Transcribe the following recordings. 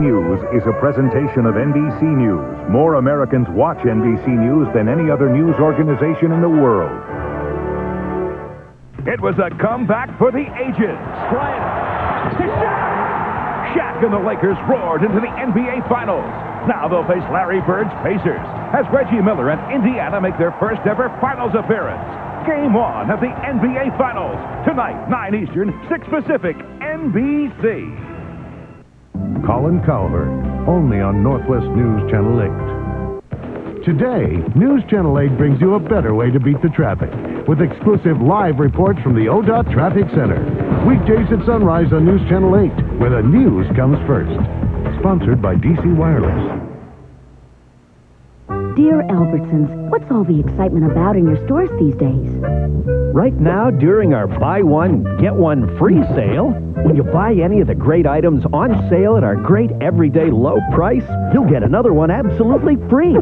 News is a presentation of NBC News. More Americans watch NBC News than any other news organization in the world. It was a comeback for the ages. Bryant to Shaq. Shaq and the Lakers roared into the NBA Finals. Now they'll face Larry Bird's Pacers as Reggie Miller and Indiana make their first ever Finals appearance. Game 1 of the NBA Finals. Tonight, 9 Eastern, 6 Pacific, NBC. Colin Cowherd, only on Northwest News Channel 8. Today, News Channel 8 brings you a better way to beat the traffic with exclusive live reports from the ODOT Traffic Center. Weekdays at sunrise on News Channel 8, where the news comes first. Sponsored by DC Wireless. Dear Albertsons, what's all the excitement about in your stores these days? Right now, during our buy one, get one free sale, when you buy any of the great items on sale at our great everyday low price, you'll get another one absolutely free.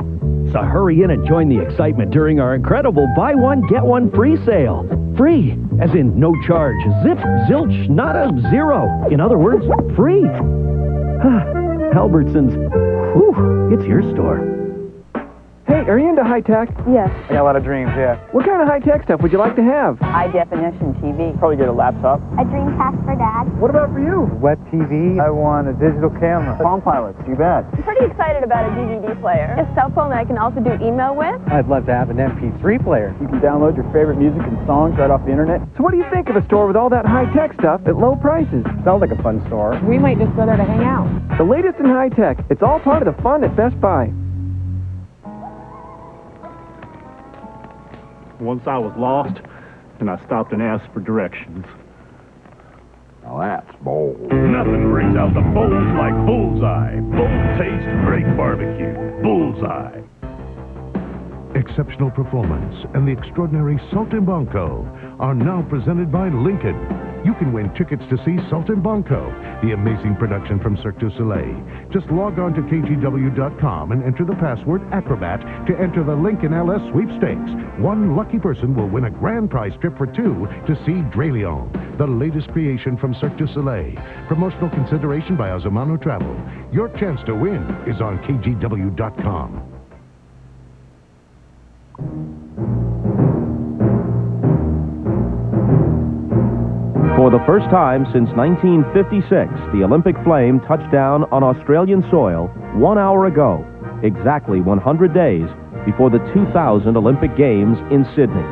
So hurry in and join the excitement during our incredible buy one, get one free sale. Free, as in no charge, zip, zilch, nada, zero. In other words, free. Albertsons, whew, it's your store. Hey, are you into high-tech? Yes. I got a lot of dreams, yeah. What kind of high-tech stuff would you like to have? High-definition TV. Probably get a laptop. A Dreamcast for Dad. What about for you? Web TV. I want a digital camera. Palm Pilots, you bet. I'm pretty excited about a DVD player. A cell phone that I can also do email with. I'd love to have an MP3 player. You can download your favorite music and songs right off the internet. So what do you think of a store with all that high-tech stuff at low prices? Sounds like a fun store. We might just go there to hang out. The latest in high-tech. It's all part of the fun at Best Buy. Once I was lost, and I stopped and asked for directions. Now that's bold. Nothing brings out the bold like Bullseye. Bold taste, great barbecue. Bullseye. Exceptional performance and the extraordinary Saltimbanco are now presented by Lincoln. You can win tickets to see Saltimbanco, the amazing production from Cirque du Soleil. Just log on to kgw.com and enter the password Acrobat to enter the Lincoln LS sweepstakes. One lucky person will win a grand prize trip for 2 to see Dre Leon, the latest creation from Cirque du Soleil. Promotional consideration by Azumano Travel. Your chance to win is on kgw.com. For the first time since 1956, the Olympic flame touched down on Australian soil 1 hour ago, exactly 100 days before the 2000 Olympic Games in Sydney.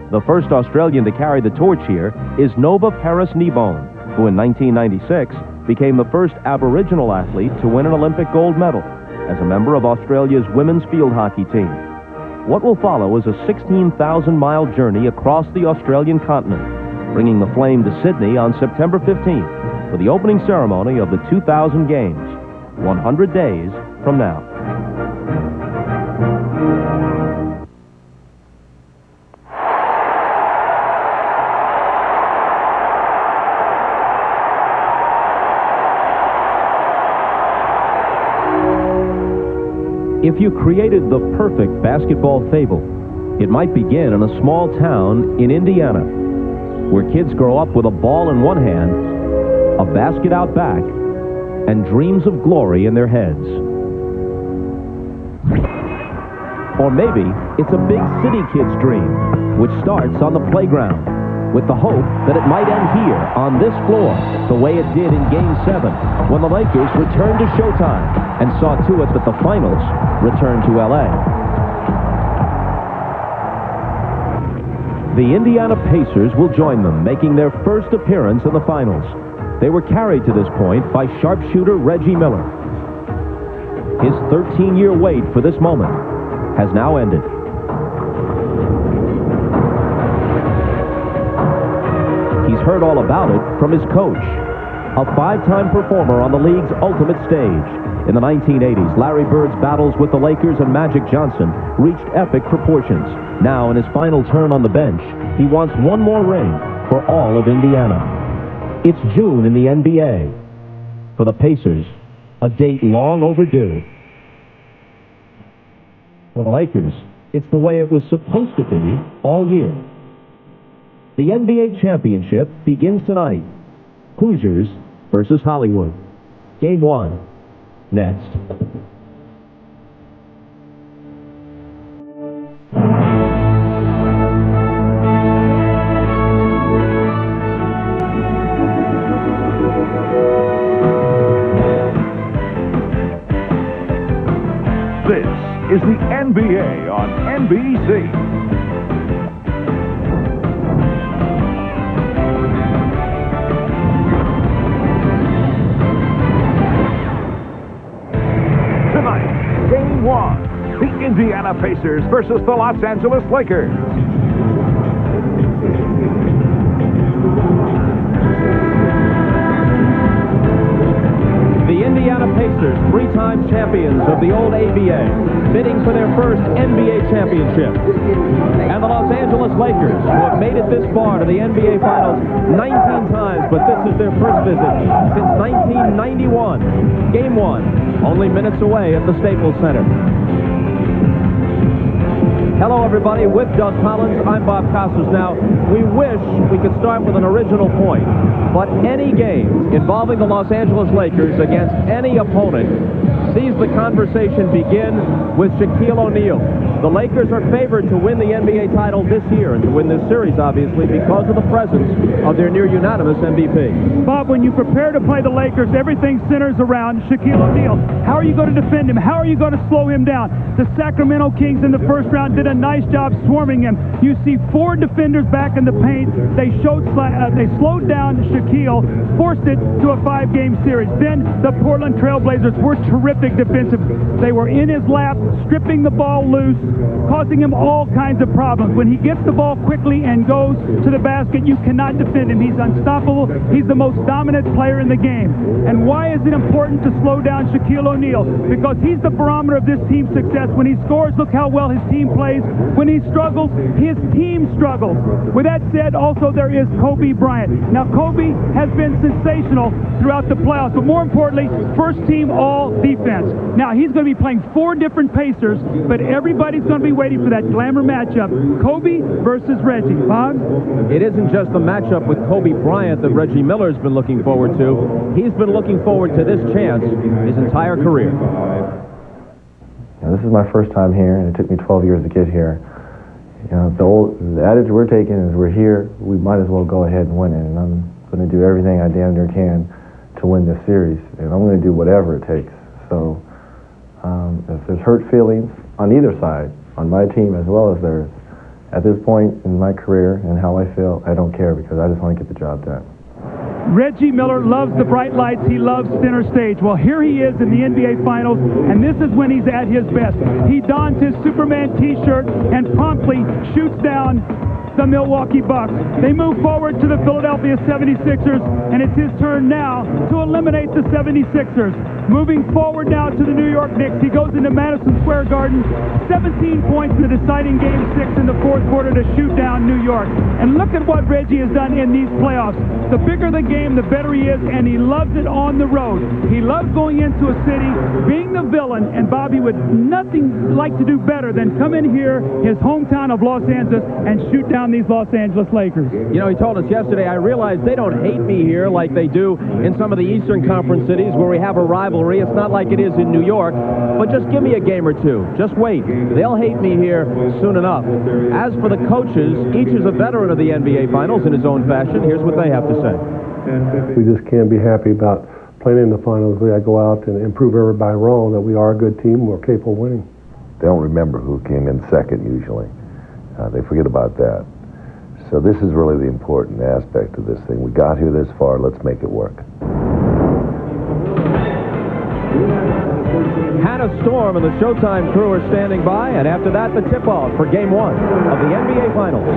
The first Australian to carry the torch here is Nova Paris-Nibone, who in 1996 became the first Aboriginal athlete to win an Olympic gold medal as a member of Australia's women's field hockey team. What will follow is a 16,000-mile journey across the Australian continent, bringing the flame to Sydney on September 15th for the opening ceremony of the 2000 Games, 100 days from now. If you created the perfect basketball fable, it might begin in a small town in Indiana, where kids grow up with a ball in one hand, a basket out back, and dreams of glory in their heads. Or maybe it's a big city kid's dream, which starts on the playground, with the hope that it might end here, on this floor, the way it did in Game 7, when the Lakers returned to Showtime and saw to it that the finals returned to L.A. The Indiana Pacers will join them, making their first appearance in the finals. They were carried to this point by sharpshooter Reggie Miller. His 13-year wait for this moment has now ended. He's heard all about it from his coach, a 5-time performer on the league's ultimate stage. In the 1980s, Larry Bird's battles with the Lakers and Magic Johnson reached epic proportions. Now, in his final turn on the bench, he wants one more ring for all of Indiana. It's June in the NBA. For the Pacers, a date long overdue. For the Lakers, it's the way it was supposed to be all year. The NBA championship begins tonight. Hoosiers versus Hollywood. Game 1. next. This is the NBA on NBC. Tonight, Game 1, the Indiana Pacers versus the Los Angeles Lakers. The Indiana Pacers, three-time champions of the old ABA, bidding for their first NBA championship. And the Los Angeles Lakers, who have made it this far to the NBA Finals 19 times, but this is their first visit since 1991. Game 1, only minutes away at the Staples Center. Hello, everybody. With Doug Collins, I'm Bob Costas. Now, we wish we could start with an original point, but any game involving the Los Angeles Lakers against any opponent sees the conversation begin with Shaquille O'Neal. The Lakers are favored to win the NBA title this year and to win this series, obviously, because of the presence of their near-unanimous MVP. Bob, when you prepare to play the Lakers, everything centers around Shaquille O'Neal. How are you going to defend him? How are you going to slow him down? The Sacramento Kings in the first round did a nice job swarming him. You see 4 defenders back in the paint. They slowed down Shaquille, forced it to a 5-game series. Then the Portland Trailblazers were terrific defensively. They were in his lap, stripping the ball loose, causing him all kinds of problems. When he gets the ball quickly and goes to the basket, you cannot defend him. He's unstoppable. He's the most dominant player in the game. And why is it important to slow down Shaquille O'Neal? Because he's the barometer of this team's success. When he scores, look how well his team plays. When he struggles, his team struggles. With that said, also there is Kobe Bryant. Now, Kobe has been sensational throughout the playoffs, but more importantly, first team all defense. Now, he's going to be playing 4 different Pacers, but everybody's going to be waiting for that glamour matchup, Kobe versus Reggie. Bob? It isn't just the matchup with Kobe Bryant that Reggie Miller's been looking forward to. He's been looking forward to this chance his entire career. This is my first time here, and it took me 12 years to get here. The adage we're taking is we're here, we might as well go ahead and win it, and I'm going to do everything I damn near can to win this series, and I'm going to do whatever it takes. So if there's hurt feelings on either side, on my team as well as theirs, at this point in my career and how I feel, I don't care, because I just want to get the job done. Reggie Miller loves the bright lights. He loves center stage. Well, here he is in the NBA Finals, and this is when he's at his best. He dons his Superman T-shirt and promptly shoots down the Milwaukee Bucks. They move forward to the Philadelphia 76ers, and it's his turn now to eliminate the 76ers. Moving forward now to the New York Knicks. He goes into Madison Square Garden, 17 points in the deciding Game 6 in the 4th quarter to shoot down New York. And look at what Reggie has done in these playoffs. The bigger the game, the better he is, and he loves it on the road. He loves going into a city, being the villain, and Bobby would nothing like to do better than come in here, his hometown of Los Angeles, and shoot down these Los Angeles Lakers. You know, he told us yesterday, I realize they don't hate me here like they do in some of the Eastern Conference cities where we have a rivalry. It's not like it is in New York, but just give me a game or two. Just wait. They'll hate me here soon enough. As for the coaches, each is a veteran of the NBA Finals in his own fashion. Here's what they have to say. We just can't be happy about playing in the finals. We got to go out and prove everybody wrong that we are a good team. We're capable of winning. They don't remember who came in second usually. They forget about that. So this is really the important aspect of this thing. We got here this far. Let's make it work. Hannah Storm and the Showtime crew are standing by, and after that, the tip-off for Game 1 of the NBA Finals.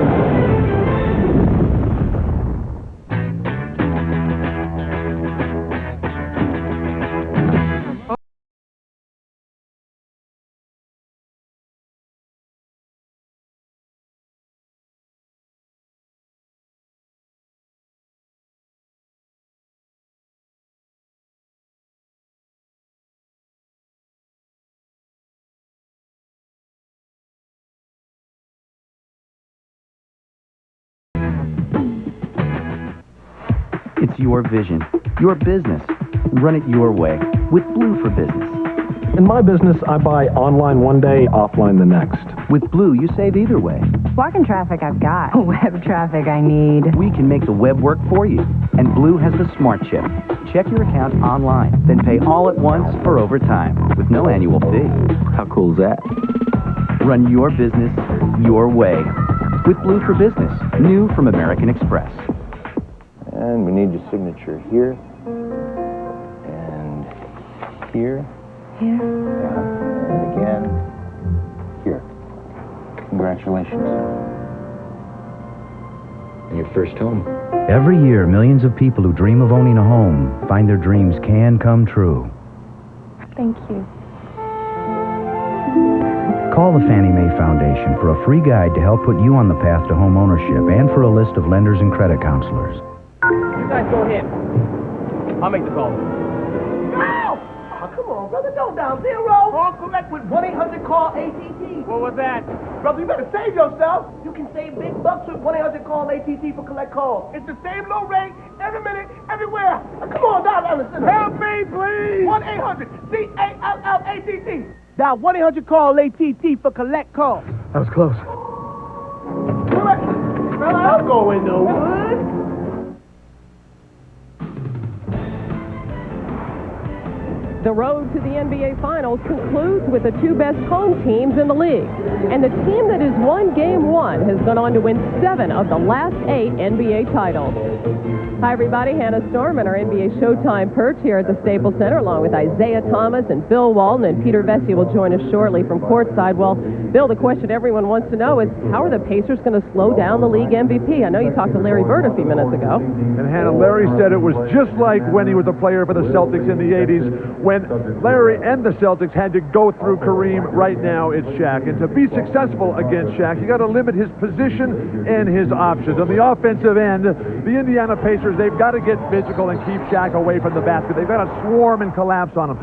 It's your vision, your business, Run it your way with Blue for Business. In my business, I buy online one day, offline the next. With Blue, you save either way. Walking traffic I've got. Web traffic I need. We can make the web work for you. And Blue has the Smart Chip. Check your account online, then pay all at once or over time with no annual fee. How cool is that? Run your business your way with Blue for Business, new from American Express. And we need your signature here and here. Here. Yeah, and again here. Congratulations. And your first home. Every year, millions of people who dream of owning a home find their dreams can come true. Thank you. Call the Fannie Mae Foundation for a free guide to help put you on the path to home ownership and for a list of lenders and credit counselors. You guys go ahead. I'll make the call. Ow! Oh, come on, brother. Don't down zero. Call collect with 1-800-CALL-ATT. What was that? Brother, you better save yourself. You can save big bucks with 1-800-CALL-ATT for collect calls. It's the same low rate every minute, everywhere. Now, come on, down, Allison. Help me, please. 1-800-CALL-ATT. Dial 1-800-CALL-ATT for collect calls. That was close. I'll go in the woods. The road to the NBA Finals concludes with the two best home teams in the league. And the team that has won Game 1 has gone on to win 7 of the last 8 NBA titles. Hi, everybody. Hannah Storm and our NBA Showtime perch here at the Staples Center, along with Isaiah Thomas and Bill Walton, and Peter Vesey will join us shortly from courtside. Well, Bill, the question everyone wants to know is, how are the Pacers going to slow down the league MVP? I know you talked to Larry Bird a few minutes ago. And Hannah, Larry said it was just like when he was a player for the Celtics in the 80s, when Larry and the Celtics had to go through Kareem. Right now, it's Shaq. And to be successful against Shaq, you got to limit his position and his options. On the offensive end, the Indiana Pacers, they've got to get physical and keep Shaq away from the basket. They've got to swarm and collapse on him.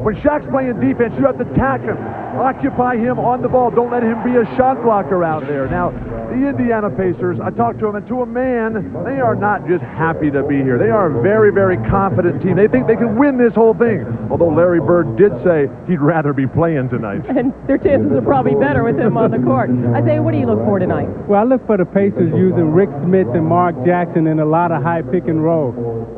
When Shaq's playing defense, you have to attack him, occupy him on the ball. Don't let him be a shot blocker out there. Now, the Indiana Pacers, I talked to them, and to a man, they are not just happy to be here. They are a very, very confident team. They think they can win this whole thing. Although Larry Bird did say he'd rather be playing tonight. And their chances are probably better with him on the court. Isaiah, what do you look for tonight? Well, I look for the Pacers using Rick Smits and Mark Jackson in a lot of high pick and roll.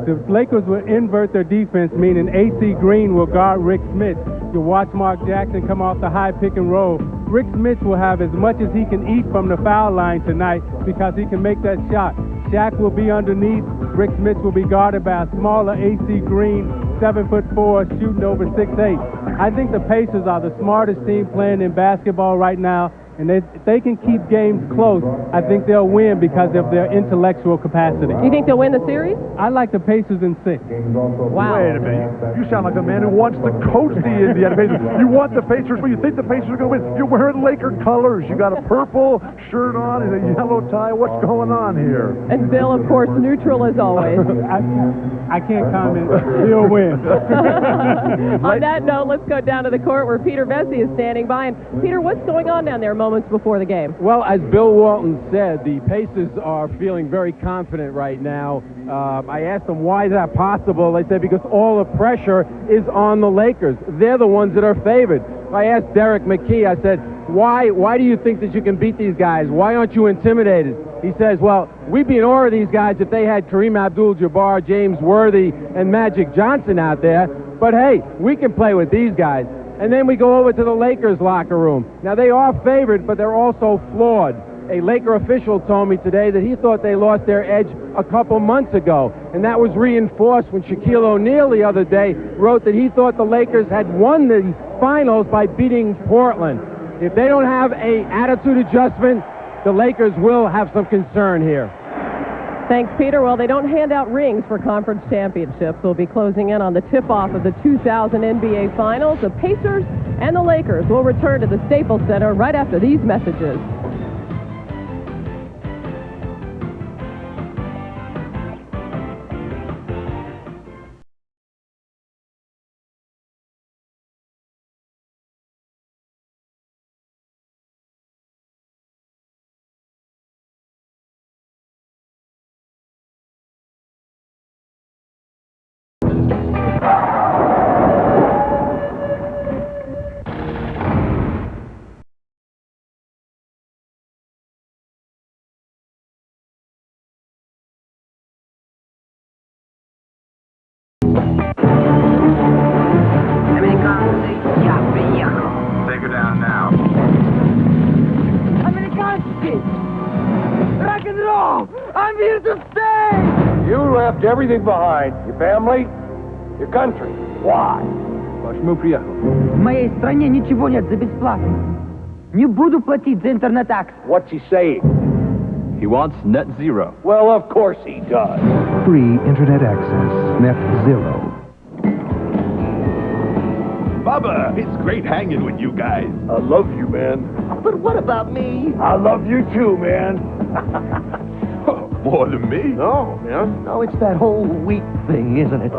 The Lakers will invert their defense, meaning AC Green will guard Rick Smits. You'll watch Mark Jackson come off the high pick and roll. Rick Smits will have as much as he can eat from the foul line tonight because he can make that shot. Shaq will be underneath. Rick Smits will be guarded by a smaller AC Green, 7'4", shooting over 6'8". I think the Pacers are the smartest team playing in basketball right now, and if they can keep games close, I think they'll win because of their intellectual capacity. You think they'll win the series? I like the Pacers in 6. Wow. Wait a minute. You sound like a man who wants to coach the Indiana Pacers. You want the Pacers, but you think the Pacers are going to win. You're wearing Laker colors. You got a purple shirt on and a yellow tie. What's going on here? And Bill, of course, neutral as always. I can't comment. He'll win. On that note, let's go down to the court where Peter Vesey is standing by. And Peter, what's going on down there moments before the game? Well, as Bill Walton said, the Pacers are feeling very confident right now. I asked them, why is that possible? They said, because all the pressure is on the Lakers. They're the ones that are favored. I asked Derek McKee, I said, why do you think that you can beat these guys? Why aren't you intimidated? He says, well, we'd be in awe of these guys if they had Kareem Abdul-Jabbar, James Worthy, and Magic Johnson out there. But hey, we can play with these guys. And then we go over to the Lakers locker room. Now, they are favored, but they're also flawed. A Laker official told me today that he thought they lost their edge a couple months ago, and that was reinforced when Shaquille O'Neal the other day wrote that he thought the Lakers had won the finals by beating Portland. If they don't have an attitude adjustment, the Lakers will have some concern here. Thanks, Peter. Well, they don't hand out rings for conference championships. We'll be closing in on the tip-off of the 2000 NBA Finals. The Pacers and the Lakers will return to the Staples Center right after these messages. Take her down now. Amerikanski! Rock and roll! I'm here to stay! You left everything behind. Your family, your country. Why? Почему приехал? В моей стране ничего нет за бесплатно. Не буду платить за интернет-акс. What's he saying? He wants net zero. Well, of course he does. Free internet access. Net zero. Bubba, it's great hanging with you guys. I love you, man. But what about me? I love you too, man. More than me. No, man. No, it's that whole wheat thing, isn't it?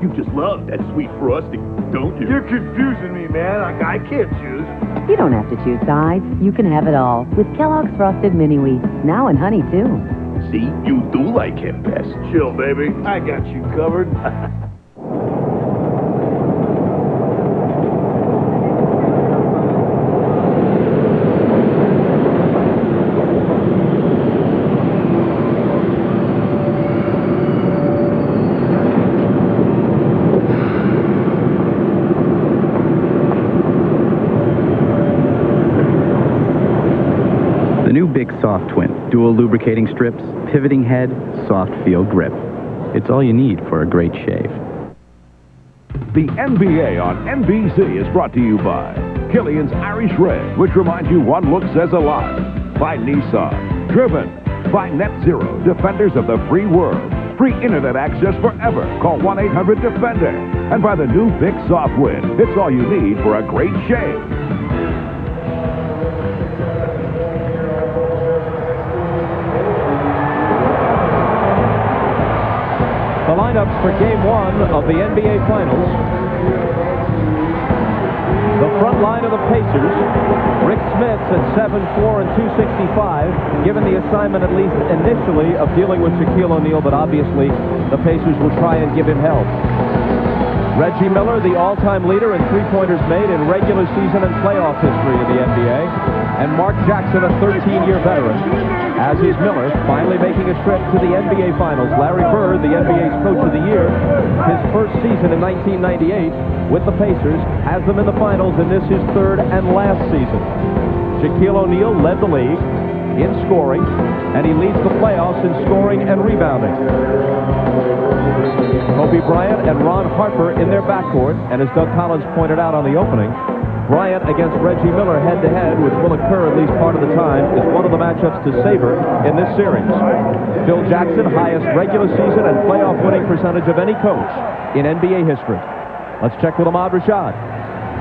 You just love that sweet frosting, don't you? You're confusing me, man. I can't choose. You don't have to choose sides. You can have it all with Kellogg's Frosted Mini Wheat. Now in honey, too. See, you do like him best. Chill, baby. I got you covered. Big Soft Twin, dual lubricating strips, pivoting head, soft feel grip. It's all you need for a great shave. The NBA on NBC is brought to you by Killian's Irish Red, which reminds you one look says a lot. By Nissan. Driven. By Net Zero, defenders of the free world. Free internet access forever. Call 1-800-DEFENDER. And by the new Big Soft Win. It's all you need for a great shave. The lineups for Game 1 of the NBA Finals. The front line of the Pacers, Rick Smits at 7'4" and 265, given the assignment at least initially of dealing with Shaquille O'Neal, but obviously the Pacers will try and give him help. Reggie Miller, the all-time leader in three-pointers made in regular season and playoff history in the NBA, and Mark Jackson, a 13-year veteran. As is Miller, finally making a trip to the NBA Finals. Larry Bird, the NBA's Coach of the Year, his first season in 1998 with the Pacers, has them in the Finals, and this his third and last season. Shaquille O'Neal led the league in scoring, and he leads the playoffs in scoring and rebounding. Kobe Bryant and Ron Harper in their backcourt, and as Doug Collins pointed out on the opening, Bryant against Reggie Miller head-to-head, which will occur at least part of the time, is one of the matchups to savor in this series. Phil Jackson, highest regular season and playoff winning percentage of any coach in NBA history. Let's check with Ahmad Rashad.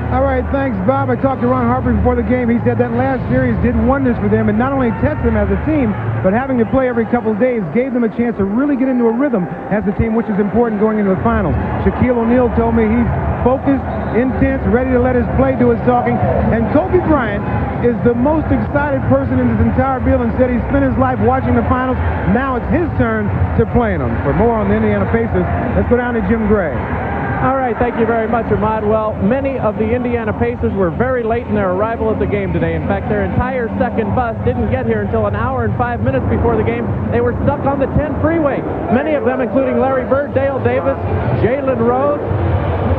All right, thanks, Bob. I talked to Ron Harper before the game. He said that last series did wonders for them, and not only tested them as a team, but having to play every couple of days gave them a chance to really get into a rhythm as a team, which is important going into the finals. Shaquille O'Neal told me he's focused, intense, ready to let his play do his talking, and Kobe Bryant is the most excited person in this entire deal and said he spent his life watching the finals. Now it's his turn to play in them. For more on the Indiana Pacers, let's go down to Jim Gray. All right, thank you very much, Ahmad. Well, many of the Indiana Pacers were very late in their arrival at the game today. In fact, their entire second bus didn't get here until an hour and 5 minutes before the game. They were stuck on the 10 freeway. Many of them, including Larry Bird, Dale Davis, Jalen Rose,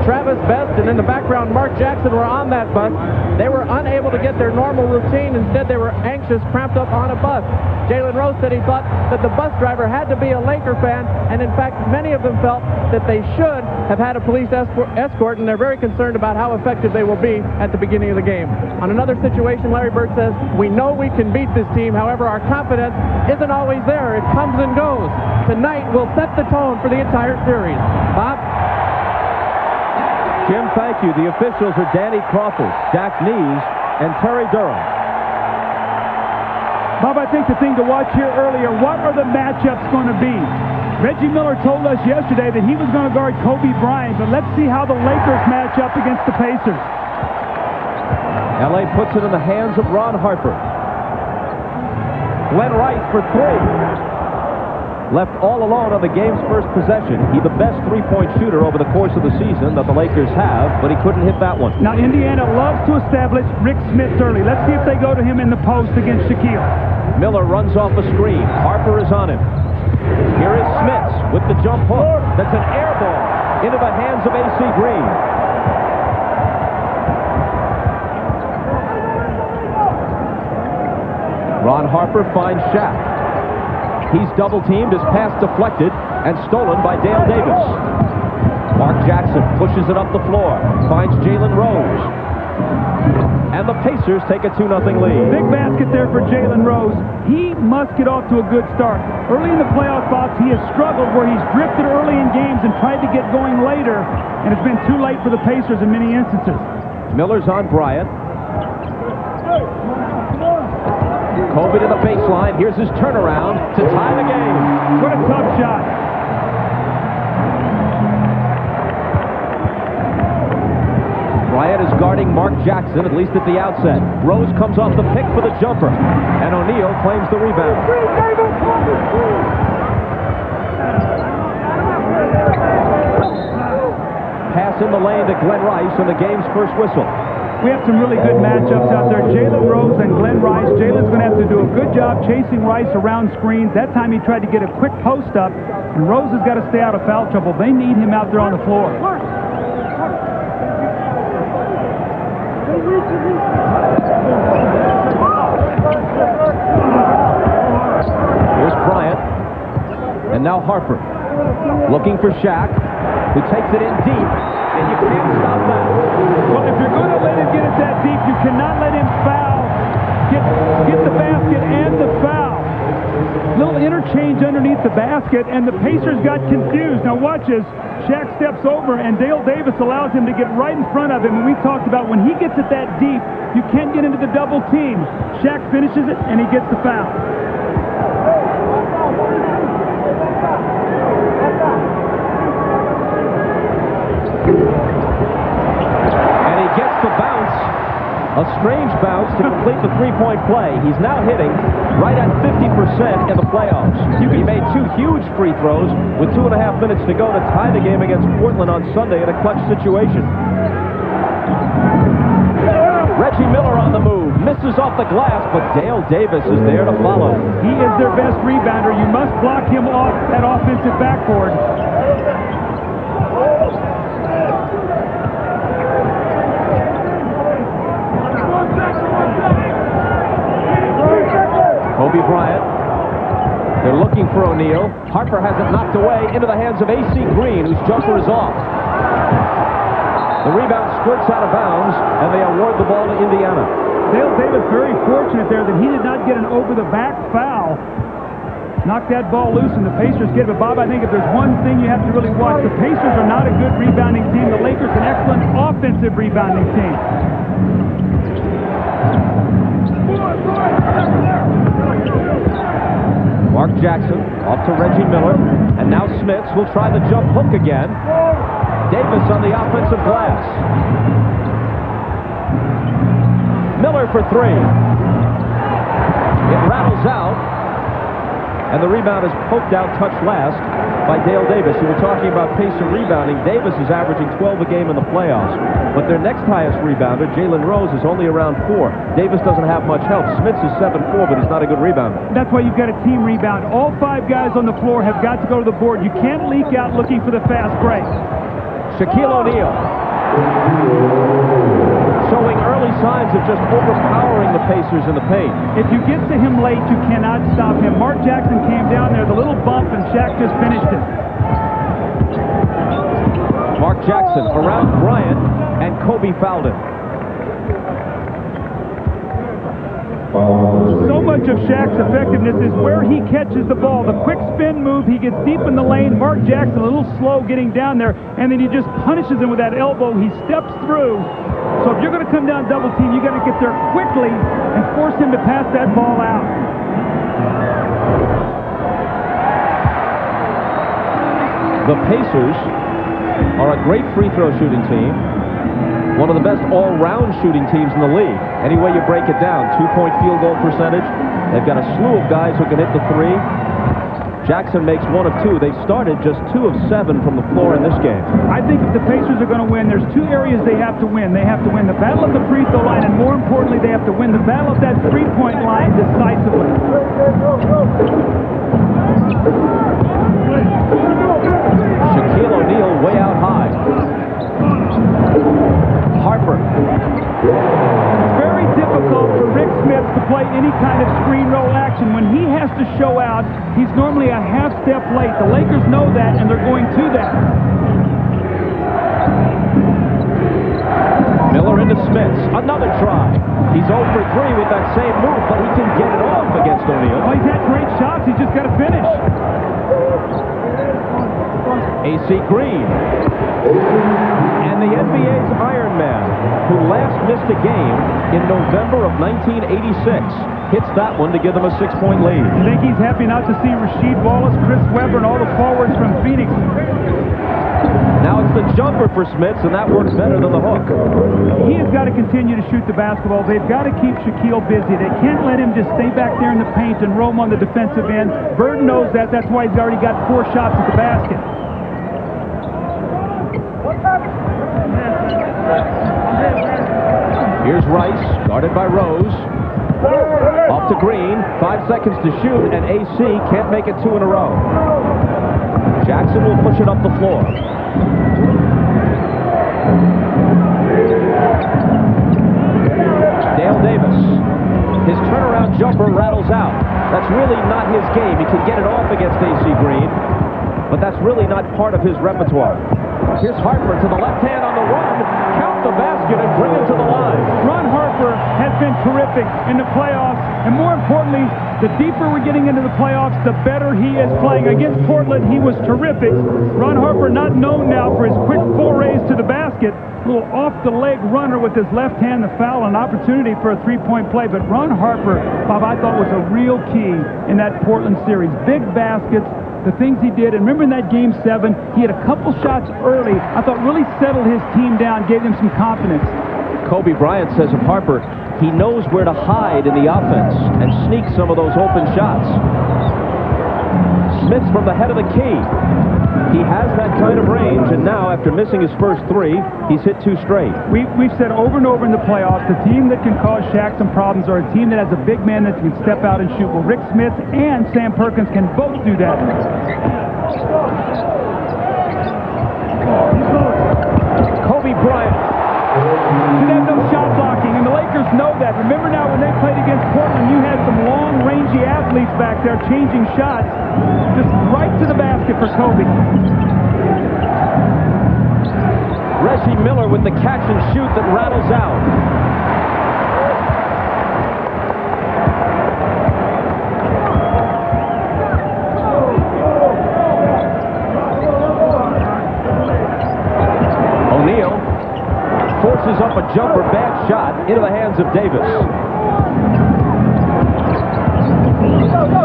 Travis Best, and in the background, Mark Jackson, were on that bus. They were unable to get their normal routine. Instead, they were anxious, cramped up on a bus. Jalen Rose said he thought that the bus driver had to be a Laker fan, and in fact, many of them felt that they should have had a police escort, and they're very concerned about how effective they will be at the beginning of the game. On another situation, Larry Bird says, we know we can beat this team, however, our confidence isn't always there. It comes and goes. Tonight will set the tone for the entire series. Bob? Jim, thank you. The officials are Danny Crawford, Dak Nees, and Terry Durham. Bob, I think the thing to watch here earlier, what are the matchups going to be? Reggie Miller told us yesterday that he was going to guard Kobe Bryant, but let's see how the Lakers match up against the Pacers. LA puts it in the hands of Ron Harper. Glenn Rice for three. Left all alone on the game's first possession. He's the best three-point shooter over the course of the season that the Lakers have, but he couldn't hit that one. Now, Indiana loves to establish Rick Smits early. Let's see if they go to him in the post against Shaquille. Miller runs off the screen. Harper is on him. Here is Smits with the jump hook. That's an air ball into the hands of A.C. Green. Ron Harper finds Shaq. He's double-teamed, his pass deflected, and stolen by Dale Davis. Mark Jackson pushes it up the floor, finds Jalen Rose. And the Pacers take a 2-0 lead. Big basket there for Jalen Rose. He must get off to a good start. Early in the playoff box, he has struggled where he's drifted early in games and tried to get going later, and it's been too late for the Pacers in many instances. Miller's on Bryant. Kobe to the baseline. Here's his turnaround to tie the game. What a tough shot. Bryant is guarding Mark Jackson, at least at the outset. Rose comes off the pick for the jumper, and O'Neal claims the rebound. Pass in the lane to Glenn Rice on the game's first whistle. We have some really good matchups out there. Jalen Rose and Glenn Rice. Jalen's going to have to do a good job chasing Rice around screens. That time he tried to get a quick post up, and Rose has got to stay out of foul trouble. They need him out there on the floor. Here's Bryant, and now Harper looking for Shaq, who takes it in deep, and you can't stop that. Well, if you're going to let him get it that deep, you cannot let him foul, get the basket and the foul. Little interchange underneath the basket, and the Pacers got confused. Now watch this. Shaq steps over, and Dale Davis allows him to get right in front of him. And we talked about when he gets it that deep, you can't get into the double team. Shaq finishes it, and he gets the foul. And he gets the bounce, a strange bounce to complete the three-point play. He's now hitting right at 50% in the playoffs. He made 2 huge free throws with 2.5 minutes to go to tie the game against Portland on Sunday in a clutch situation. Reggie Miller on the move, misses off the glass, but Dale Davis is there to follow. He is their best rebounder. You must block him off that offensive backboard. Kobe Bryant. They're looking for O'Neal. Harper has it knocked away into the hands of A.C. Green, whose jumper is off. The rebound squirts out of bounds, and they award the ball to Indiana. Dale Davis very fortunate there that he did not get an over-the-back foul. Knocked that ball loose, and the Pacers get it. But, Bob, I think if there's one thing you have to really watch, the Pacers are not a good rebounding team. The Lakers an excellent offensive rebounding team. Mark Jackson off to Reggie Miller, and now Smits will try the jump hook again. Davis on the offensive glass. Miller for 3. It rattles out, and the rebound is poked out, touched last by Dale Davis. You were talking about pace of rebounding. Davis is averaging 12 a game in the playoffs, but their next highest rebounder, Jalen Rose, is only around 4. Davis doesn't have much help. Smits is 7-4, but he's not a good rebounder. That's why you've got a team rebound. All 5 guys on the floor have got to go to the board. You can't leak out looking for the fast break. Shaquille O'Neal showing early signs of just overpowering the Pacers in the paint. If you get to him late, you cannot stop him. Mark Jackson came down there, the little bump, and Shaq just finished it. Mark Jackson around Bryant, and Kobe fouled him. So much of Shaq's effectiveness is where he catches the ball. The quick spin move, he gets deep in the lane. Mark Jackson a little slow getting down there, and then he just punishes him with that elbow. He steps through. So if you're going to come down double team, you got to get there quickly and force him to pass that ball out. The Pacers are a great free throw shooting team. One of the best all-round shooting teams in the league. Any way you break it down, 2-point field goal percentage. They've got a slew of guys who can hit the 3. Jackson makes 1 of 2. They've started just 2 of 7 from the floor in this game. I think if the Pacers are going to win, there's 2 areas they have to win. They have to win the battle of the free throw line, and more importantly, they have to win the battle of that 3-point line decisively. Shaquille O'Neal way out high. Harper. It's very difficult for Rick Smits to play any kind of screen roll action. When he has to show out, he's normally a half step late. The Lakers know that, and they're going to that. Miller into Smits. Another try. He's 0 for 3 with that same move, but he can get it off against O'Neal. Oh, he's had great shots. He's just got to finish. AC Green. And the NBA's Iron Man, who last missed a game in November of 1986, hits that one to give them a 6-point lead. I think he's happy not to see Rasheed Wallace, Chris Webber, and all the forwards from Phoenix. Now it's the jumper for Smits, and that works better than the hook. He has got to continue to shoot the basketball. They've got to keep Shaquille busy. They can't let him just stay back there in the paint and roam on the defensive end. Bird knows that. That's why he's already got 4 shots at the basket. Here's Rice, guarded by Rose. Off to Green, 5 seconds to shoot, and AC can't make it 2 in a row. Jackson will push it up the floor. Dale Davis. His turnaround jumper rattles out. That's really not his game. He can get it off against AC Green, but that's really not part of his repertoire. Here's Harper to the left hand on the run. Count the basket and bring it to the line. Ron Harper has been terrific in the playoffs, and more importantly, the deeper we're getting into the playoffs, the better he is playing. Against Portland, he was terrific. Ron Harper not known now for his quick forays to the basket. A little off-the-leg runner with his left hand, the foul, an opportunity for a 3-point play. But Ron Harper, Bob, I thought was a real key in that Portland series. Big baskets, the things he did. And remember in that Game 7, he had a couple shots early. I thought really settled his team down, gave them some confidence. Kobe Bryant says of Harper, he knows where to hide in the offense and sneak some of those open shots. Smits from the head of the key. He has that kind of range, and now, after missing his first 3, he's hit 2 straight. We've said over and over in the playoffs, the team that can cause Shaq some problems are a team that has a big man that can step out and shoot. Well, Rick Smits and Sam Perkins can both do that. Kobe Bryant. Should have no shot blocking, and the Lakers know that. Remember now, when they played against Portland, you had some long, rangy athletes back there changing shots. Just right to the basket for Kobe. Reggie Miller with the catch and shoot that rattles out. O'Neal forces up a jumper, bad shot, into the hands of Davis.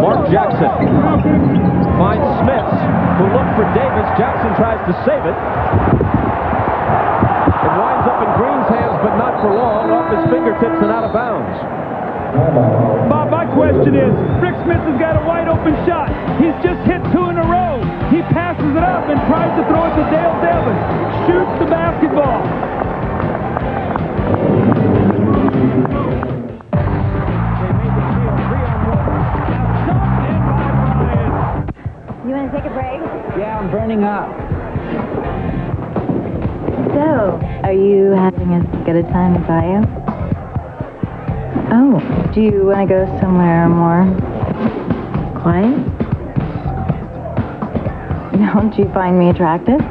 Mark Jackson finds Smits, who looked for Davis. Jackson tries to save it. It winds up in Green's hands, but not for long, off his fingertips and out of bounds. Bob, my question is, Rick Smits has got a wide open shot. He's just hit 2 in a row. He passes it up and tries to throw it to Dale Davis. Shoots the basketball. You want to take a break? Yeah, I'm burning up. So, are you having as good a time as I am? Oh, do you want to go somewhere more quiet? Don't you find me attractive?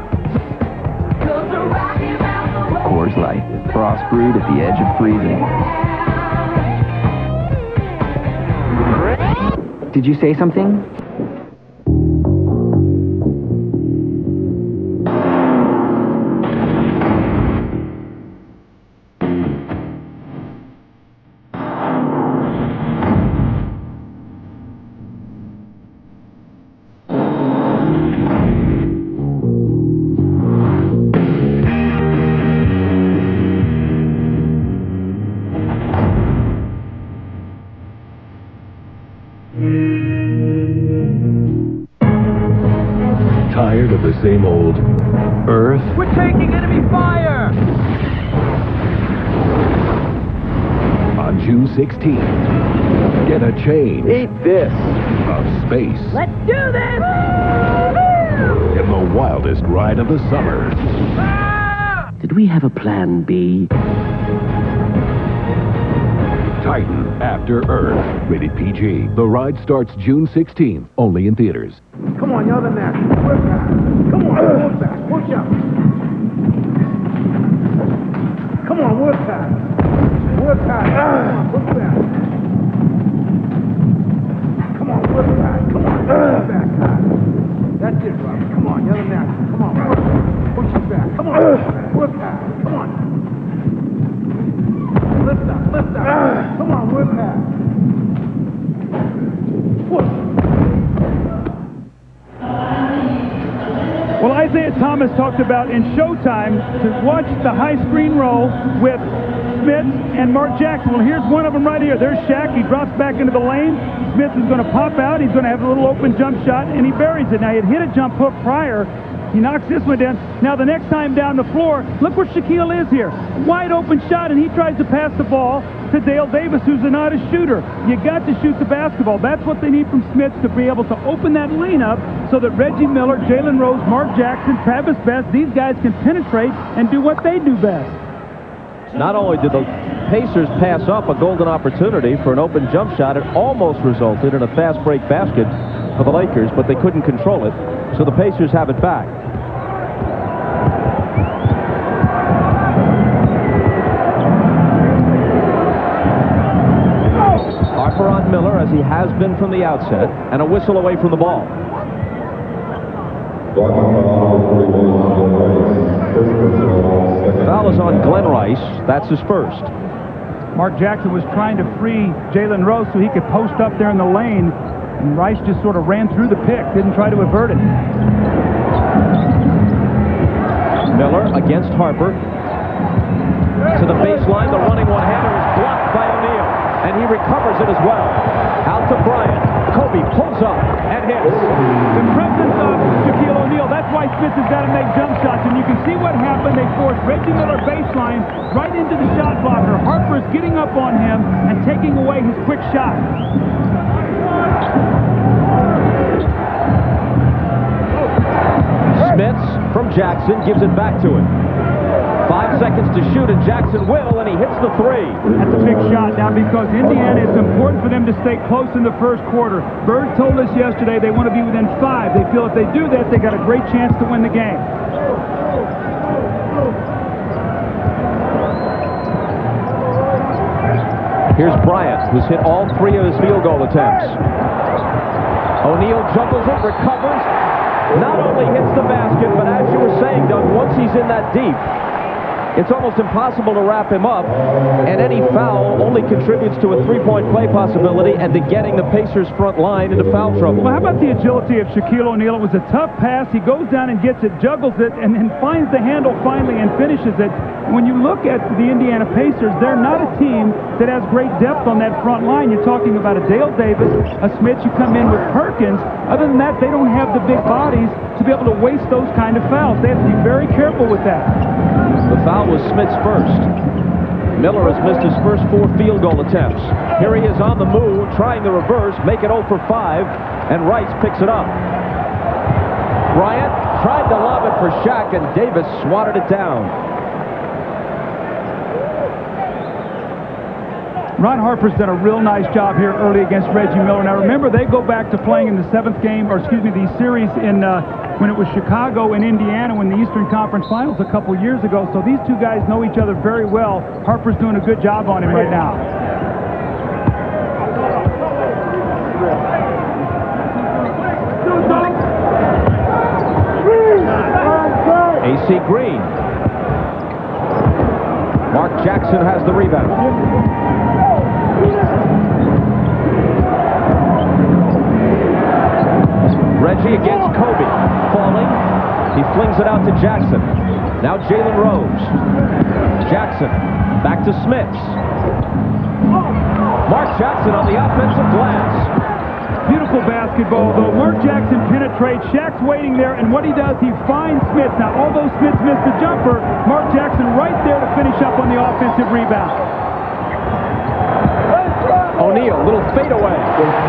Coors Light, frost brewed at the edge of freezing. Did you say something? Tired of the same old Earth? We're taking enemy fire! On June 16th, get a change Eat this! of space. Let's do this! in the wildest ride of the summer. Did we have a plan B? Titan After Earth. Rated PG. The ride starts June 16th, only in theaters. Come on, y'all, the match. Work back. Come on, work back. Push up. Come on, work back. Work back. Work back. Come on, work back. Come on, work back. That's it, Robert. Come on, y'all, the match. Come on, work. Push it back. Come on, work back. Come on. Lift up, lift up. Come on, work back. Push. Well, Isaiah Thomas talked about in Showtime to watch the high screen roll with Smits and Mark Jackson. Well, here's one of them right here. There's Shaq. He drops back into the lane. Smits is going to pop out. He's going to have a little open jump shot, and he buries it. Now, he had hit a jump hook prior. He knocks this one down. Now, the next time down the floor, look where Shaquille is here. Wide open shot, and he tries to pass the ball to Dale Davis, who's not a shooter. You got to shoot the basketball. That's what they need from Smits to be able to open that lane up so that Reggie Miller, Jalen Rose, Mark Jackson, Travis Best, these guys can penetrate and do what they do best. Not only did the Pacers pass up a golden opportunity for an open jump shot, it almost resulted in a fast break basket for the Lakers, but they couldn't control it, so the Pacers have it back. Harper on Miller, as he has been from the outset, and a whistle away from the ball. Foul is on Glenn Rice. That's his first. Mark Jackson was trying to free Jalen Rose so he could post up there in the lane, and Rice just sort of ran through the pick, didn't try to avert it. Miller against Harper. To the baseline, the running one-hander is blocked by O'Neal, and he recovers it as well. Out to Bryant. Kobe pulls up and hits. The presence of Shaquille O'Neal, that's why Smits has got to make jump shots, and you can see what happened. They forced Reggie Miller baseline right into the shot blocker. Harper is getting up on him and taking away his quick shot. Smits from Jackson gives it back to him. 5 seconds to shoot, and Jackson will, and he hits the three. That's a big shot now because Indiana, it's important for them to stay close in the first quarter. Bird told us yesterday they want to be within 5. They feel if they do that, they got a great chance to win the game. Here's Bryant, who's hit all 3 of his field goal attempts. O'Neal juggles it, recovers, not only hits the basket, but as you were saying, Doug, once he's in that deep, it's almost impossible to wrap him up, and any foul only contributes to a three-point play possibility and to getting the Pacers' front line into foul trouble. Well, how about the agility of Shaquille O'Neal? It was a tough pass. He goes down and gets it, juggles it, and then finds the handle finally and finishes it. When you look at the Indiana Pacers, they're not a team that has great depth on that front line. You're talking about a Dale Davis, a Smits. You come in with Perkins. Other than that, they don't have the big bodies to be able to waste those kind of fouls. They have to be very careful with that. The foul was Smits' first. Miller has missed his first 4 field goal attempts. Here he is on the move, trying the reverse, make it 0 for 5, and Rice picks it up. Bryant tried to lob it for Shaq, and Davis swatted it down. Ron Harper's done a real nice job here early against Reggie Miller. Now remember, they go back to playing in the 7th game, or excuse me, the series in when it was Chicago and Indiana when the Eastern Conference Finals a couple years ago. So these two guys know each other very well. Harper's doing a good job on him right now. AC Green. Mark Jackson has the rebound. Reggie against Kobe. Falling. He flings it out to Jackson. Now Jalen Rose. Jackson. Back to Smits. Mark Jackson on the offensive glass. Beautiful basketball, though. Mark Jackson penetrates. Shaq's waiting there, and what he does, he finds Smits. Now, although Smits missed the jumper, Mark Jackson right there to finish up on the offensive rebound. O'Neal, little fadeaway.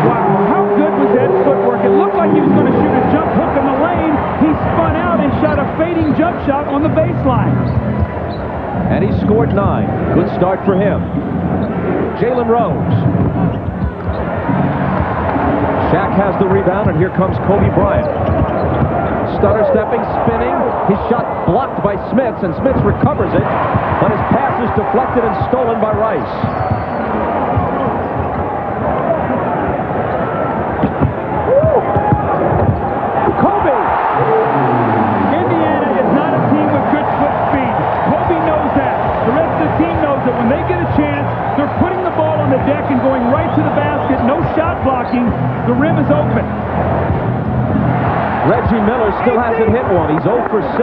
Wow, how good was that footwork? It looked like he was going to shoot a jump hook in the lane. He spun out and shot a fading jump shot on the baseline. And he scored 9. Good start for him. Jalen Rose. Shaq has the rebound, and here comes Kobe Bryant. Stutter stepping, spinning. His shot blocked by Smits, and Smits recovers it, but his pass is deflected and stolen by Rice. Kobe! Indiana is not a team with good foot speed. Kobe knows that. The rest of the team knows that when they get a chance, they're putting the ball on the deck and going right to the basket. No shot blocking. The rim is open. Reggie Miller still hasn't hit one. He's 0 for 6.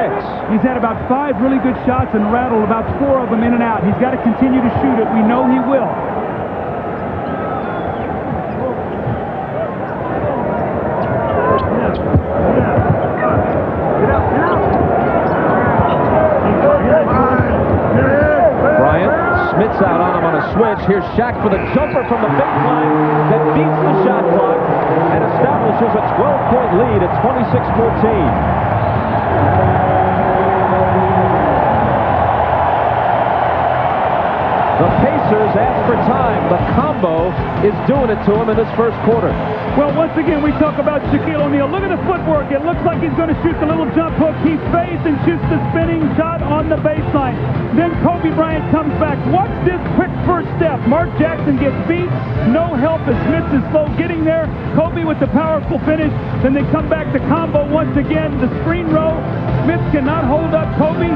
He's had about 5 really good shots and rattled about 4 of them in and out. He's got to continue to shoot it. We know he will. Bryant, Smits out on him on a switch. Here's Shaq for the jumper from the baseline that beats the shot clock and establishes a 12-point lead at 26-14. The Pacers ask for time. The combo is doing it to him in this first quarter. Well, once again, we talk about Shaquille O'Neal. Look at the footwork. It looks like he's going to shoot the little jump hook. He fades and shoots the spinning shot on the baseline. Then Kobe Bryant comes back. Watch this quick first step. Mark Jackson gets beat. No help as Smits is slow getting there. Kobe with the powerful finish. Then they come back to combo once again. The screen row. Smits cannot hold up Kobe.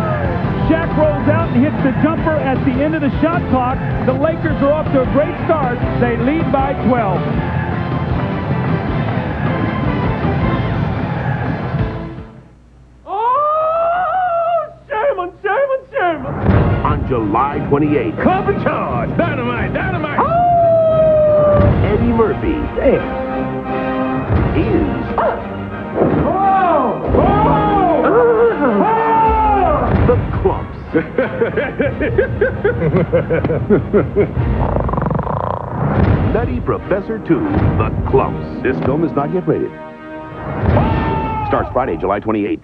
Shaq rolls out and hits the jumper at the end of the shot clock. The Lakers are off to a great start. They lead by 12. On July 28th. Call for charge. Dynamite, dynamite. Eddie Murphy is the Clumps. Nutty Professor 2, The Clumps. This film is not yet rated. Starts Friday, July 28th.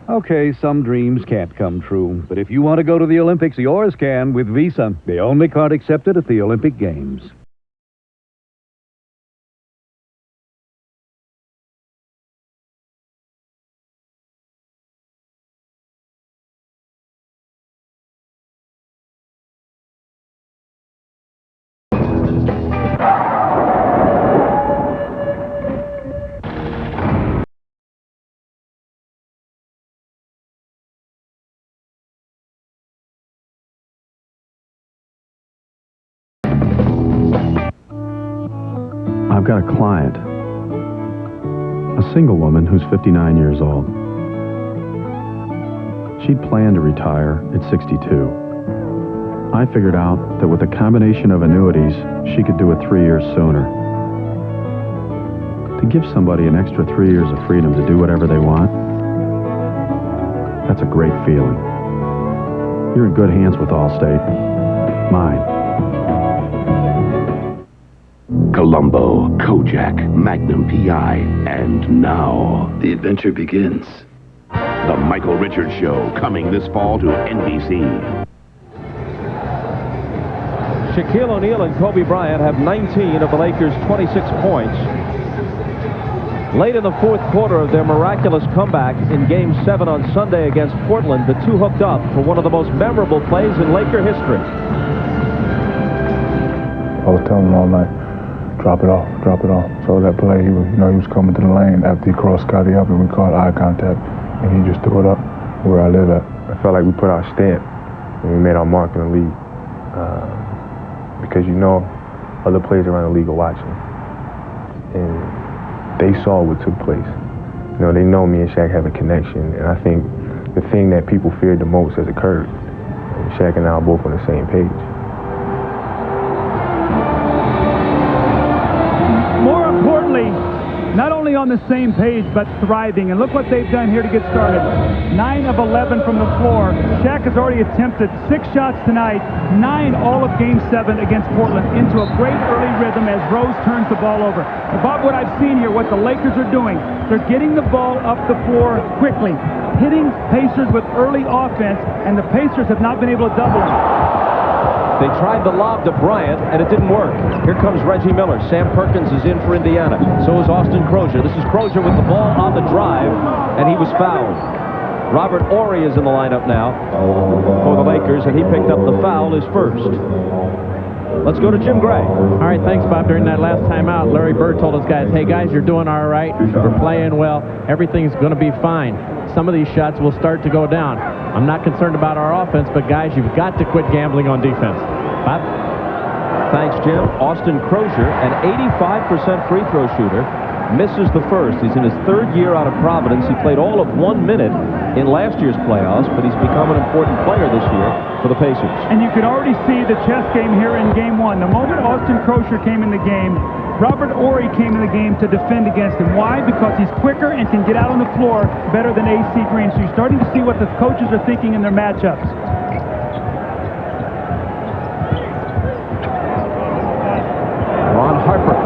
Okay, some dreams can't come true. But if you want to go to the Olympics, yours can with Visa, the only card accepted at the Olympic Games. I've got a client, a single woman who's 59 years old. She'd planned to retire at 62. I figured out that with a combination of annuities, she could do it 3 years sooner. To give somebody an extra 3 years of freedom to do whatever they want, that's a great feeling. You're in good hands with Allstate. Mine. Columbo, Kojak, Magnum PI, and now the adventure begins. The Michael Richards Show, coming this fall to NBC. Shaquille O'Neal and Kobe Bryant have 19 of the Lakers' 26 points. Late in the fourth quarter of their miraculous comeback in Game 7 on Sunday against Portland, the two hooked up for one of the most memorable plays in Laker history. I was telling him all night, drop it off, drop it off. So that play, he was coming to the lane after he crossed Scotty up and we caught eye contact, and he just threw it up where I live at. I felt like we put our stamp and we made our mark in the league. Because other players around the league are watching. And they saw what took place. They know me and Shaq have a connection, and I think the thing that people feared the most has occurred. And Shaq and I are both on the same page. More importantly, not only on the same page, but thriving. And look what they've done here to get started. 9 of 11 from the floor. Shaq has already attempted 6 shots tonight, 9 all of Game 7 against Portland, into a great early rhythm as Rose turns the ball over. And Bob, what I've seen here, what the Lakers are doing, they're getting the ball up the floor quickly, hitting Pacers with early offense, and the Pacers have not been able to double them. They tried the lob to Bryant, and it didn't work. Here comes Reggie Miller. Sam Perkins is in for Indiana. So is Austin Crozier. This is Crozier with the ball on the drive, and he was fouled. Robert Horry is in the lineup now for the Lakers, and he picked up the foul, his first. Let's go to Jim Gray. All right, thanks, Bob. During that last timeout, Larry Bird told his guys, hey, guys, you're doing all right. We're playing well. Everything's going to be fine. Some of these shots will start to go down. I'm not concerned about our offense, but, guys, you've got to quit gambling on defense. Bob? Thanks, Jim. Austin Crozier, an 85% free throw shooter, misses the first. He's in his 3rd year out of Providence. He played all of 1 minute in last year's playoffs, but he's become an important player this year for the Pacers. And you can already see the chess game here in Game 1. The moment Austin Crozier came in the game, Robert Horry came in the game to defend against him. Why? Because he's quicker and can get out on the floor better than A.C. Green. So you're starting to see what the coaches are thinking in their matchups. Ron Harper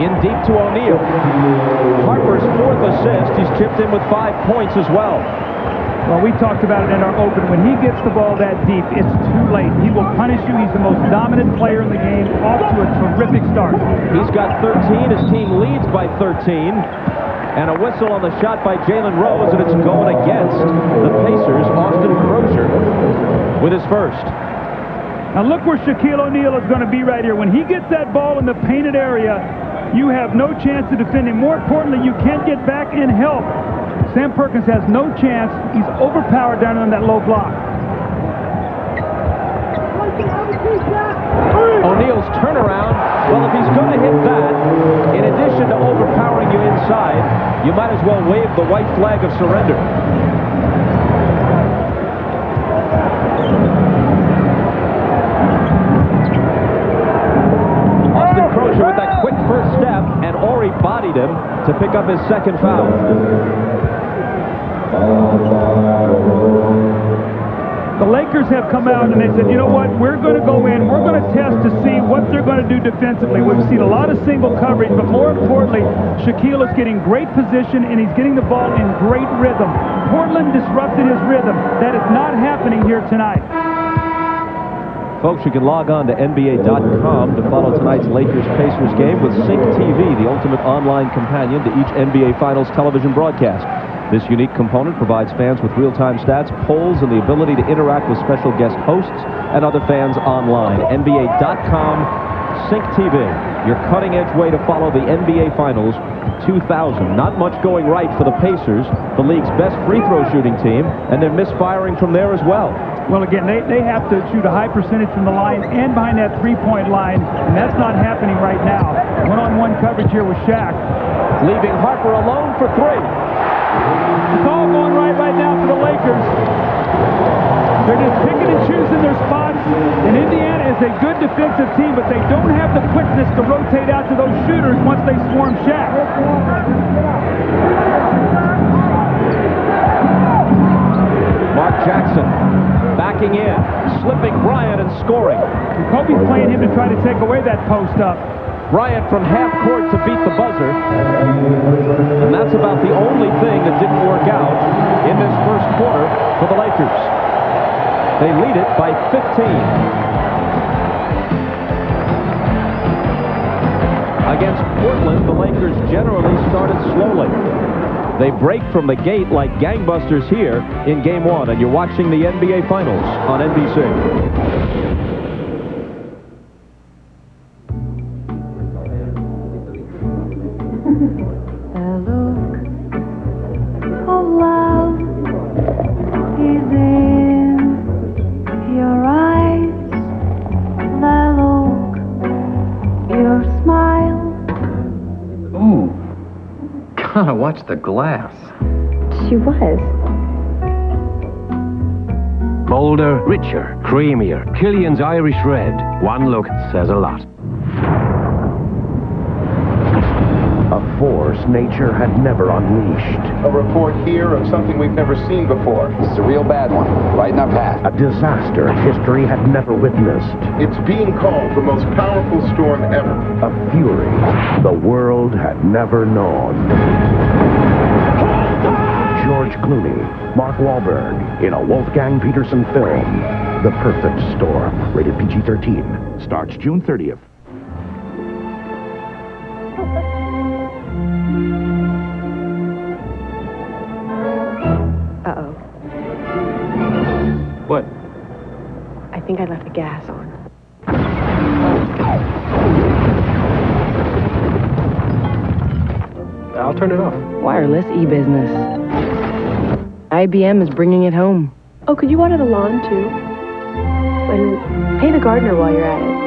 in deep to O'Neal. Harper's 4th assist. He's chipped in with 5 points as well. Well, we talked about it in our open. When he gets the ball that deep, it's too late. He will punish you. He's the most dominant player in the game, off to a terrific start. He's got 13. His team leads by 13. And a whistle on the shot by Jalen Rose, and it's going against the Pacers. Austin Crozier with his first. Now look where Shaquille O'Neal is going to be right here. When he gets that ball in the painted area, you have no chance to defend him. More importantly, you can't get back and help. Sam Perkins has no chance. He's overpowered down on that low block. O'Neal's turnaround. Well, if he's going to hit that, in addition to overpowering you inside, you might as well wave the white flag of surrender. Austin Crozier with that quick first step, and Horry bodied him to pick up his 2nd foul. The Lakers have come out and they said, you know what, we're going to go in, we're going to test to see what they're going to do defensively. We've seen a lot of single coverage, but more importantly, Shaquille is getting great position and he's getting the ball in great rhythm. Portland disrupted his rhythm. That is not happening here tonight. Folks, you can log on to NBA.com to follow tonight's Lakers-Pacers game with Sync TV, the ultimate online companion to each NBA Finals television broadcast. This unique component provides fans with real-time stats, polls, and the ability to interact with special guest hosts and other fans online. NBA.com, Sync TV, your cutting-edge way to follow the NBA Finals 2000. Not much going right for the Pacers, the league's best free throw shooting team, and they're misfiring from there as well. Well, again, they have to shoot a high percentage from the line and behind that three-point line, and that's not happening right now. One-on-one coverage here with Shaq. Leaving Harper alone for 3. It's all going right now for the Lakers. They're just picking and choosing their spots. And Indiana is a good defensive team, but they don't have the quickness to rotate out to those shooters once they swarm Shaq. Mark Jackson backing in, slipping Bryant and scoring. Kobe's playing him to try to take away that post up. Bryant from half court to beat the buzzer. And that's about the only thing that didn't work out in this first quarter for the Lakers. They lead it by 15. Against Portland, the Lakers generally started slowly. They break from the gate like gangbusters here in Game 1, and you're watching the NBA Finals on NBC. Watch the glass. She was. Bolder, richer, creamier. Killian's Irish Red. One look says a lot. A force nature had never unleashed. A report here of something we've never seen before. This is a real bad one, right in our path. A disaster history had never witnessed. It's being called the most powerful storm ever. A fury the world had never known. George Clooney, Mark Wahlberg, in a Wolfgang Peterson film, The Perfect Storm, rated PG-13, starts June 30th. Uh-oh. What? I think I left the gas on. I'll turn it off. Wireless e-business. IBM is bringing it home. Oh, could you water the lawn, too? And pay the gardener while you're at it.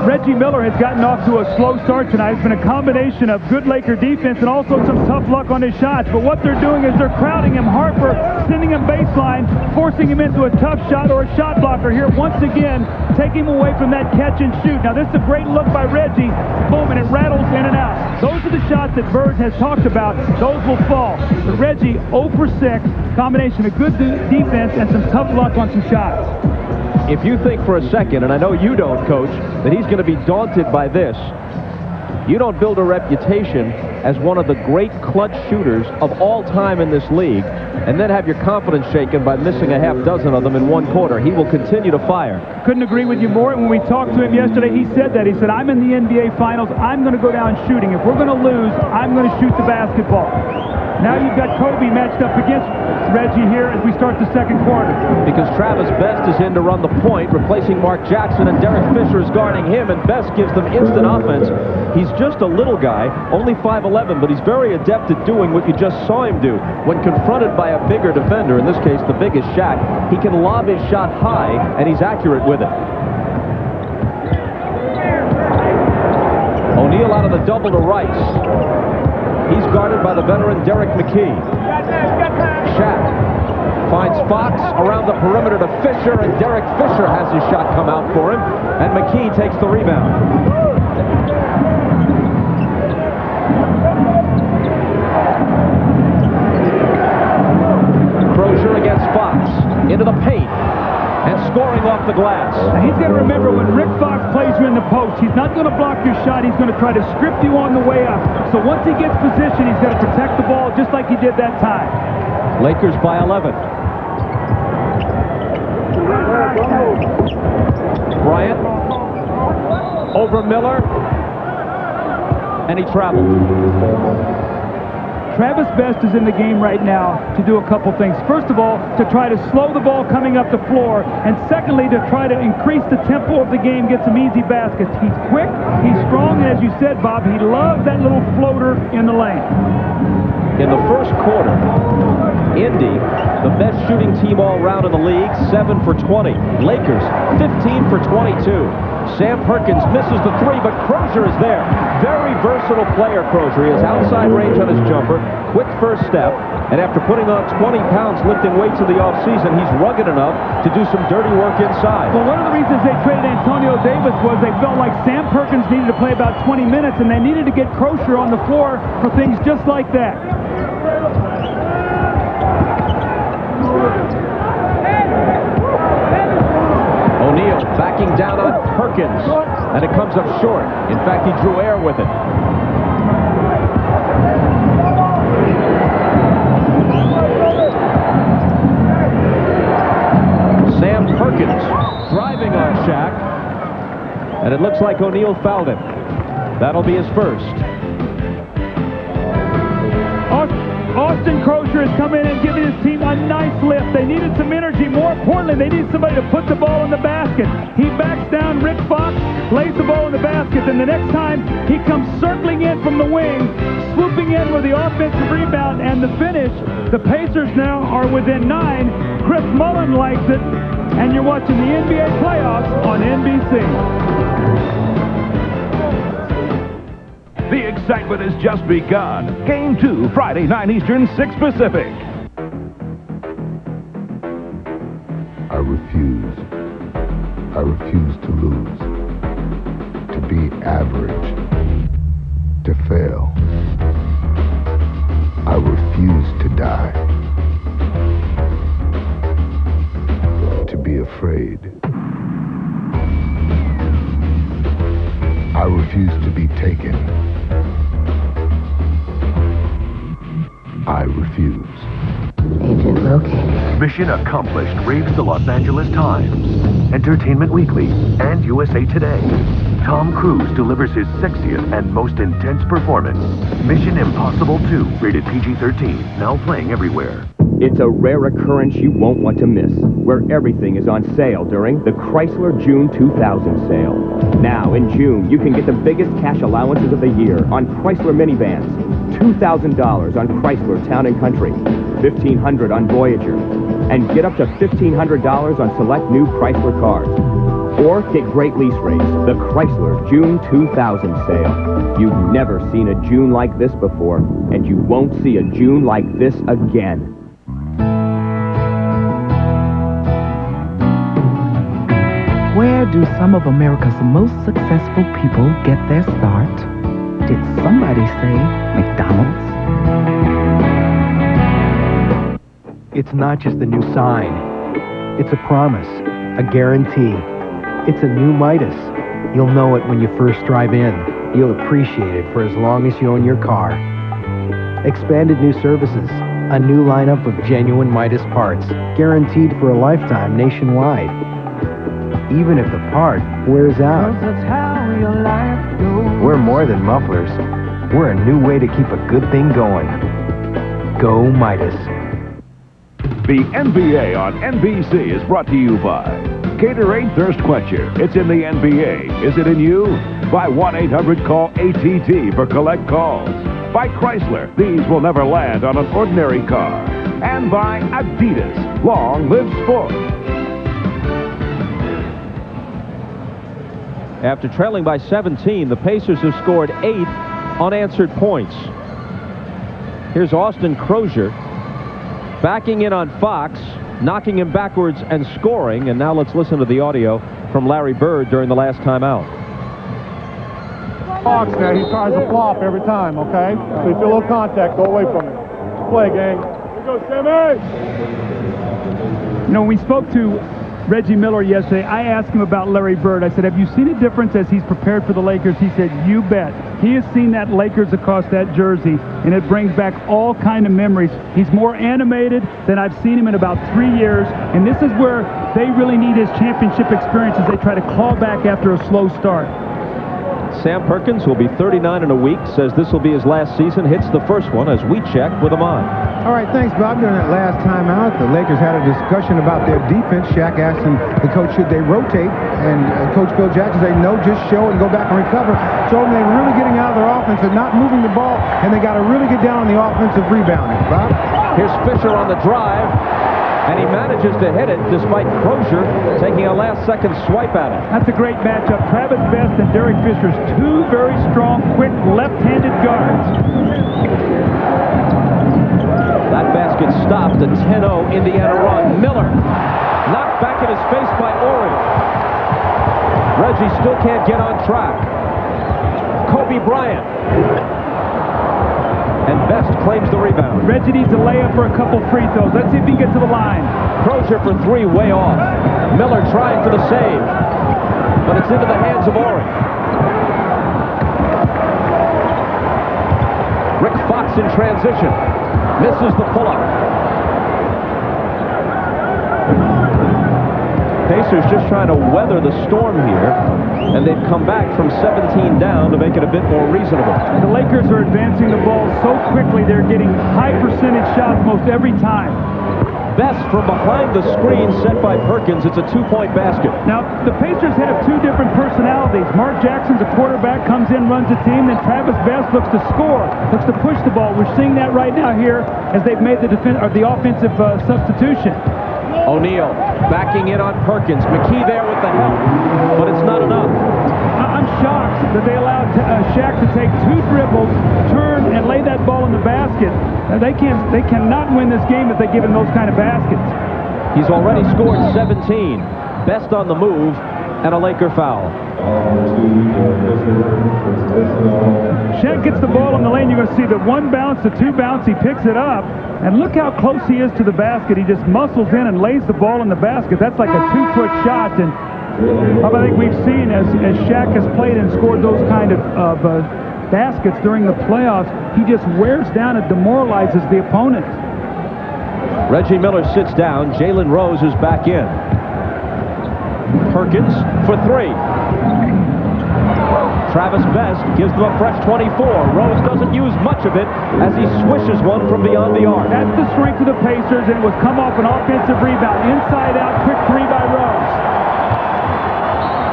Reggie Miller has gotten off to a slow start tonight. It's been a combination of good Laker defense and also some tough luck on his shots. But what they're doing is they're crowding him. Harper sending him baseline, forcing him into a tough shot or a shot blocker here once again, taking him away from that catch and shoot. Now this is a great look by Reggie. Boom, and it rattles in and out. Those are the shots that Bird has talked about. Those will fall. But Reggie 0 for 6, combination of good defense and some tough luck on some shots. If you think for a second, and I know you don't, Coach, that he's going to be daunted by this, you don't build a reputation as one of the great clutch shooters of all time in this league, and then have your confidence shaken by missing a half dozen of them in one quarter. He will continue to fire. Couldn't agree with you more. When we talked to him yesterday, he said that. He said, I'm in the NBA Finals. I'm going to go down shooting. If we're going to lose, I'm going to shoot the basketball. Now you've got Kobe matched up against Reggie here as we start the second quarter. Because Travis Best is in to run the point, replacing Mark Jackson, and Derek Fisher is guarding him, and Best gives them instant offense. He's just a little guy, only 5'11", but he's very adept at doing what you just saw him do. When confronted by a bigger defender, in this case the biggest Shaq, he can lob his shot high, and he's accurate with it. O'Neal out of the double to Rice. He's guarded by the veteran Derek McKee. Shaq finds Fox around the perimeter to Fisher, and Derek Fisher has his shot come out for him, and McKee takes the rebound. Crozier against Fox, into the paint, and scoring off the glass. Now he's got to remember, when Rick Fox plays you in the post, he's not going to block your shot. He's going to try to strip you on the way up. So once he gets position, he's got to protect the ball just like he did that time. Lakers by 11. Bryant over Miller, and he traveled. Travis Best is in the game right now to do a couple things. First of all, to try to slow the ball coming up the floor, and secondly, to try to increase the tempo of the game, get some easy baskets. He's quick, he's strong, and as you said, Bob, he loves that little floater in the lane. In the first quarter, Indy, the best shooting team all around in the league, 7 for 20. Lakers, 15 for 22. Sam Perkins misses the three, but Crozier is there. Very versatile player, Crozier. He has outside range on his jumper, quick first step, and after putting on 20 pounds lifting weights in the offseason, he's rugged enough to do some dirty work inside. Well, one of the reasons they traded Antonio Davis was they felt like Sam Perkins needed to play about 20 minutes, and they needed to get Crozier on the floor for things just like that. O'Neal backing down on Perkins, and it comes up short. In fact, he drew air with it. Sam Perkins driving on Shaq, and it looks like O'Neal fouled him. That'll be his first. Austin Crozier has come in and given his team a nice lift. They needed some energy. More importantly, they needed somebody to put the ball in the basket. He backs down. Rick Fox lays the ball in the basket. Then the next time, he comes circling in from the wing, swooping in with the offensive rebound and the finish. The Pacers now are within 9. Chris Mullin likes it. And you're watching the NBA playoffs on NBC. The excitement has just begun. Game 2, Friday, 9 Eastern, 6 Pacific. I refuse to lose, to be average, to fail. I refuse to die, to be afraid. I refuse to be taken. I refuse. Agent located. Mission accomplished raves the Los Angeles Times, Entertainment Weekly, and USA Today. Tom Cruise delivers his sexiest and most intense performance. Mission Impossible 2, rated PG-13, now playing everywhere. It's a rare occurrence you won't want to miss, where everything is on sale during the Chrysler June 2000 sale. Now, in June, you can get the biggest cash allowances of the year on Chrysler minivans. $2,000 on Chrysler Town & Country, $1,500 on Voyager, and get up to $1,500 on select new Chrysler cars. Or get great lease rates, the Chrysler June 2000 sale. You've never seen a June like this before, and you won't see a June like this again. Where do some of America's most successful people get their start? Did somebody say McDonald's? It's not just a new sign. It's a promise, a guarantee. It's a new Midas. You'll know it when you first drive in. You'll appreciate it for as long as you own your car. Expanded new services, a new lineup of genuine Midas parts, guaranteed for a lifetime nationwide. Even if the part wears out. We're more than mufflers. We're a new way to keep a good thing going. Go Midas. The NBA on NBC is brought to you by Gatorade Thirst Quencher. It's in the NBA. Is it in you? By 1-800-CALL-ATT for collect calls. By Chrysler. These will never land on an ordinary car. And by Adidas. Long live sport. After trailing by 17, the Pacers have scored 8 unanswered points. Here's Austin Crozier backing in on Fox, knocking him backwards and scoring. And now let's listen to the audio from Larry Bird during the last timeout. Fox now, he tries to flop every time, okay? So if you feel a little contact, go away from him. Play, gang. Here we go, Sammy! You know, when we spoke to Reggie Miller yesterday, I asked him about Larry Bird. I said, have you seen a difference as he's prepared for the Lakers? He said, you bet. He has seen that Lakers across that jersey, and it brings back all kind of memories. He's more animated than I've seen him in about 3 years, and this is where they really need his championship experience as they try to claw back after a slow start. Sam Perkins will be 39 in a week, says this will be his last season, hits the first one as we check with him on. All right, thanks, Bob. During that last time out, the Lakers had a discussion about their defense. Shaq asked him, the coach, should they rotate? And Coach Phil Jackson said, no, just show and go back and recover. So they were really getting out of their offense and not moving the ball, and they got to really get down on the offensive rebounding. Bob? Here's Fisher on the drive, and he manages to hit it despite Crozier taking a last-second swipe at it. That's a great matchup. Travis Best and Derek Fisher's two very strong, quick, left-handed guards. That basket stopped the 10-0 Indiana run. Miller knocked back in his face by Ori. Reggie still can't get on track. Kobe Bryant. And Best claims the rebound. Reggie needs a layup for a couple free throws. Let's see if he can get to the line. Crozier for 3, way off. Miller trying for the save, but it's into the hands of Ori. Rick Fox in transition. Misses the pull-up. Pacers Pacers just trying to weather the storm here, and they've come back from 17 down to make it a bit more reasonable. The Lakers are advancing the ball so quickly, they're getting high percentage shots most every time. Best from behind the screen set by Perkins. It's a two-point basket. Now, the Pacers have two different personalities. Mark Jackson's a quarterback, comes in, runs a team. Then Travis Best looks to score, looks to push the ball. We're seeing that right now here as they've made the offensive substitution. O'Neal backing in on Perkins. McKee there with the help, but it's not enough. I'm shocked that they allowed Shaq to take two dribbles, turn, and lay that ball in the basket. They cannot win this game if they give him those kind of baskets. He's already scored 17. Best on the move, and a Laker foul. Shaq gets the ball in the lane. You're going to see the one bounce, the two bounce. He picks it up, and look how close he is to the basket. He just muscles in and lays the ball in the basket. That's like a 2-foot shot, and I think we've seen as Shaq has played and scored those kind of baskets during the playoffs, he just wears down and demoralizes the opponent. Reggie Miller sits down. Jalen Rose is back in. Perkins for three. Travis Best gives them a fresh 24. Rose doesn't use much of it as he swishes one from beyond the arc. That's the strength of the Pacers, and it was come off an offensive rebound. Inside out, quick three by Rose.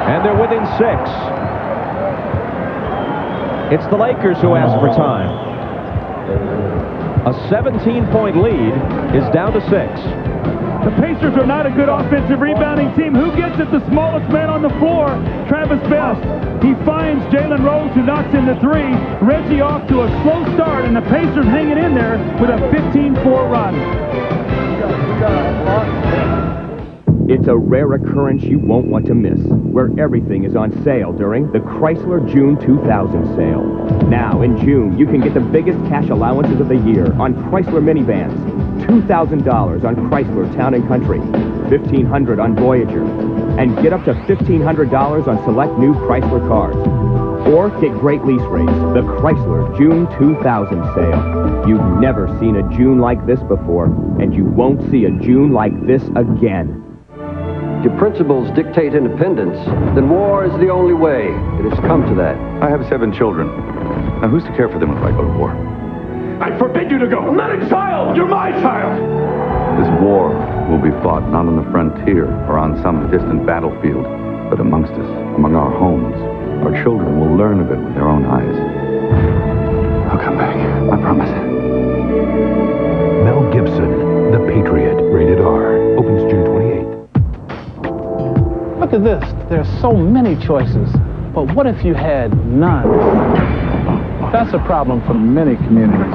And they're within 6. It's the Lakers who ask for time. A 17-point lead is down to 6. The Pacers are not a good offensive rebounding team. Who gets it? The smallest man on the floor, Travis Best. He finds Jalen Rose, who knocks in the three. Reggie off to a slow start, and the Pacers hanging in there with a 15-4 run. It's a rare occurrence you won't want to miss, where everything is on sale during the Chrysler June 2000 sale. Now, in June, you can get the biggest cash allowances of the year on Chrysler minivans. $2,000 on Chrysler Town & Country, $1,500 on Voyager, and get up to $1,500 on select new Chrysler cars. Or get great lease rates, the Chrysler June 2000 sale. You've never seen a June like this before, and you won't see a June like this again. Do principles dictate independence? Then war is the only way. It has come to that. I have 7 children. Now who's to care for them if I go to war? I forbid you to go. I'm not a child. You're my child. This war will be fought not on the frontier or on some distant battlefield, but amongst us, among our homes. Our children will learn of it with their own eyes. I'll come back. I promise. Mel Gibson, The Patriot, rated R. Opens June 28th. Look at this. There are so many choices, but what if you had none? That's a problem for many communities.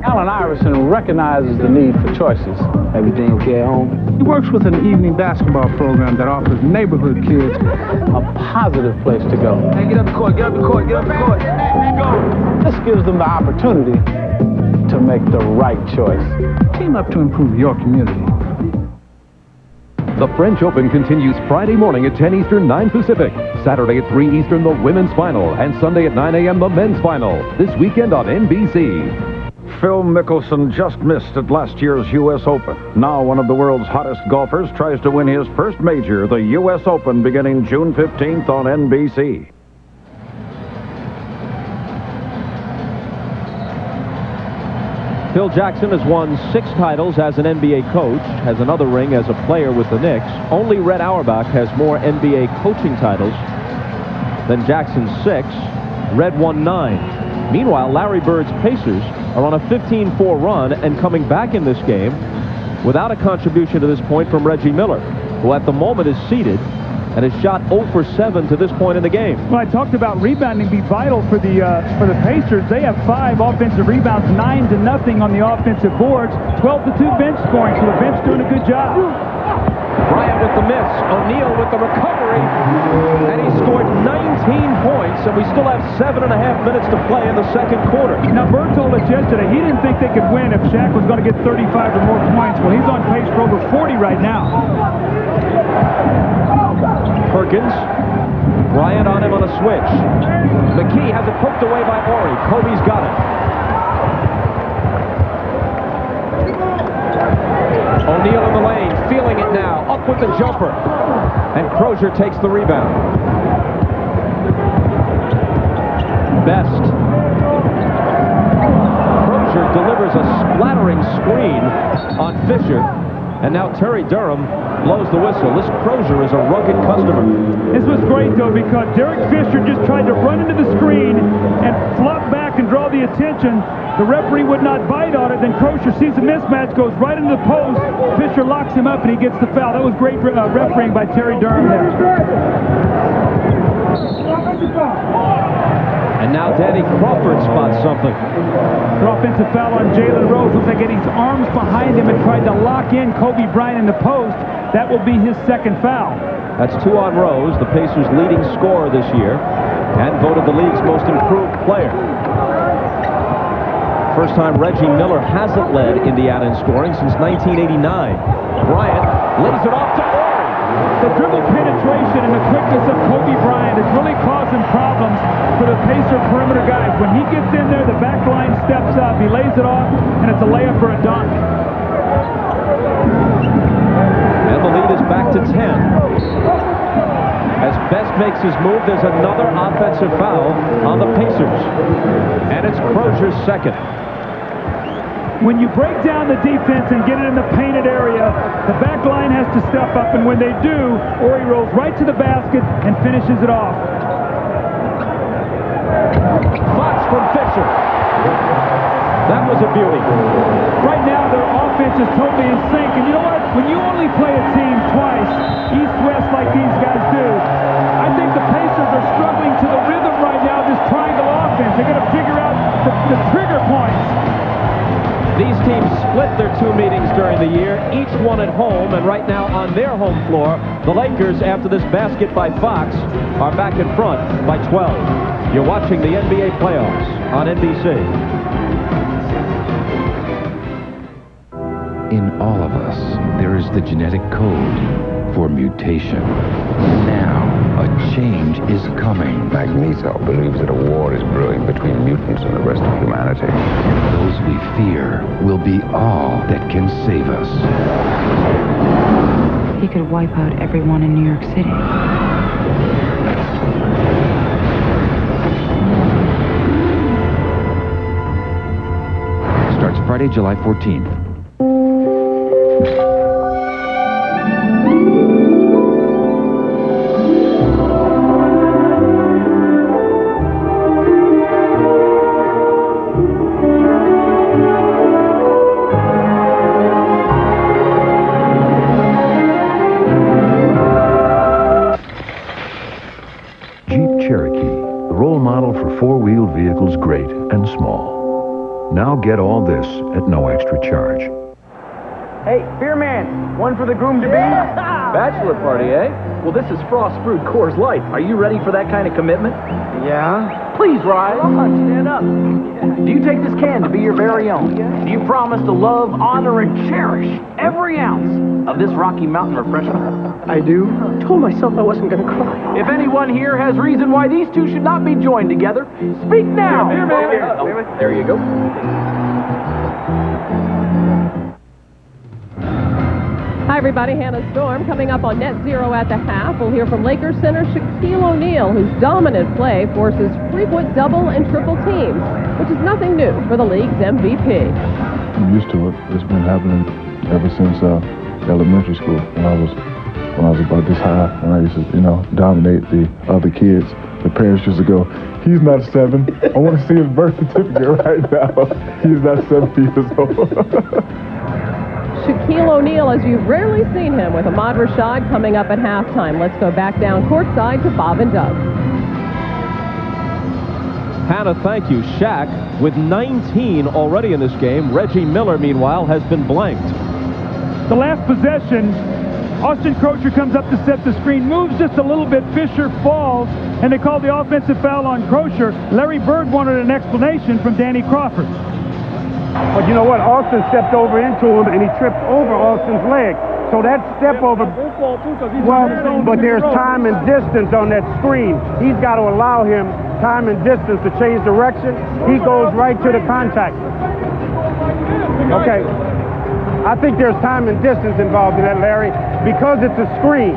Alan Iverson recognizes the need for choices. Everything okay at home? He works with an evening basketball program that offers neighborhood kids a positive place to go. Hey, get up the court, get up the court, get up the court. Go! This gives them the opportunity to make the right choice. Team up to improve your community. The French Open continues Friday morning at 10 Eastern, 9 Pacific. Saturday at 3 Eastern, the women's final. And Sunday at 9 a.m., the men's final. This weekend on NBC. Phil Mickelson just missed at last year's U.S. Open. Now one of the world's hottest golfers tries to win his first major, the U.S. Open, beginning June 15th on NBC. Phil Jackson has won 6 titles as an NBA coach, has another ring as a player with the Knicks. Only Red Auerbach has more NBA coaching titles than Jackson's 6. Red won 9. Meanwhile, Larry Bird's Pacers are on a 15-4 run and coming back in this game without a contribution to this point from Reggie Miller, who at the moment is seated and has shot 0 for 7 to this point in the game. Well, I talked about rebounding be vital for the Pacers. They have 5 offensive rebounds, 9-0 on the offensive boards, 12-2 bench scoring, so the bench doing a good job. Bryant with the miss, O'Neal with the recovery, and he scored 19 points, and we still have 7.5 minutes to play in the second quarter. Now, Bird told us yesterday he didn't think they could win if Shaq was going to get 35 or more points. Well, he's on pace for over 40 right now. Perkins, Bryant on him on a switch. McKee has it poked away by Horry. Kobe's got it. O'Neal in the lane, feeling it now. Up with the jumper. And Crozier takes the rebound. Best. Crozier delivers a splattering screen on Fisher. And now Terry Durham blows the whistle. This Crozier is a rugged customer. This was great, though, because Derek Fisher just tried to run into the screen and flop back and draw the attention. The referee would not bite on it. Then Crozier sees a mismatch, goes right into the post. Fisher locks him up, and he gets the foul. That was great refereeing by Terry Durham there. And now Danny Crawford spots something. An offensive foul on Jalen Rose. Looks like getting his arms behind him and tried to lock in Kobe Bryant in the post. That will be his second foul. That's 2 on Rose, the Pacers' leading scorer this year, and voted the league's most improved player. First time Reggie Miller hasn't led Indiana in scoring since 1989. Bryant lays it off to Morey. The dribble penetration and the quickness of Kobe Bryant is really causing problems for the Pacer perimeter guys. When he gets in there, the back line steps up, he lays it off, and it's a layup for a dunk. And the lead is back to 10. As Best makes his move, there's another offensive foul on the Pacers. And it's Crozier's second. When you break down the defense and get it in the painted area, the back line has to step up, and when they do, Morey rolls right to the basket and finishes it off. Fox from Fisher. That was a beauty. Right now, their offense is totally in sync, and you know what? When you only play a team twice, east-west like these guys do, I think the Pacers are struggling to the rhythm right now of this triangle offense. They're going to figure out the trigger points. These teams split their 2 meetings during the year, each one at home, and right now on their home floor, the Lakers, after this basket by Fox, are back in front by 12. You're watching the NBA playoffs on NBC. In all of us, there is the genetic code for mutation. Now, a change is coming. Magneto believes that a war is brewing between mutants and the rest of humanity. Those we fear will be all that can save us. He could wipe out everyone in New York City. Starts Friday, July 14th. Four-wheeled vehicles great and small. Now get all this at no extra charge. Hey, beer man, one for the groom-to-be? Bachelor party, eh? Well, this is Frost Brewed Coors Light. Are you ready for that kind of commitment? Yeah. Please rise. Come on, stand up. Do you take this can to be your very own? Do you promise to love, honor, and cherish every ounce of this Rocky Mountain refreshment? I do. I told myself I wasn't going to cry. If anyone here has reason why these two should not be joined together, speak now. Here, man. Oh, there you go. Hi, everybody. Hannah Storm coming up on Net Zero at the half. We'll hear from Lakers center Shaquille O'Neal, whose dominant play forces frequent double and triple teams, which is nothing new for the league's MVP. I'm used to it. It's been happening ever since elementary school when I was about this high, and I used to, dominate the other kids. The parents used to go, "He's not 7. I want to see his birth certificate right now. He's not 7 years old." Shaquille O'Neal, as you've rarely seen him, with Ahmad Rashad coming up at halftime. Let's go back down courtside to Bob and Doug. Hannah, thank you. Shaq with 19 already in this game. Reggie Miller, meanwhile, has been blanked. The last possession, Austin Crozier comes up to set the screen, moves just a little bit, Fisher falls, and they call the offensive foul on Crozier. Larry Bird wanted an explanation from Danny Crawford. But you know what? Austin stepped over into him, and he tripped over Austin's leg. So that step over, well, but there's time and distance on that screen. He's got to allow him time and distance to change direction. He goes right to the contact. Okay. I think there's time and distance involved in that, Larry, because it's a screen.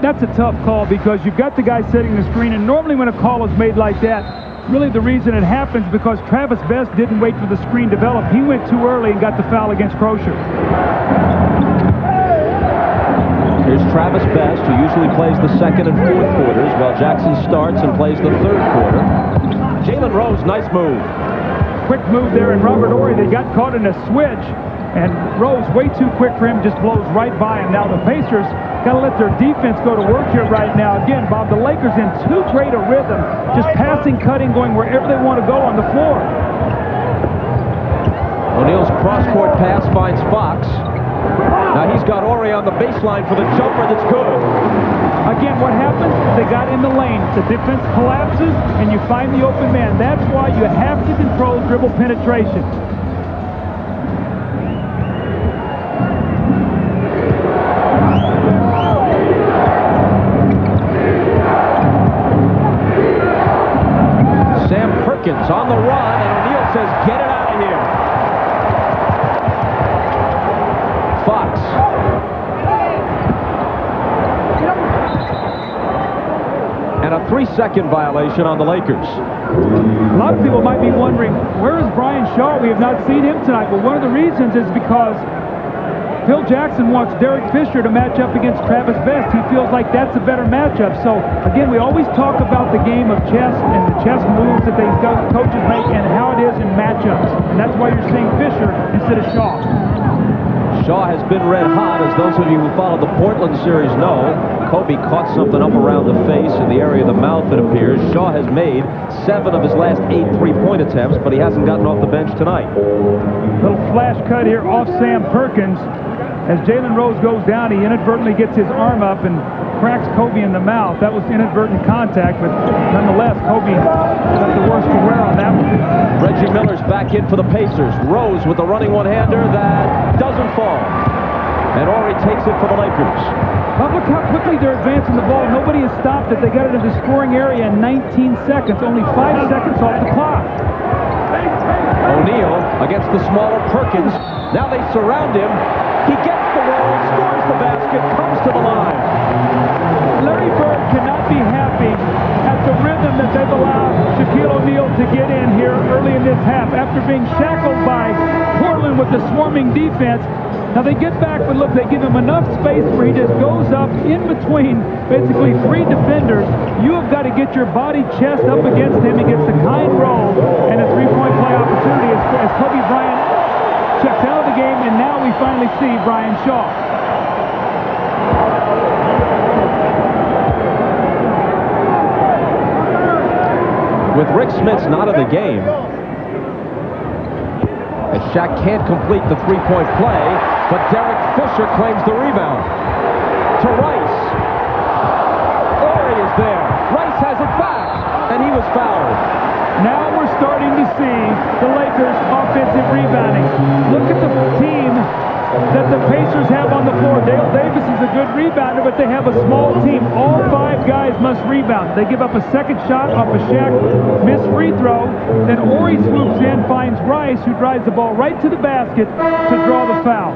That's a tough call because you've got the guy setting the screen, and normally when a call is made like that, really the reason it happens because Travis Best didn't wait for the screen to develop. He went too early and got the foul against Crozier. Here's Travis Best, who usually plays the second and fourth quarters, while Jackson starts and plays the third quarter. Jalen Rose, nice move. Quick move there, and Robert Horry, they got caught in a switch, and Rose, way too quick for him, just blows right by him. Now the Pacers got to let their defense go to work here right now. Again, Bob, the Lakers in too great a rhythm, just passing, cutting, going wherever they want to go on the floor. O'Neal's cross-court pass finds Fox. Now he's got Horry on the baseline for the jumper that's good. Again, what happens? They got in the lane. The defense collapses, and you find the open man. That's why you have to control dribble penetration. Sam Perkins on the run, and O'Neal says, get it out of here. Fox. And a 3-second violation on the Lakers. A lot of people might be wondering, where is Brian Shaw? We have not seen him tonight. Well, one of the reasons is because Phil Jackson wants Derek Fisher to match up against Travis Best. He feels like that's a better matchup. So, again, we always talk about the game of chess and the chess moves that these coaches make and how it is in matchups. And that's why you're seeing Fisher instead of Shaw. Shaw has been red hot, as those of you who followed the Portland series know. Kobe caught something up around the face in the area of the mouth, it appears. Shaw has made 7 of his last 8 three-point attempts, but he hasn't gotten off the bench tonight. Little flash cut here off Sam Perkins. As Jalen Rose goes down, he inadvertently gets his arm up and cracks Kobe in the mouth. That was inadvertent contact, but nonetheless, Kobe got the worst to wear on that one. Reggie Miller's back in for the Pacers. Rose with the running one-hander that doesn't fall. And Horry takes it for the Lakers. Look how quickly they're advancing the ball. Nobody has stopped it. They got it into the scoring area in 19 seconds. Only 5 seconds off the clock. O'Neal against the smaller Perkins. Now they surround him. He gets the roll, scores the basket, comes to the line. Larry Bird cannot be happy at the rhythm that they've allowed Shaquille O'Neal to get in here early in this half. After being shackled by Portland with the swarming defense, now they get back, but look, they give him enough space where he just goes up in between basically 3 defenders. You have got to get your body chest up against him. He gets the kind roll and a 3-point play opportunity as Kobe Bryant checks out of the game, and now we finally see Brian Shaw. With Rick Smits not in the game, as Shaq can't complete the 3-point play, but Derek Fisher claims the rebound. To Rice. Horry is there. Rice has it back, and he was fouled. Now we're starting to see the Lakers offensive rebounding. Look at the team that the Pacers have on the floor. Dale Davis is a good rebounder, but they have a small team. All 5 guys must rebound. They give up a second shot off a Shaq missed free throw. Then Horry swoops in, finds Rice, who drives the ball right to the basket to draw the foul.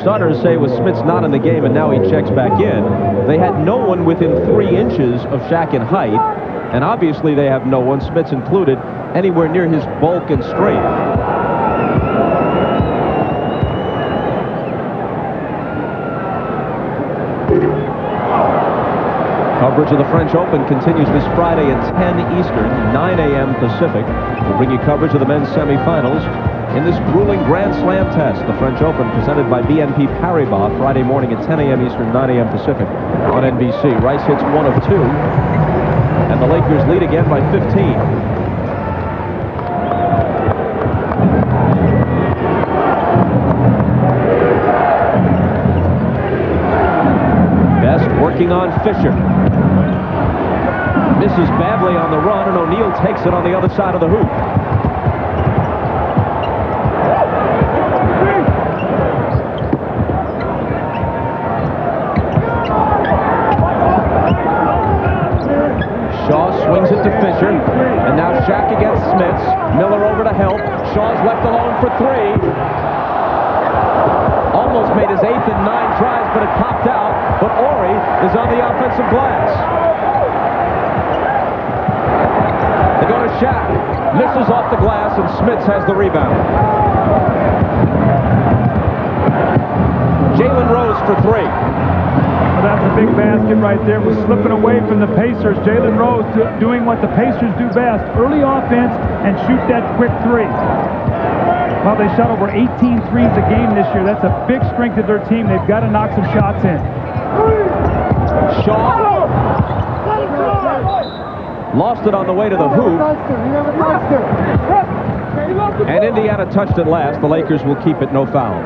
Starters say with Smits not in the game and now he checks back in, they had no one within 3 inches of Shaq in height, and obviously they have no one, Smits included, anywhere near his bulk and strength. Coverage of the French Open continues this Friday at 10 Eastern, 9 a.m. Pacific. We'll bring you coverage of the men's semifinals in this grueling Grand Slam test. The French Open presented by BNP Paribas Friday morning at 10 a.m. Eastern, 9 a.m. Pacific on NBC. Rice hits 1 of 2, and the Lakers lead again by 15. Best working on Fisher. Misses badly on the run, and O'Neal takes it on the other side of the hoop. Shaw swings it to Fisher, and now Shaq against Smits. Miller over to help. Shaw's left alone for three. Almost made his 8th and 9 tries, but it popped out. But Ori is on the offensive glass. They go to Shaq. Misses off the glass, and Smits has the rebound. Jalen Rose for three. Well, that's a big basket right there. Was slipping away from the Pacers. Jalen Rose doing what the Pacers do best. Early offense and shoot that quick three. Well, they shot over 18 threes a game this year. That's a big strength of their team. They've got to knock some shots in. Shaw lost it on the way to the hoop. And Indiana touched it last. The Lakers will keep it, no foul.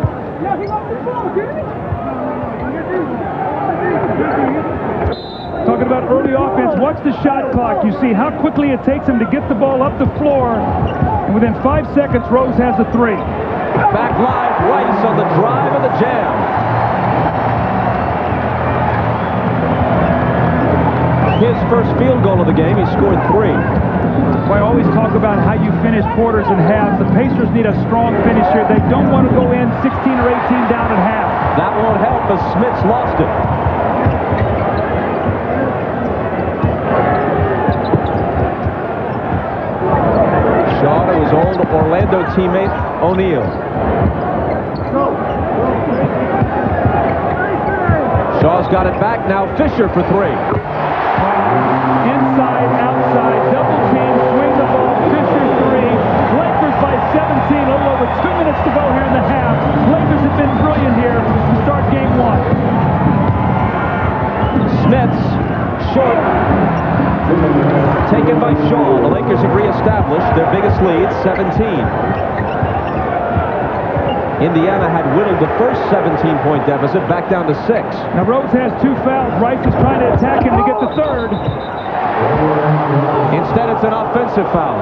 Talking about early offense, watch the shot clock. You see how quickly it takes him to get the ball up the floor. And within 5 seconds, Rose has a three. Back live, Rice on the drive and the jam. His first field goal of the game, he scored three. Well, I always talk about how you finish quarters and halves. The Pacers need a strong finish here. They don't want to go in 16 or 18 down at half. That won't help as Smits lost it. Shaw to his old Orlando teammate, O'Neal. Shaw's got it back now. Fisher for three. Inside, outside, double team, swing the ball, Fisher three. Lakers by 17, a little over 2 minutes to go here in the half. Lakers have been brilliant here to start game one. Smits, short. Taken by Shaw. The Lakers have reestablished their biggest lead, 17. Indiana had whittled the first 17-point deficit back down to 6. Now Rose has 2 fouls. Rice is trying to attack him to get the third. Instead, it's an offensive foul.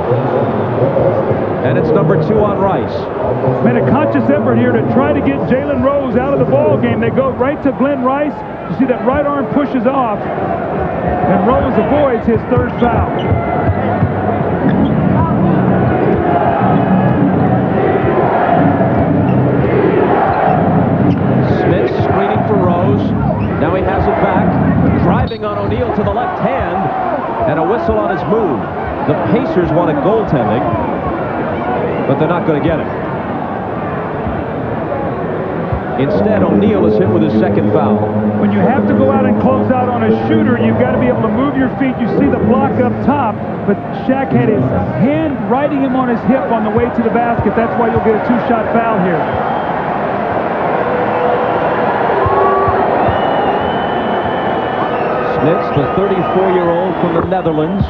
And it's number 2 on Rice. Made a conscious effort here to try to get Jalen Rose out of the ball game. They go right to Glenn Rice. You see that right arm pushes off. And Rose avoids his third foul. Smith screening for Rose. Now he has it back. Driving on O'Neal to the left hand. And a whistle on his move. The Pacers want a goaltending, but they're not going to get it. Instead, O'Neal is hit with his second foul. When you have to go out and close out on a shooter, you've got to be able to move your feet. You see the block up top, but Shaq had his hand riding him on his hip on the way to the basket. That's why you'll get a 2-shot foul here. Smits, the 34-year-old from the Netherlands,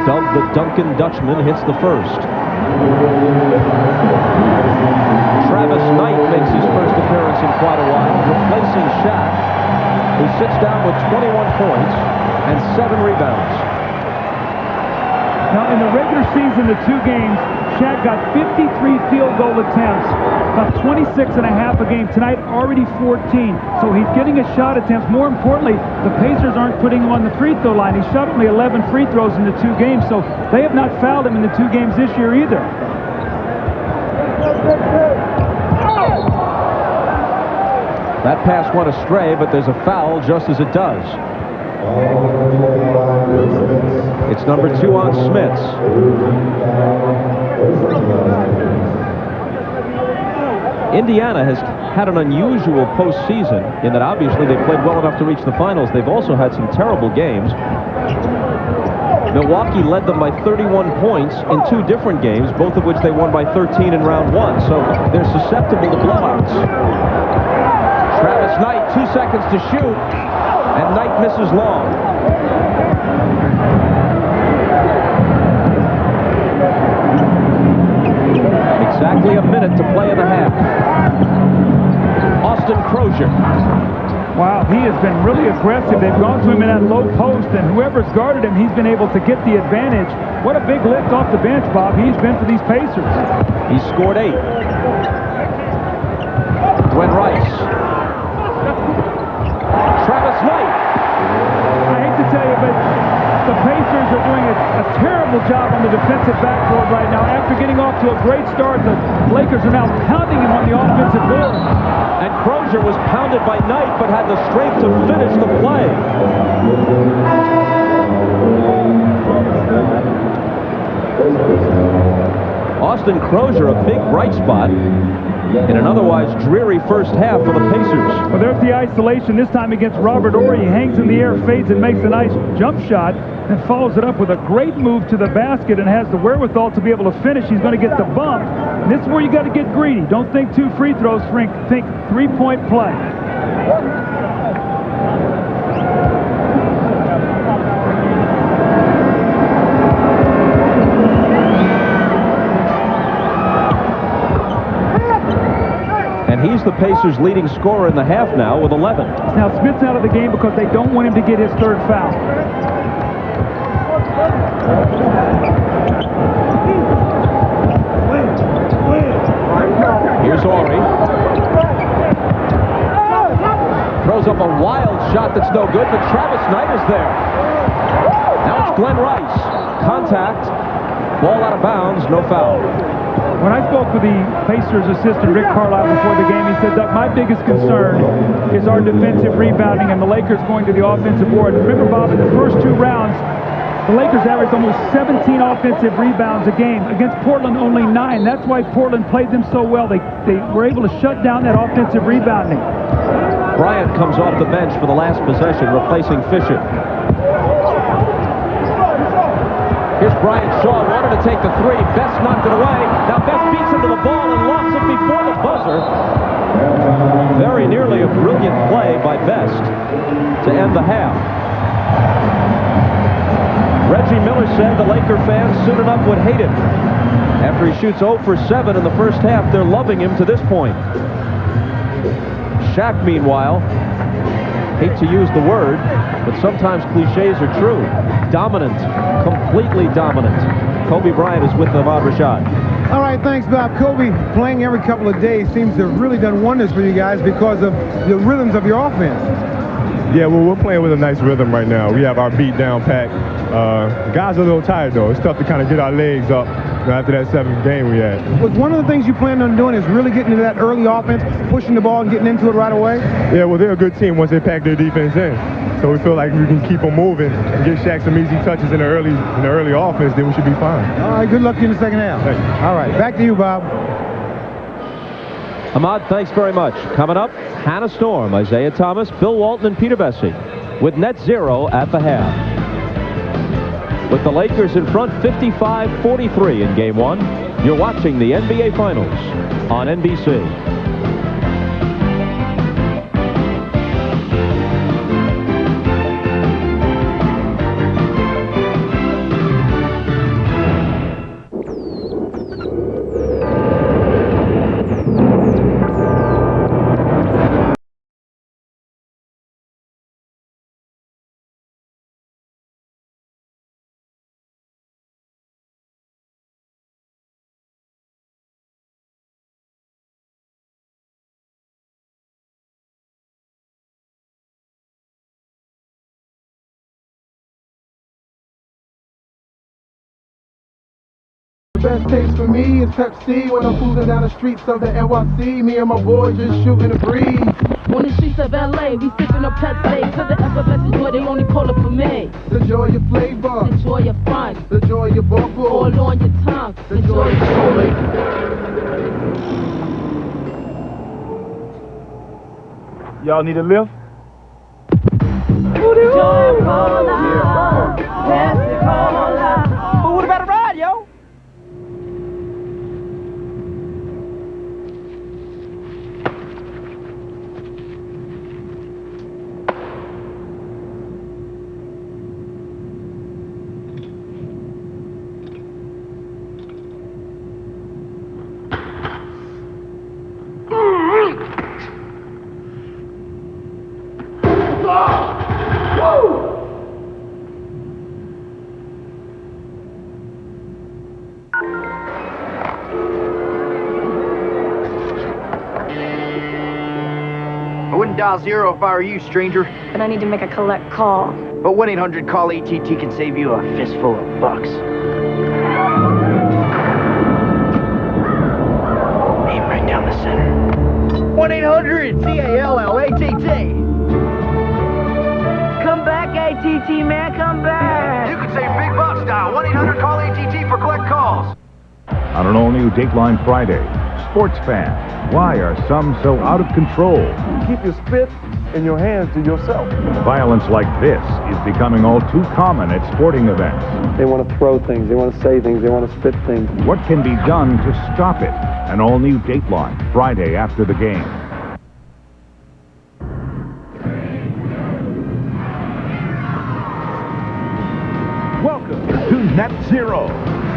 dubbed the Duncan Dutchman, hits the first. Travis Knight makes his first appearance in quite a while, replacing Shaq, who sits down with 21 points and 7 rebounds. Now, in the regular season, the 2 games, Shaq got 53 field goal attempts, about 26 and a half a game. Tonight, already 14. So he's getting his shot attempts. More importantly, the Pacers aren't putting him on the free throw line. He shot only 11 free throws in the 2 games, so they have not fouled him in the 2 games this year either. That pass went astray, but there's a foul just as it does. It's number 2 on Smits. Indiana has had an unusual postseason in that obviously they played well enough to reach the finals. They've also had some terrible games. Milwaukee led them by 31 points in 2 different games, both of which they won by 13 in round 1. So they're susceptible to blowouts. Travis Knight, 2 seconds to shoot, and Knight misses long. Exactly a minute to play in the half. Austin Crozier. Wow, he has been really aggressive. They've gone to him in that low post, and whoever's guarded him, he's been able to get the advantage. What a big lift off the bench, Bob, he's been for these Pacers. He scored 8. Glenn Rice. Travis Knight. I hate to tell you, but the Pacers are doing a terrible job on the defensive backboard right now. After getting off to a great start, the Lakers are now pounding him on the offensive board. And Crozier was pounded by Knight, but had the strength to finish the play. Austin Crozier, a big bright spot in an otherwise dreary first half for the Pacers. Well, there's the isolation, this time against Robert Horry. He hangs in the air, fades, and makes a nice jump shot, and follows it up with a great move to the basket and has the wherewithal to be able to finish. He's going to get the bump. And this is where you got to get greedy. Don't think 2 free throws, think three-point play. He's the Pacers' leading scorer in the half now with 11. Now Smits out of the game because they don't want him to get his 3rd foul. Here's Horry. Throws up a wild shot that's no good, but Travis Knight is there. Now it's Glenn Rice. Contact. Ball out of bounds, no foul. When I spoke with the Pacers assistant, Rick Carlisle, before the game, he said, Doug, my biggest concern is our defensive rebounding and the Lakers going to the offensive board. Remember, Bob, in the first 2 rounds, the Lakers averaged almost 17 offensive rebounds a game. Against Portland, only 9. That's why Portland played them so well. They were able to shut down that offensive rebounding. Bryant comes off the bench for the last possession, replacing Fisher. Here's Bryant Shaw, wanted to take the 3. Best knocked it away. Now Best beats into the ball and lofts it before the buzzer. Very nearly a brilliant play by Best to end the half. Reggie Miller said the Laker fans soon enough would hate him. After he shoots 0 for 7 in the first half, they're loving him to this point. Shaq, meanwhile, hate to use the word, but sometimes cliches are true. Dominant, completely dominant. Kobe Bryant is with Ahmad Rashad. All right, thanks, Bob. Kobe, playing every couple of days seems to have really done wonders for you guys because of the rhythms of your offense. Yeah, well, we're playing with a nice rhythm right now. We have our beat down pat. Guys are a little tired, though. It's tough to kind of get our legs up after that 7th game we had. Was one of the things you planned on doing is really getting into that early offense, pushing the ball and getting into it right away? Yeah, well, they're a good team once they pack their defense in. So we feel like we can keep them moving and give Shaq some easy touches in the early offense, then we should be fine. All right, good luck to you in the second half. Thanks. All right, back to you, Bob. Ahmad, thanks very much. Coming up, Hannah Storm, Isaiah Thomas, Bill Walton, and Peter Bessie with net 0 at the half. With the Lakers in front 55-43 in Game 1, you're watching the NBA Finals on NBC. Best taste for me is Pepsi when I'm cruising down the streets of the NYC. Me and my boys just shooting the breeze. On the streets of LA, we sipping up Pepsi. To the effervescent joy, they only call it for me. The joy of flavor, the joy of fun, the joy of bubble, all on your tongue, the joy of joy. Y'all need a lift? Joy Cola, Pepsi Cola. But what about a ride, yo? I wouldn't dial 0 if I were you, stranger. But I need to make a collect call. But 1-800-CALL-ATT can save you a fistful of bucks. 1-800-CALLATT. Come back, ATT, man, come back. You can save big bucks now. 1-800-CALL-ATT for collect calls. On an all-new Dateline Friday, sports fans, why are some so out of control? Keep your spit in your hands to yourself. Violence like this is becoming all too common at sporting events. They want to throw things, they want to say things, they want to spit things. What can be done to stop it? An all-new Dateline Friday after the game. Welcome to Net Zero.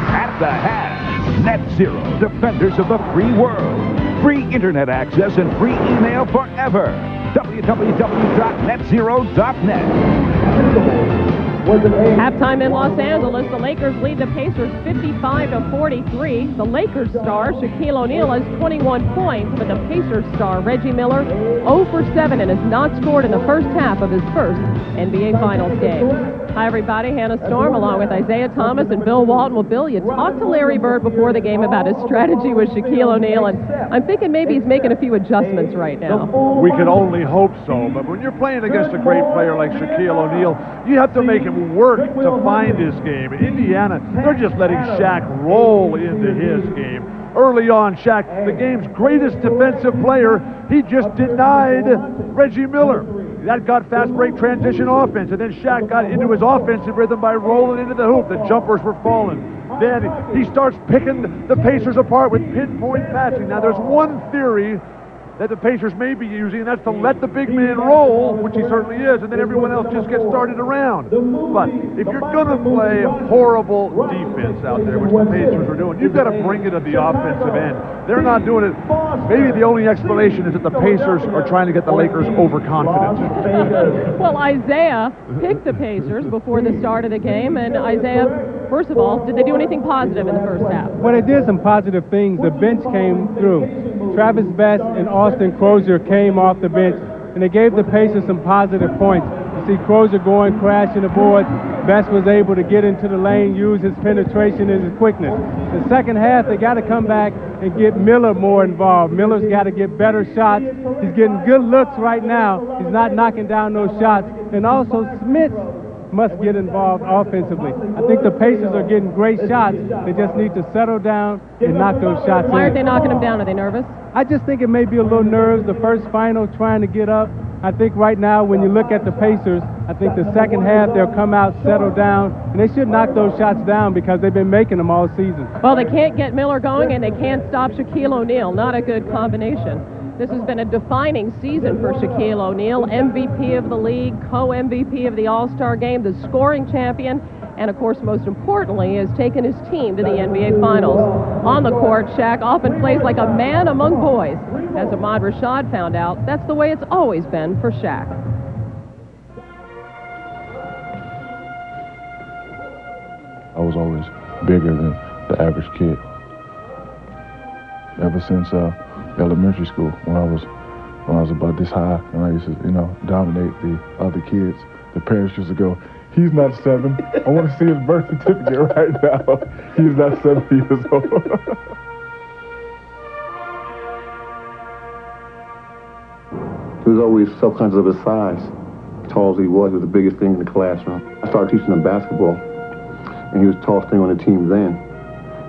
At the hash, Net Zero, defenders of the free world. Free internet access and free email forever. www.netzero.net. Halftime in Los Angeles, the Lakers lead the Pacers 55-43. The Lakers star, Shaquille O'Neal, has 21 points, but the Pacers star, Reggie Miller, 0 for 7 and has not scored in the first half of his first NBA Finals game. Hi, everybody. Hannah Storm, along with Isaiah Thomas and Bill Walton. Well, Bill, you talked to Larry Bird before the game about his strategy with Shaquille O'Neal, and I'm thinking maybe he's making a few adjustments right now. We can only hope so, but when you're playing against a great player like Shaquille O'Neal, you have to make him work to find his game. In Indiana, they're just letting Shaq roll into his game. Early on, Shaq, the game's greatest defensive player, he just denied Reggie Miller. That got fast break transition offense, and then Shaq got into his offensive rhythm by rolling into the hoop. The jumpers were falling. Then he starts picking the Pacers apart with pinpoint passing. Now, there's one theory that the Pacers may be using, and that's to let the big man roll, which he certainly is, and then everyone else just gets started around. But if you're going to play horrible defense out there, which the Pacers are doing, you've got to bring it to the offensive end. They're not doing it. Maybe the only explanation is that the Pacers are trying to get the Lakers overconfident. Well, Isaiah picked the Pacers before the start of the game, and Isaiah, first of all, did they do anything positive in the first half? Well, they did some positive things. The bench came through. Travis Best and Austin Crozier came off the bench, and they gave the Pacers some positive points. You see Crozier going, crashing the boards. Best was able to get into the lane, use his penetration and his quickness. The second half, they got to come back and get Miller more involved. Miller's got to get better shots. He's getting good looks right now. He's not knocking down those shots. And also, Smits must get involved offensively. I think the Pacers are getting great shots. They just need to settle down and knock those shots in. Why aren't they knocking them down? Are they nervous? I just think it may be a little nerves. The first final trying to get up. I think right now when you look at the Pacers, I think the second half they'll come out, settle down, and they should knock those shots down because they've been making them all season. Well, they can't get Miller going and they can't stop Shaquille O'Neal. Not a good combination. This has been a defining season for Shaquille O'Neal, MVP of the league, co-MVP of the All-Star game, the scoring champion, and of course, most importantly, has taken his team to the NBA Finals. On the court, Shaq often plays like a man among boys. As Ahmad Rashad found out, that's the way it's always been for Shaq. I was always bigger than the average kid. Ever since elementary school, when I was about this high, and I used to, dominate the other kids. The parents used to go, "He's not 7. I want to see his birth certificate right now. He's not 7 years old." He was always self-conscious of his size. As tall as he was the biggest thing in the classroom. I started teaching him basketball, and he was the tallest thing on the team then.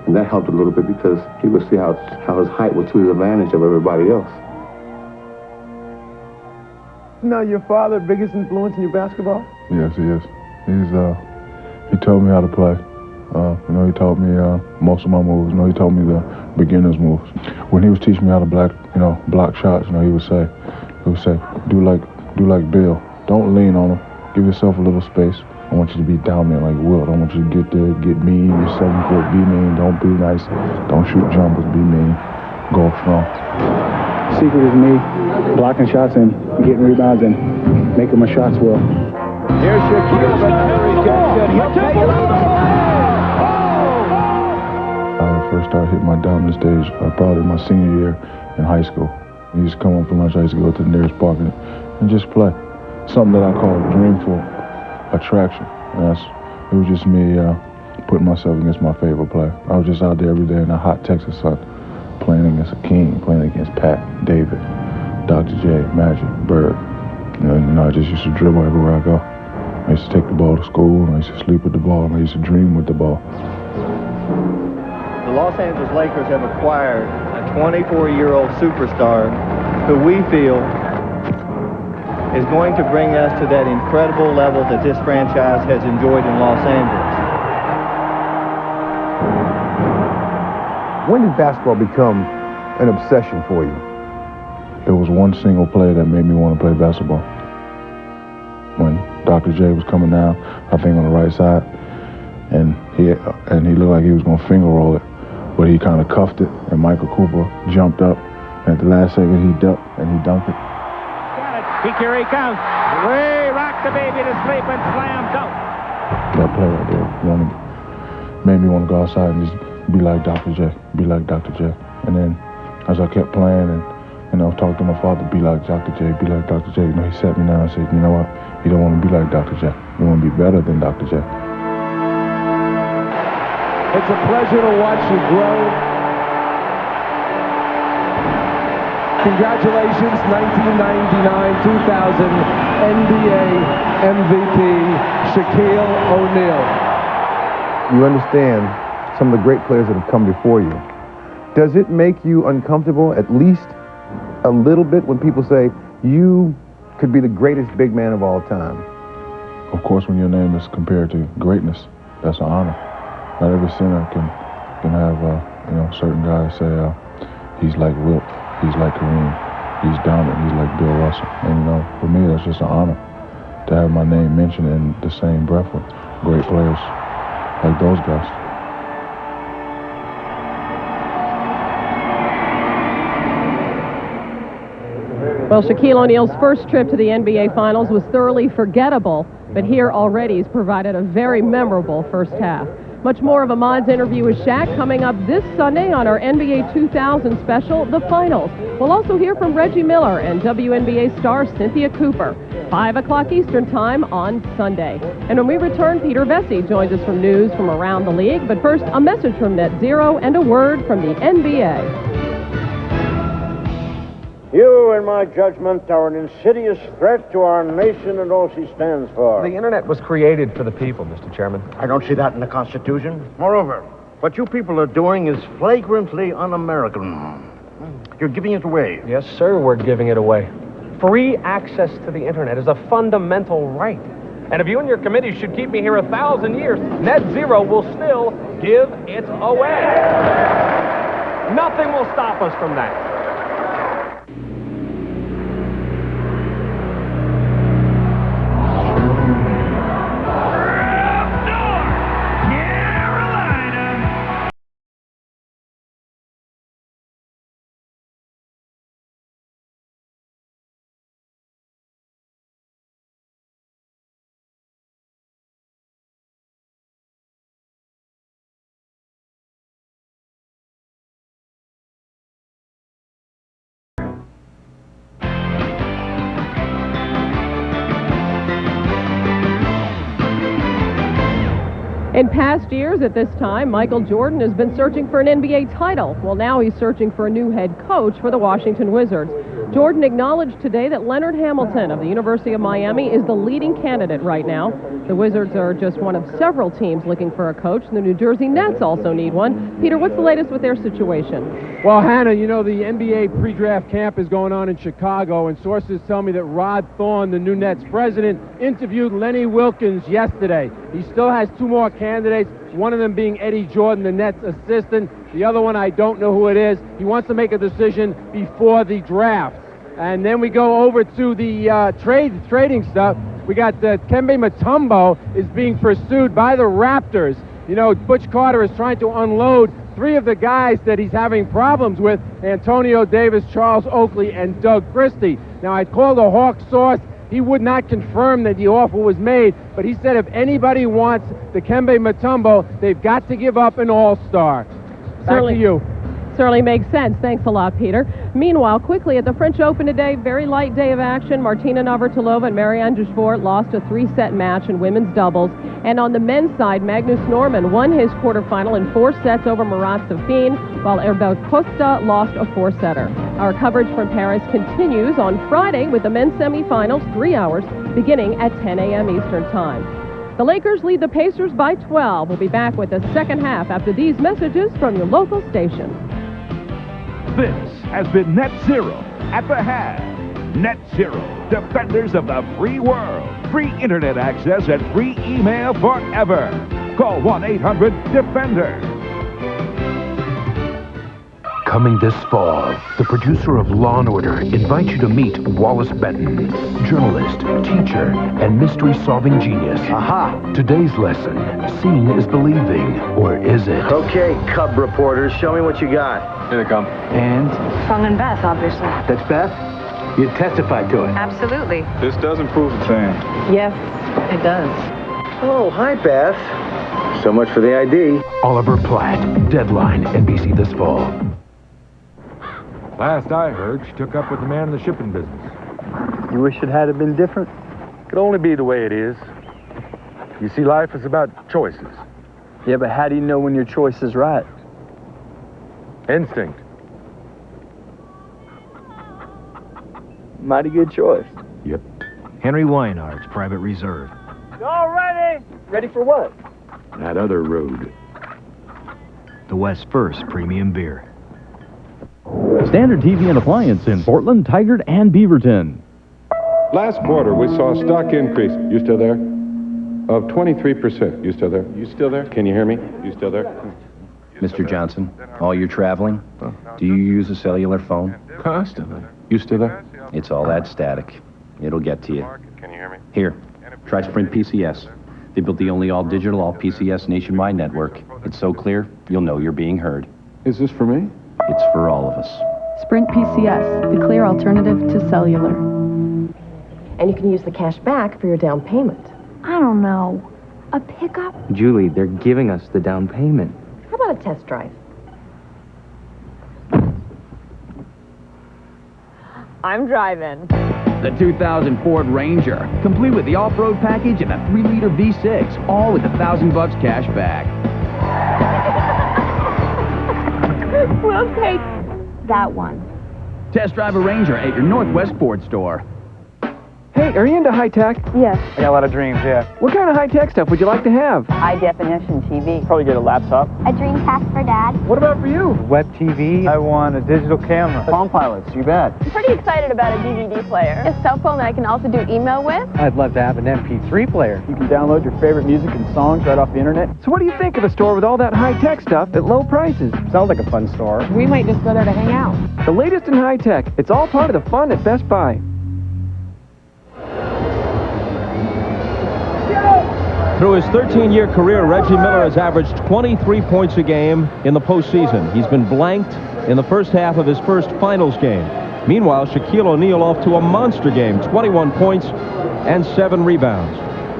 And that helped a little bit because he would see how his height was to his advantage of everybody else. Now, your father, biggest influence in your basketball? Yes, he is. He told me how to play. He taught me most of my moves. He taught me the beginner's moves. When he was teaching me how to block shots, he would say, do like Bill. Don't lean on him. Give yourself a little space. I want you to be dominant like Wilt. I want you to get there, get mean. You're 7 foot, be mean. Don't be nice. Don't shoot jumpers, be mean. Go strong. Secret is me blocking shots and getting rebounds and making my shots well. Here's Shaquille, but he'll take it on the I first started hitting my dominant stage probably my senior year in high school. I used to come home from lunch, I used to go to the nearest park and just play. Something that I call dreamful attraction. It was just me putting myself against my favorite player. I was just out there every day in the hot Texas sun, playing against Akeem, playing against Pat, David, Dr. J, Magic, Bird. And I just used to dribble everywhere I go. I used to take the ball to school, and I used to sleep with the ball, and I used to dream with the ball. The Los Angeles Lakers have acquired a 24-year-old superstar who we feel is going to bring us to that incredible level that this franchise has enjoyed in Los Angeles. When did basketball become an obsession for you? There was one single play that made me want to play basketball. When Dr. J was coming down, I think on the right side, and he looked like he was going to finger roll it, but he kind of cuffed it, and Michael Cooper jumped up, and at the last second he ducked, and he dunked it. Here he comes. Way rock the baby to sleep and slam dunk. That play right there made me want to go outside and just be like Dr. J, be like Dr. J. And then as I kept playing and talked to my father, be like Dr. J, be like Dr. J. He sat me down and said, you know what? You don't want to be like Dr. J. You want to be better than Dr. J. It's a pleasure to watch you grow. Congratulations, 1999-2000 NBA MVP, Shaquille O'Neal. You understand some of the great players that have come before you. Does it make you uncomfortable, at least a little bit, when people say you could be the greatest big man of all time? Of course, when your name is compared to greatness, that's an honor. Not every center can have, certain guys say he's like Wilt, he's like Kareem, he's dominant, he's like Bill Russell. And for me, that's just an honor to have my name mentioned in the same breath with great players like those guys. Well, Shaquille O'Neal's first trip to the NBA Finals was thoroughly forgettable, but here already he's provided a very memorable first half. Much more of Ahmad's interview with Shaq coming up this Sunday on our NBA 2000 special, The Finals. We'll also hear from Reggie Miller and WNBA star Cynthia Cooper, 5 o'clock Eastern Time on Sunday. And when we return, Peter Vesey joins us from news from around the league. But first, a message from Net Zero and a word from the NBA. You, in my judgment, are an insidious threat to our nation and all she stands for. The Internet was created for the people, Mr. Chairman. I don't see that in the Constitution. Moreover, what you people are doing is flagrantly un-American. You're giving it away. Yes, sir, we're giving it away. Free access to the Internet is a fundamental right. And if you and your committee should keep me here 1,000 years, Net Zero will still give it away. Nothing will stop us from that. In past years, at this time, Michael Jordan has been searching for an NBA title. Well, now he's searching for a new head coach for the Washington Wizards. Jordan acknowledged today that Leonard Hamilton of the University of Miami is the leading candidate right now. The Wizards are just one of several teams looking for a coach. The New Jersey Nets also need one. Peter, what's the latest with their situation? Well, Hannah, the NBA pre-draft camp is going on in Chicago, and sources tell me that Rod Thorne, the new Nets president, interviewed Lenny Wilkens yesterday. He still has two more candidates, one of them being Eddie Jordan, the Nets assistant. The other one, I don't know who it is. He wants to make a decision before the draft. And then we go over to the trading stuff. We got Kembe Mutombo is being pursued by the Raptors. Butch Carter is trying to unload three of the guys that he's having problems with: Antonio Davis, Charles Oakley, and Doug Christie. Now, I called a Hawks source. He would not confirm that the offer was made, but he said if anybody wants the Kembe Mutombo, they've got to give up an all-star. Back to you. Certainly makes sense. Thanks a lot, Peter. Meanwhile, quickly at the French Open today, very light day of action. Martina Navratilova and Marianne Dufour lost a 3-set match in women's doubles. And on the men's side, Magnus Norman won his quarterfinal in 4 sets over Murat Safin, while Herbert Costa lost a 4-setter. Our coverage from Paris continues on Friday with the men's semifinals, 3 hours, beginning at 10 a.m. Eastern Time. The Lakers lead the Pacers by 12. We'll be back with the second half after these messages from your local station. This has been Net Zero at the half. Net Zero, defenders of the free world. Free internet access and free email forever. Call 1-800-DEFENDER. Coming this fall, the producer of Law & Order invites you to meet Wallace Benton, journalist, teacher, and mystery-solving genius. Aha! Today's lesson, seeing is believing, or is it? Okay, Cub reporters, show me what you got. Here they come. And? Fung and Beth, obviously. That's Beth? You testified to it. Absolutely. This doesn't prove a thing. Yes, it does. Oh, hi, Beth. So much for the ID. Oliver Platt, Deadline, NBC this fall. Last I heard, she took up with the man in the shipping business. You wish it had been different? Could only be the way it is. You see, life is about choices. Yeah, but how do you know when your choice is right? Instinct. Mighty good choice. Yep. Henry Weinhardt's Private Reserve. Y'all ready? Ready for what? That other road. The West's first premium beer. Standard TV and Appliance in Portland, Tigard, and Beaverton. Last quarter, we saw a stock increase. You still there? Of 23%. You still there? You still there? Can you hear me? You still there? Mr. Johnson, while you're traveling, do you use a cellular phone? Constantly. You still there? It's all that static. It'll get to you. Can you hear me? Here, try Sprint PCS. They built the only all-digital, all-PCS nationwide network. It's so clear, you'll know you're being heard. Is this for me? It's for all of us. Sprint PCS, the clear alternative to cellular. And you can use the cash back for your down payment. I don't know. A pickup? Julie, they're giving us the down payment. How about a test drive? I'm driving. The 2000 Ford Ranger, complete with the off-road package and a 3-liter V6, all with $1,000 cash back. We'll take that one. Test drive a Ranger at your Northwest Ford store. Hey, are you into high-tech? Yes. I got a lot of dreams, yeah. What kind of high-tech stuff would you like to have? High-definition TV. Probably get a laptop. A Dreamcast for Dad. What about for you? Web TV. I want a digital camera. Palm Pilots, you bet. I'm pretty excited about a DVD player. A cell phone that I can also do email with. I'd love to have an MP3 player. You can download your favorite music and songs right off the internet. So what do you think of a store with all that high-tech stuff at low prices? Sounds like a fun store. We might just go there to hang out. The latest in high-tech. It's all part of the fun at Best Buy. Through his 13-year career, Reggie Miller has averaged 23 points a game in the postseason. He's been blanked in the first half of his first finals game. Meanwhile, Shaquille O'Neal off to a monster game, 21 points and 7 rebounds.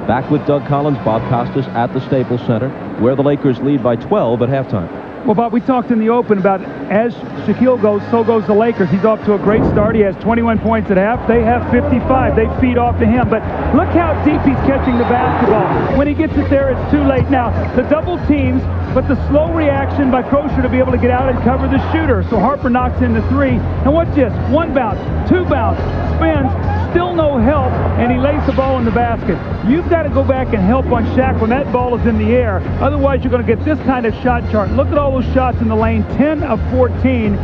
Back with Doug Collins, Bob Costas at the Staples Center, where the Lakers lead by 12 at halftime. Well, Bob, we talked in the open about as Shaquille goes, so goes the Lakers. He's off to a great start. He has 21 points at half. They have 55. They feed off to him. But look how deep he's catching the basketball. When he gets it there, it's too late. Now, the double teams, but the slow reaction by Crozier to be able to get out and cover the shooter. So Harper knocks in the 3. And watch this. 1 bounce, 2 bounce, spins, still no help, and he lays the ball in the basket. You've got to go back and help on Shaq when that ball is in the air. Otherwise, you're going to get this kind of shot chart. Look at all those shots in the lane, 10 of 14.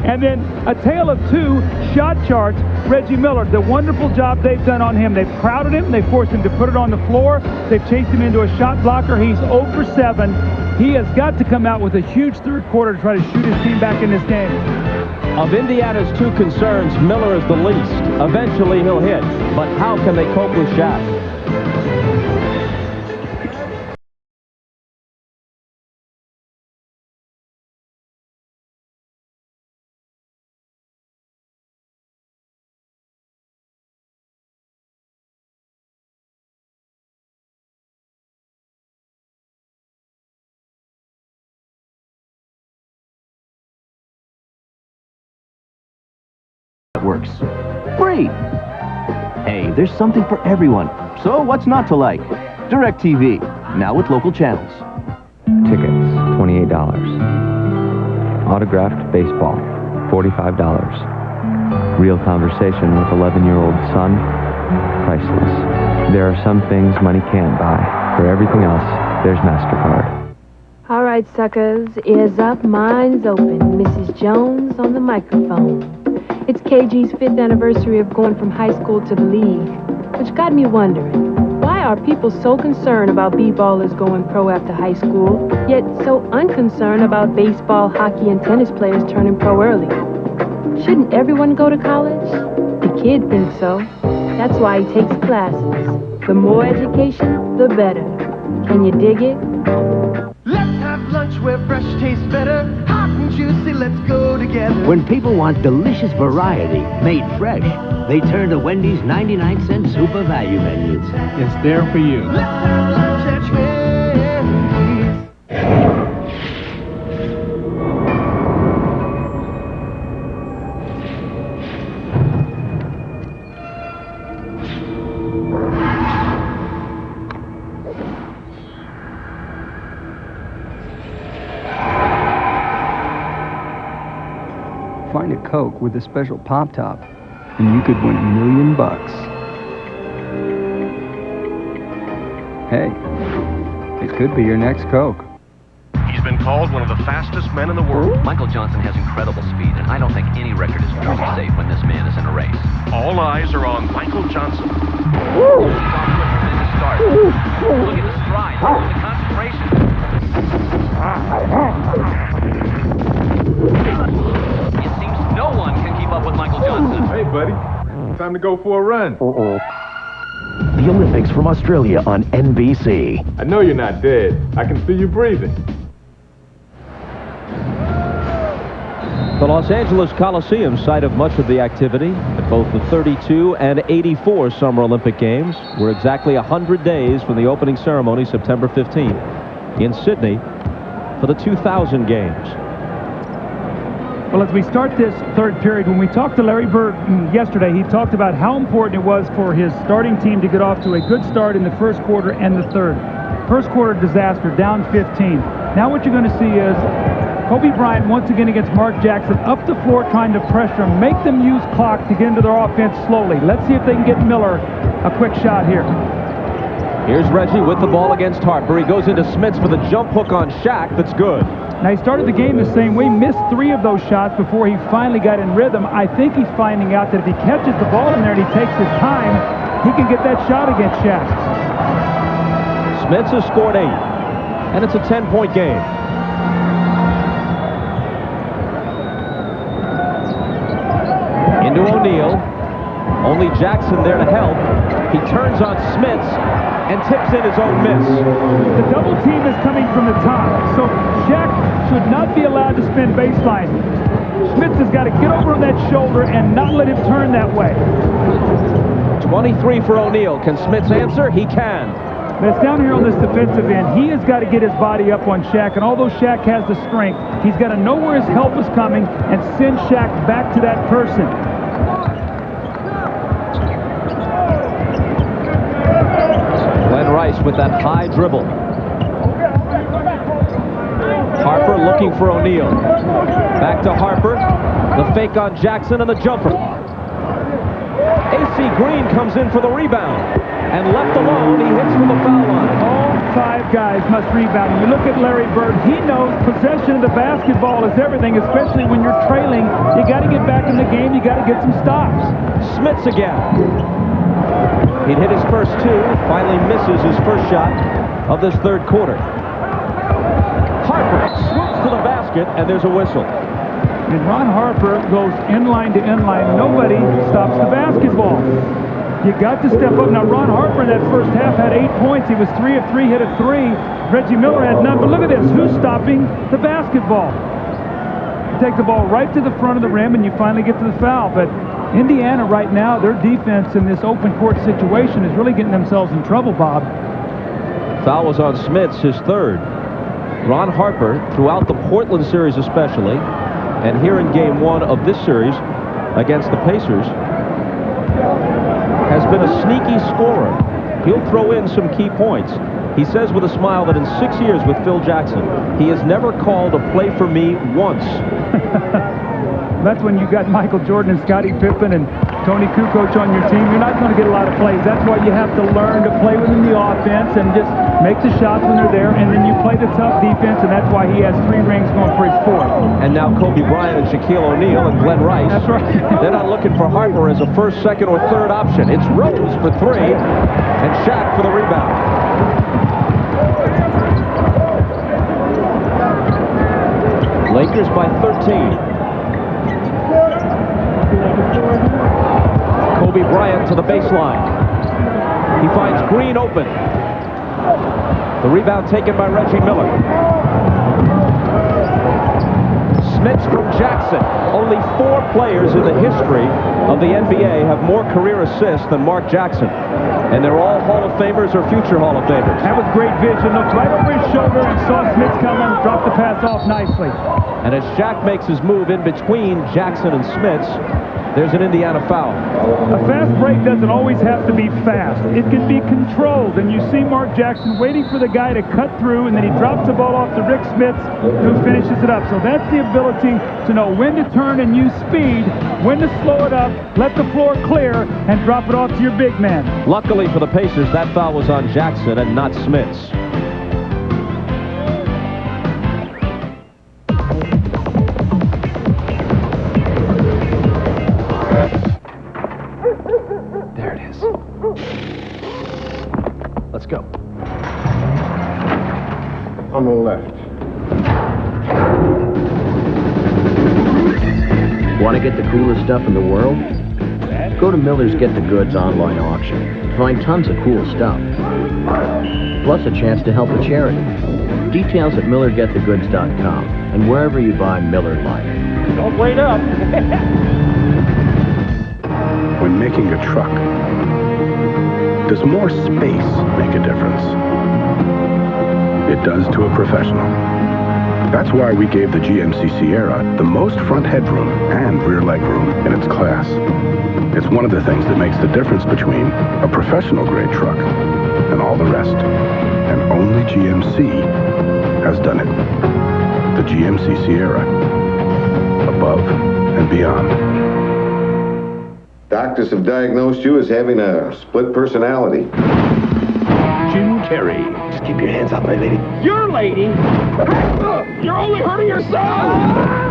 And then a tale of 2 shot charts. Reggie Miller, the wonderful job they've done on him. They've crowded him. They forced him to put it on the floor. They've chased him into a shot blocker. He's 0 for 7. He has got to come out with a huge third quarter to try to shoot his team back in this game. Of Indiana's 2 concerns, Miller is the least. Eventually he'll hit, but how can they cope with Shaq? Works. Free! Hey, there's something for everyone. So what's not to like? DirecTV. now with local channels. Tickets, $28. Autographed baseball, $45. Real conversation with 11-year-old son, priceless. There are some things money can't buy. For everything else, there's MasterCard. All right, suckers, ears up, minds open. Mrs. Jones on the microphone. It's KG's 5th anniversary of going from high school to the league, which got me wondering, why are people so concerned about b-ballers going pro after high school, yet so unconcerned about baseball, hockey, and tennis players turning pro early? Shouldn't everyone go to college? The kid thinks so. That's why he takes classes. The more education, the better. Can you dig it? Let's have lunch where fresh tastes better. Hot and juicy, let's go together. When people want delicious variety made fresh, they turn to Wendy's 99-cent super value menus. It's there for you. Let's have lunch at Wendy's. Find a Coke with a special pop top, and you could win $1 million. Hey, it could be your next Coke. He's been called one of the fastest men in the world. Michael Johnson has incredible speed, and I don't think any record is truly safe when this man is in a race. All eyes are on Michael Johnson. He's off to a tremendous start. Look at the stride. Look at the concentration. It seems no one can keep up with Michael Johnson. Hey, buddy. Time to go for a run. The Olympics from Australia on NBC. I know you're not dead. I can see you breathing. The Los Angeles Coliseum, site of much of the activity at both the 32 and 84 Summer Olympic Games. We're exactly 100 days from the opening ceremony, September 15th, in Sydney for the 2000 Games. Well, as we start this third period, when we talked to Larry Bird yesterday, he talked about how important it was for his starting team to get off to a good start in the first quarter and the third. First quarter disaster, down 15. Now what you're going to see is Kobe Bryant once again against Mark Jackson, up the floor trying to pressure them, make them use clock to get into their offense slowly. Let's see if they can get Miller a quick shot here. Here's Reggie with the ball against Harper. He goes into Smits for the jump hook on Shaq. That's good. Now, he started the game the same way, missed 3 of those shots before he finally got in rhythm. I think he's finding out that if he catches the ball in there and he takes his time, he can get that shot against Shaq. Smits has scored 8, and it's a 10-point game. Into O'Neal. Only Jackson there to help. He turns on Smits and tips in his own miss. The double team is coming from the top, so Shaq should not be allowed to spin baseline. Smits has got to get over on that shoulder and not let him turn that way. 23 for O'Neal. Can Smits answer? He can. But it's down here on this defensive end. He has got to get his body up on Shaq, and although Shaq has the strength, he's got to know where his help is coming and send Shaq back to that person. Rice with that high dribble. Harper looking for O'Neal. Back to Harper. The fake on Jackson and the jumper. AC Green comes in for the rebound. And left alone, he hits from the foul line. All 5 guys must rebound. You look at Larry Bird, he knows possession of the basketball is everything, especially when you're trailing. You got to get back in the game. You got to get some stops. Smits again. He'd hit his first 2, finally misses his first shot of this third quarter. Harper swoops to the basket, and there's a whistle. And Ron Harper goes inline to inline. Nobody stops the basketball. You got to step up. Now, Ron Harper in that first half had 8 points. He was 3 of 3, hit a 3. Reggie Miller had none. But look at this. Who's stopping the basketball? You take the ball right to the front of the rim, and you finally get to the foul. But Indiana right now, their defense in this open court situation is really getting themselves in trouble, Bob. Foul was on Smits, his third. Ron Harper, throughout the Portland series especially, and here in game 1 of this series against the Pacers, has been a sneaky scorer. He'll throw in some key points. He says with a smile that in 6 years with Phil Jackson, he has never called a play for me once. That's when you got Michael Jordan and Scottie Pippen and Tony Kukoc on your team. You're not going to get a lot of plays. That's why you have to learn to play within the offense and just make the shots when they're there, and then you play the tough defense, and that's why he has 3 rings going for his 4th. And now Kobe Bryant and Shaquille O'Neal and Glenn Rice. That's right. They're not looking for Harper as a first, second, or third option. It's Rose for 3 and Shaq for the rebound. Lakers by 13. Kobe Bryant to the baseline. He finds Green open. The rebound taken by Reggie Miller. Smits from Jackson. Only 4 players in the history of the NBA have more career assists than Mark Jackson. And they're all Hall of Famers or future Hall of Famers. That was great vision. Looked right over his shoulder and saw Smits coming, dropped the pass off nicely. And as Shaq makes his move in between Jackson and Smits, there's an Indiana foul. A fast break doesn't always have to be fast. It can be controlled, and you see Mark Jackson waiting for the guy to cut through, and then he drops the ball off to Rick Smits, who finishes it up. So that's the ability to know when to turn and use speed, when to slow it up, let the floor clear, and drop it off to your big man. Luckily for the Pacers, that foul was on Jackson and not Smits. Let's go. On the left. Want to get the coolest stuff in the world? Go to Miller's Get the Goods online auction. Find tons of cool stuff. Plus a chance to help a charity. Details at MillerGetTheGoods.com and wherever you buy Miller Lite. Don't wait up. When making a truck, does more space make a difference? It does to a professional. That's why we gave the GMC Sierra the most front headroom and rear legroom in its class. It's one of the things that makes the difference between a professional-grade truck and all the rest. And only GMC has done it. The GMC Sierra. Above and beyond. Doctors have diagnosed you as having a split personality. Jim Carrey. Just keep your hands off my lady. Your lady? You're only hurting yourself!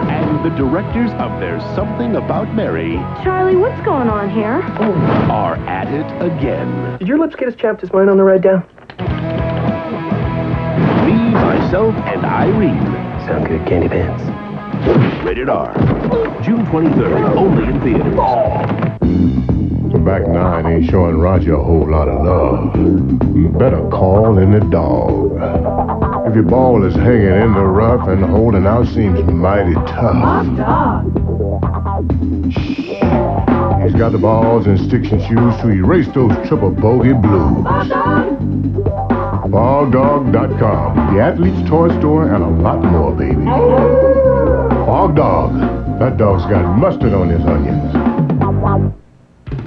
And the directors of There's Something About Mary Charlie, what's going on here? are at it again. Did your lips get as chapped as mine on the ride down? Me, Myself, and Irene. Sound good, Candy Pants. Rated R. June 23rd, only in theaters. The back 9 ain't showing Roger a whole lot of love. Better call in the dog. If your ball is hanging in the rough and holding out seems mighty tough. He's got the balls and sticks and shoes to erase those triple bogey blues. Fogdog.com, the athlete's toy store, and a lot more, baby. Fog Dog. That dog's got mustard on his onions.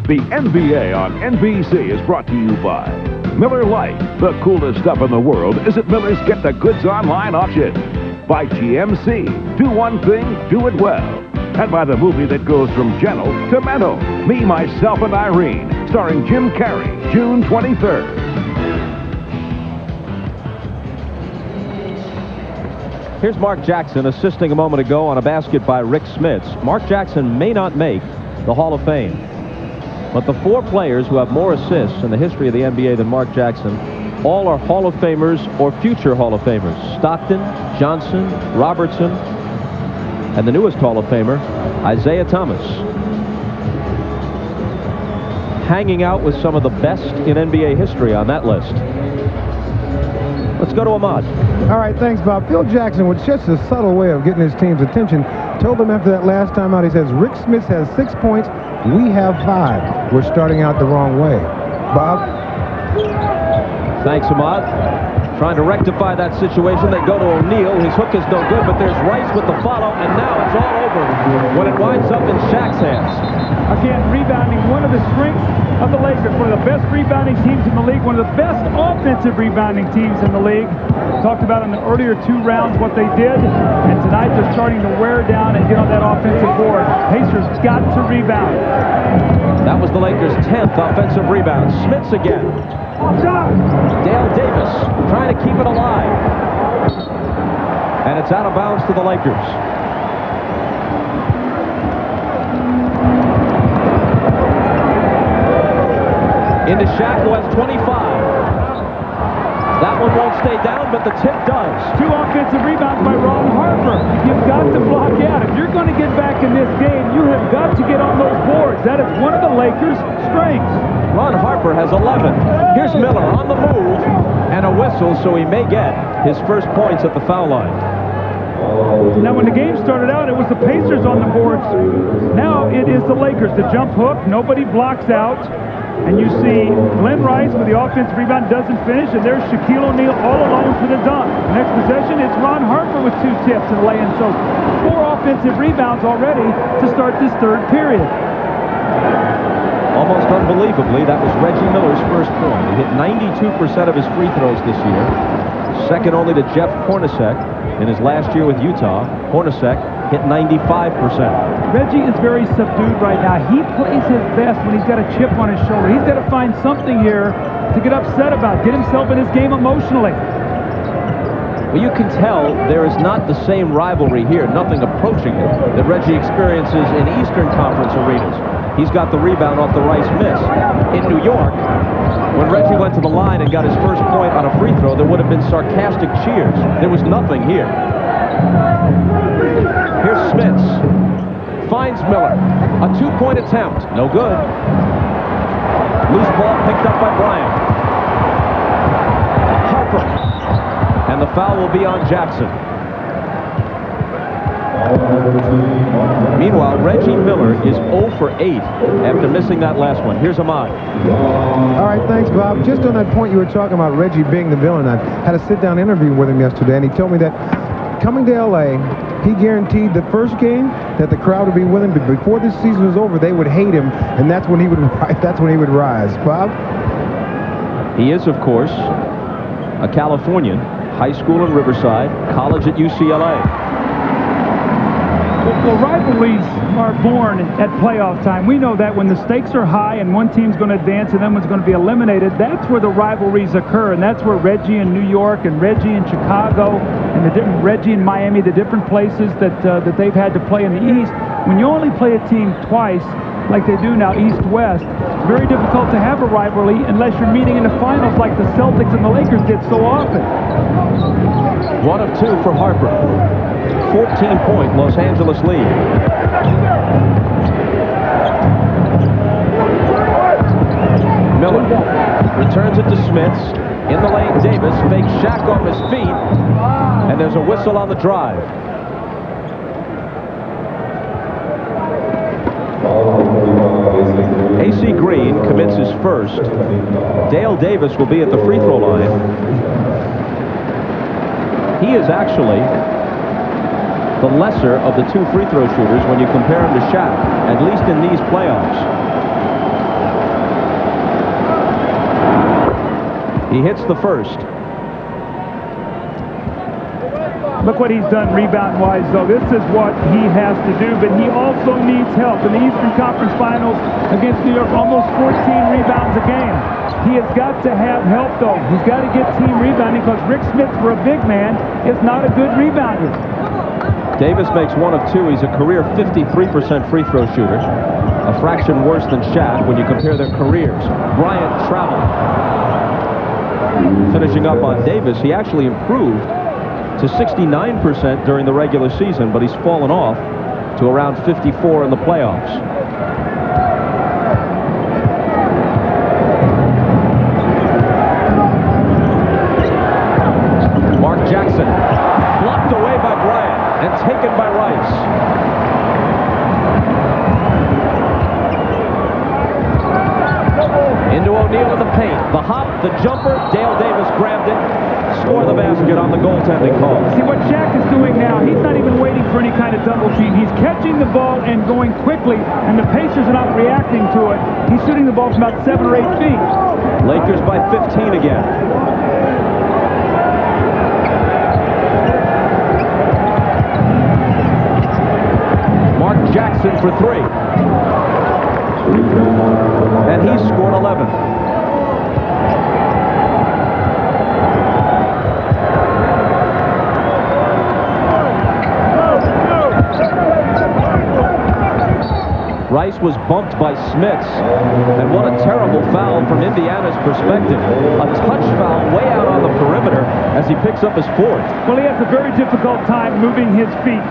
The NBA on NBC is brought to you by Miller Lite. The coolest stuff in the world is at Miller's Get the Goods online auction. By GMC. Do one thing, do it well. And by the movie that goes from gentle to mental. Me, Myself, and Irene. Starring Jim Carrey. June 23rd. Here's Mark Jackson assisting a moment ago on a basket by Rick Smits. Mark Jackson may not make the Hall of Fame, but the 4 players who have more assists in the history of the NBA than Mark Jackson all are Hall of Famers or future Hall of Famers. Stockton, Johnson, Robertson, and the newest Hall of Famer, Isaiah Thomas. Hanging out with some of the best in NBA history on that list. Let's go to Ahmad. All right, thanks, Bob. Phil Jackson, with such a subtle way of getting his team's attention, told them after that last time out, he says, Rick Smits has 6 points, we have 5. We're starting out the wrong way. Bob? Thanks, Ahmad. Trying to rectify that situation, they go to O'Neal. His hook is no good, but there's Rice with the follow, and now it's all over when it winds up in Shaq's hands. Again, rebounding, one of the strengths of the Lakers, one of the best rebounding teams in the league, one of the best offensive rebounding teams in the league. Talked about in the earlier 2 rounds what they did, and tonight they're starting to wear down and get on that offensive board. Pacers got to rebound. That was the Lakers' 10th offensive rebound. Smits again. Dale Davis trying to keep it alive. And it's out of bounds to the Lakers. Into Shaq, who has 25. That one won't stay down, but the tip does. 2 offensive rebounds by Ron Harper. You've got to block out. If you're going to get back in this game, you have got to get on those boards. That is one of the Lakers' strengths. Ron Harper has 11. Here's Miller on the move, and a whistle, so he may get his first points at the foul line. Now, when the game started out, it was the Pacers on the boards. Now it is the Lakers. The jump hook, nobody blocks out. And you see Glenn Rice with the offensive rebound, doesn't finish, and there's Shaquille O'Neal all alone for the dunk. Next possession, it's Ron Harper with 2 tips and lay-in. So 4 offensive rebounds already to start this 3rd period. Almost unbelievably, that was Reggie Miller's first point. He hit 92% of his free throws this year, second only to Jeff Hornacek in his last year with Utah. Hornacek hit 95%. Reggie is very subdued right now. He plays his best when he's got a chip on his shoulder. He's got to find something here to get upset about, get himself in his game emotionally. Well, you can tell there is not the same rivalry here, nothing approaching it, that Reggie experiences in Eastern Conference arenas. He's got the rebound off the Rice miss. In New York, when Reggie went to the line and got his first point on a free throw, there would have been sarcastic cheers. There was nothing here. Here's Smits. Finds Miller. A 2-point attempt. No good. Loose ball picked up by Bryant. Harper. And the foul will be on Jackson. Meanwhile, Reggie Miller is 0 for 8 after missing that last one. Here's Ahmad. All right, thanks, Bob. Just on that point you were talking about Reggie being the villain, I had a sit-down interview with him yesterday, and he told me that coming to L.A., he guaranteed the first game that the crowd would be with him, but before this season was over, they would hate him, and that's when he would rise. Bob? He is, of course, a Californian. High school in Riverside, college at UCLA. Well, rivalries are born at playoff time. We know that when the stakes are high and one team's going to advance and then one's going to be eliminated, that's where the rivalries occur, and that's where Reggie in New York and Reggie in Chicago and the different Reggie in Miami, the different places that they've had to play in the East. When you only play a team twice, like they do now, East-West, it's very difficult to have a rivalry unless you're meeting in the finals like the Celtics and the Lakers did so often. 1 of 2 for Harper. 14-point Los Angeles lead. Miller returns it to Smits. In the lane, Davis fakes Shaq off his feet, and there's a whistle on the drive. AC Green commits his first. Dale Davis will be at the free throw line. He is actually the lesser of the 2 free throw shooters when you compare him to Shaq, at least in these playoffs. He hits the first. Look what he's done rebound-wise, though. This is what he has to do, but he also needs help. In the Eastern Conference Finals against New York, almost 14 rebounds a game. He has got to have help, though. He's got to get team rebounding because Rick Smits, for a big man, is not a good rebounder. Davis makes 1 of 2. He's a career 53% free throw shooter, a fraction worse than Shaq when you compare their careers. Bryant traveled. Finishing up on Davis, he actually improved to 69% during the regular season, but he's fallen off to around 54 in the playoffs. Mark Jackson, blocked away by Bryant and taken by Rice. Into O'Neal in the paint. The hop, the jumper, Dale Dale Davis grabbed it, score the basket on the goaltending call. See, what Shaq is doing now, he's not even waiting for any kind of double team. He's catching the ball and going quickly, and the Pacers are not reacting to it. He's shooting the ball from about 7 or 8 feet. Lakers by 15 again. Mark Jackson for 3. And he scored 11. Rice was bumped by Smits, and what a terrible foul from Indiana's perspective. A touch foul way out on the perimeter as he picks up his 4th. Well, he has a very difficult time moving his feet.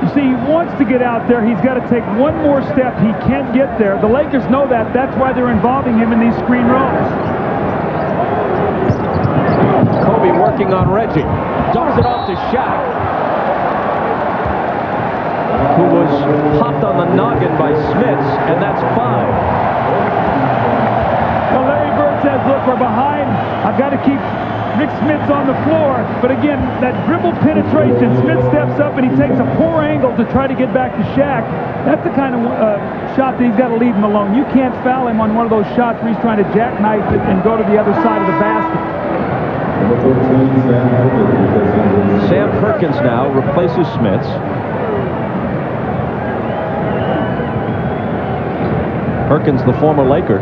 You see, he wants to get out there. He's got to take one more step. He can't get there. The Lakers know that. That's why they're involving him in these screen rolls. Kobe working on Reggie. Dumps it off to Shaq, who was popped on the noggin by Smits, and that's 5. Well, Larry Bird says, look, we're behind. I've got to keep Rick Smits on the floor. But again, that dribble penetration, Smits steps up and he takes a poor angle to try to get back to Shaq. That's the kind of shot that he's got to leave him alone. You can't foul him on one of those shots where he's trying to jackknife it and go to the other side of the basket. Sam Perkins now replaces Smits. Perkins, the former Laker,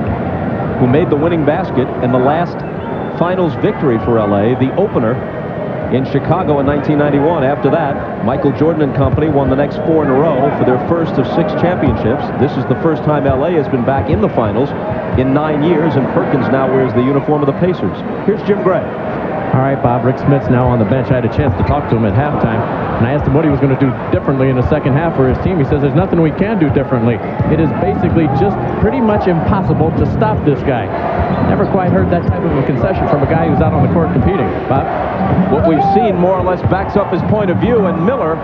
who made the winning basket in the last finals victory for LA, the opener in Chicago in 1991. After that, Michael Jordan and company won the next 4 in a row for their first of 6 championships. This is the first time LA has been back in the finals in 9 years, and Perkins now wears the uniform of the Pacers. Here's Jim Gray. All right, Bob, Rick Smits now on the bench. I had a chance to talk to him at halftime, and I asked him what he was going to do differently in the second half for his team. He says there's nothing we can do differently. It is basically just pretty much impossible to stop this guy. Never quite heard that type of a concession from a guy who's out on the court competing. Bob? What we've seen more or less backs up his point of view, and Miller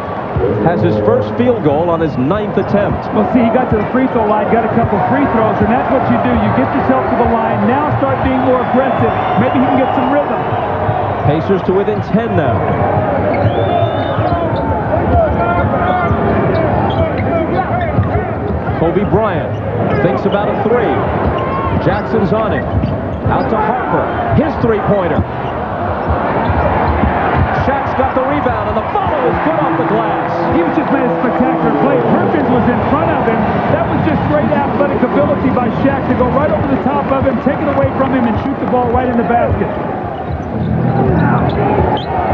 has his first field goal on his 9th attempt. Well, see, he got to the free throw line, got a couple free throws, and that's what you do. You get yourself to the line, now start being more aggressive. Maybe he can get some rhythm. Pacers to within 10 now. Kobe Bryant thinks about a 3. Jackson's on him. Out to Harper. His 3-pointer. Shaq's got the rebound, and the follow is good off the glass. He was just made a spectacular play. Perkins was in front of him. That was just great athletic ability by Shaq to go right over the top of him, take it away from him, and shoot the ball right in the basket.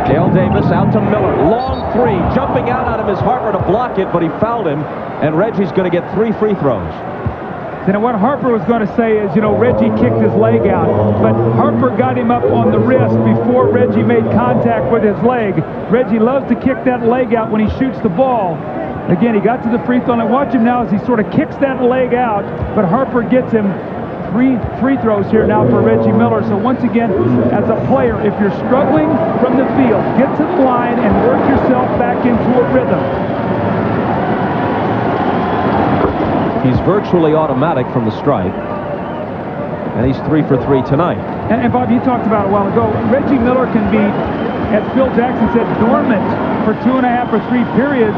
Dale Davis out to Miller. Long 3. Jumping out at him is Harper to block it, but he fouled him, and Reggie's going to get 3 free throws. And what Harper was going to say is, you know, Reggie kicked his leg out, but Harper got him up on the wrist before Reggie made contact with his leg. Reggie loves to kick that leg out when he shoots the ball. Again, he got to the free throw line. Watch him now as he sort of kicks that leg out, but Harper gets him 3 free throws here now for Reggie Miller. So once again, as a player, if you're struggling from the field, get to the line and work yourself back into a rhythm. He's virtually automatic from the stripe, and he's 3 for 3 tonight. And Bob, you talked about it a while ago. Reggie Miller can be, as Phil Jackson said, dormant for 2.5 or 3 periods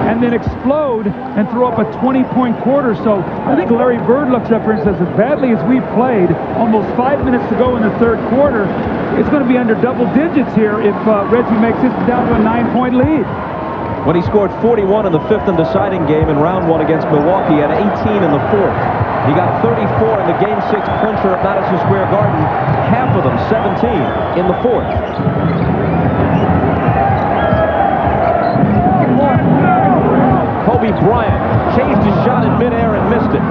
and then explode and throw up a 20-point quarter. So I think Larry Bird looks up here and says, as badly as we've played, almost 5 minutes to go in the 3rd quarter, it's going to be under double digits here if Reggie makes this down to a 9-point lead. When he scored 41 in the 5th and deciding game in round 1 against Milwaukee, he had 18 in the 4th. He got 34 in the Game 6 clincher at Madison Square Garden, half of them, 17, in the 4th. Kobe Bryant changed his shot in midair and missed it.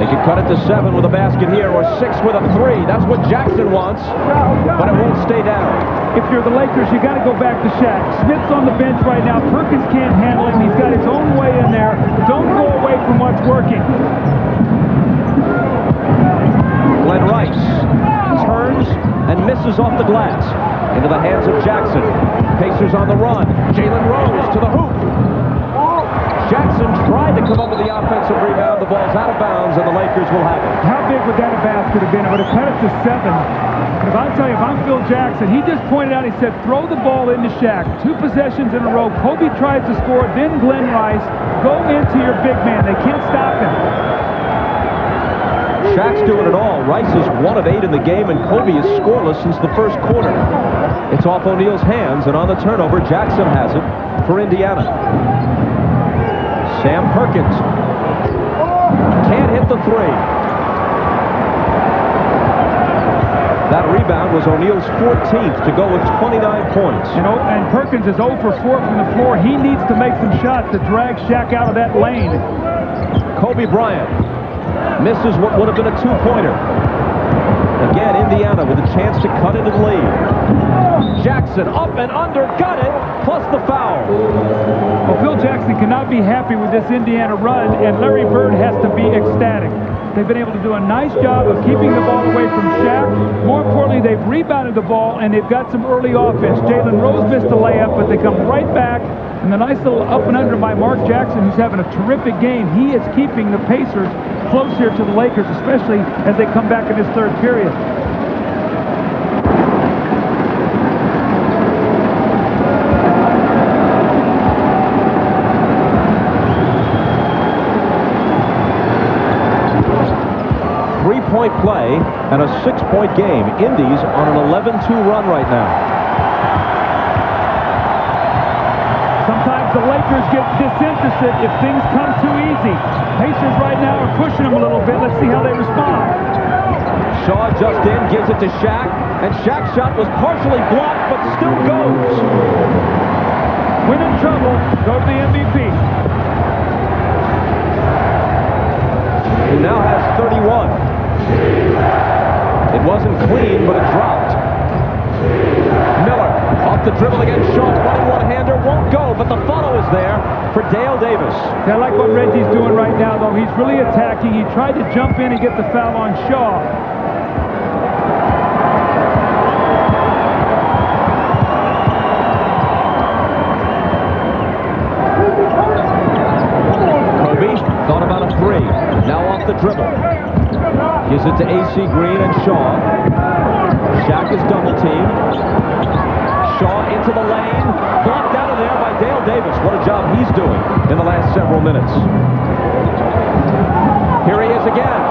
They could cut it to 7 with a basket here, or 6 with a 3. That's what Jackson wants, but it won't stay down. If you're the Lakers, you got to go back to Shaq. Smits on the bench right now. Perkins can't handle him. He's got his own way in there. Don't go away from what's working. Glenn Rice turns and misses off the glass into the hands of Jackson. Pacers on the run. Jalen Rose to the hoop. Jackson Jackson tried to come up with the offensive rebound. The ball's out of bounds, and the Lakers will have it. How big would that basket have been? It would have cut it to 7. If I'll tell you, if I'm Phil Jackson, he just pointed out, he said, throw the ball into Shaq. 2 possessions in a row. Kobe tries to score, then Glenn Rice. Go into your big man. They can't stop him. Shaq's doing it all. Rice is 1 of 8 in the game, and Kobe is scoreless since the first quarter. It's off O'Neal's hands, and on the turnover, Jackson has it for Indiana. Sam Perkins can't hit the 3. That rebound was O'Neal's 14th to go with 29 points. And Perkins is 0 for 4 from the floor. He needs to make some shots to drag Shaq out of that lane. Kobe Bryant misses what would have been a 2-pointer. Again, Indiana with a chance to cut into the lead. Jackson up and under, got it, plus the foul. Well, Phil Jackson cannot be happy with this Indiana run, and Larry Bird has to be ecstatic. They've been able to do a nice job of keeping the ball away from Shaq. More importantly, they've rebounded the ball, and they've got some early offense. Jalen Rose missed a layup, but they come right back. And the nice little up and under by Mark Jackson, who's having a terrific game. He is keeping the Pacers close here to the Lakers, especially as they come back in this third period. Three-point play and a 6-point game. Indy's on an 11-2 run right now. Sometimes the Lakers get disinterested if things come too easy. Pacers right now are pushing them a little bit. Let's see how they respond. Shaw just in, gives it to Shaq, and Shaq's shot was partially blocked, but still goes. When in trouble, go to the MVP. Who now has 31. It wasn't clean, but it dropped. Miller off the dribble against Shaw. 21-hander won't go, but the follow is there for Dale Davis. I like what Reggie's doing right now, though. He's really attacking. He tried to jump in and get the foul on Shaw. Kobe thought about a 3. Now off the dribble. Gives it to A.C. Green and Shaw. Shaq is double-teamed. Shaw into the lane. Blocked out of there by Dale Davis. What a job he's doing in the last several minutes. Here he is again.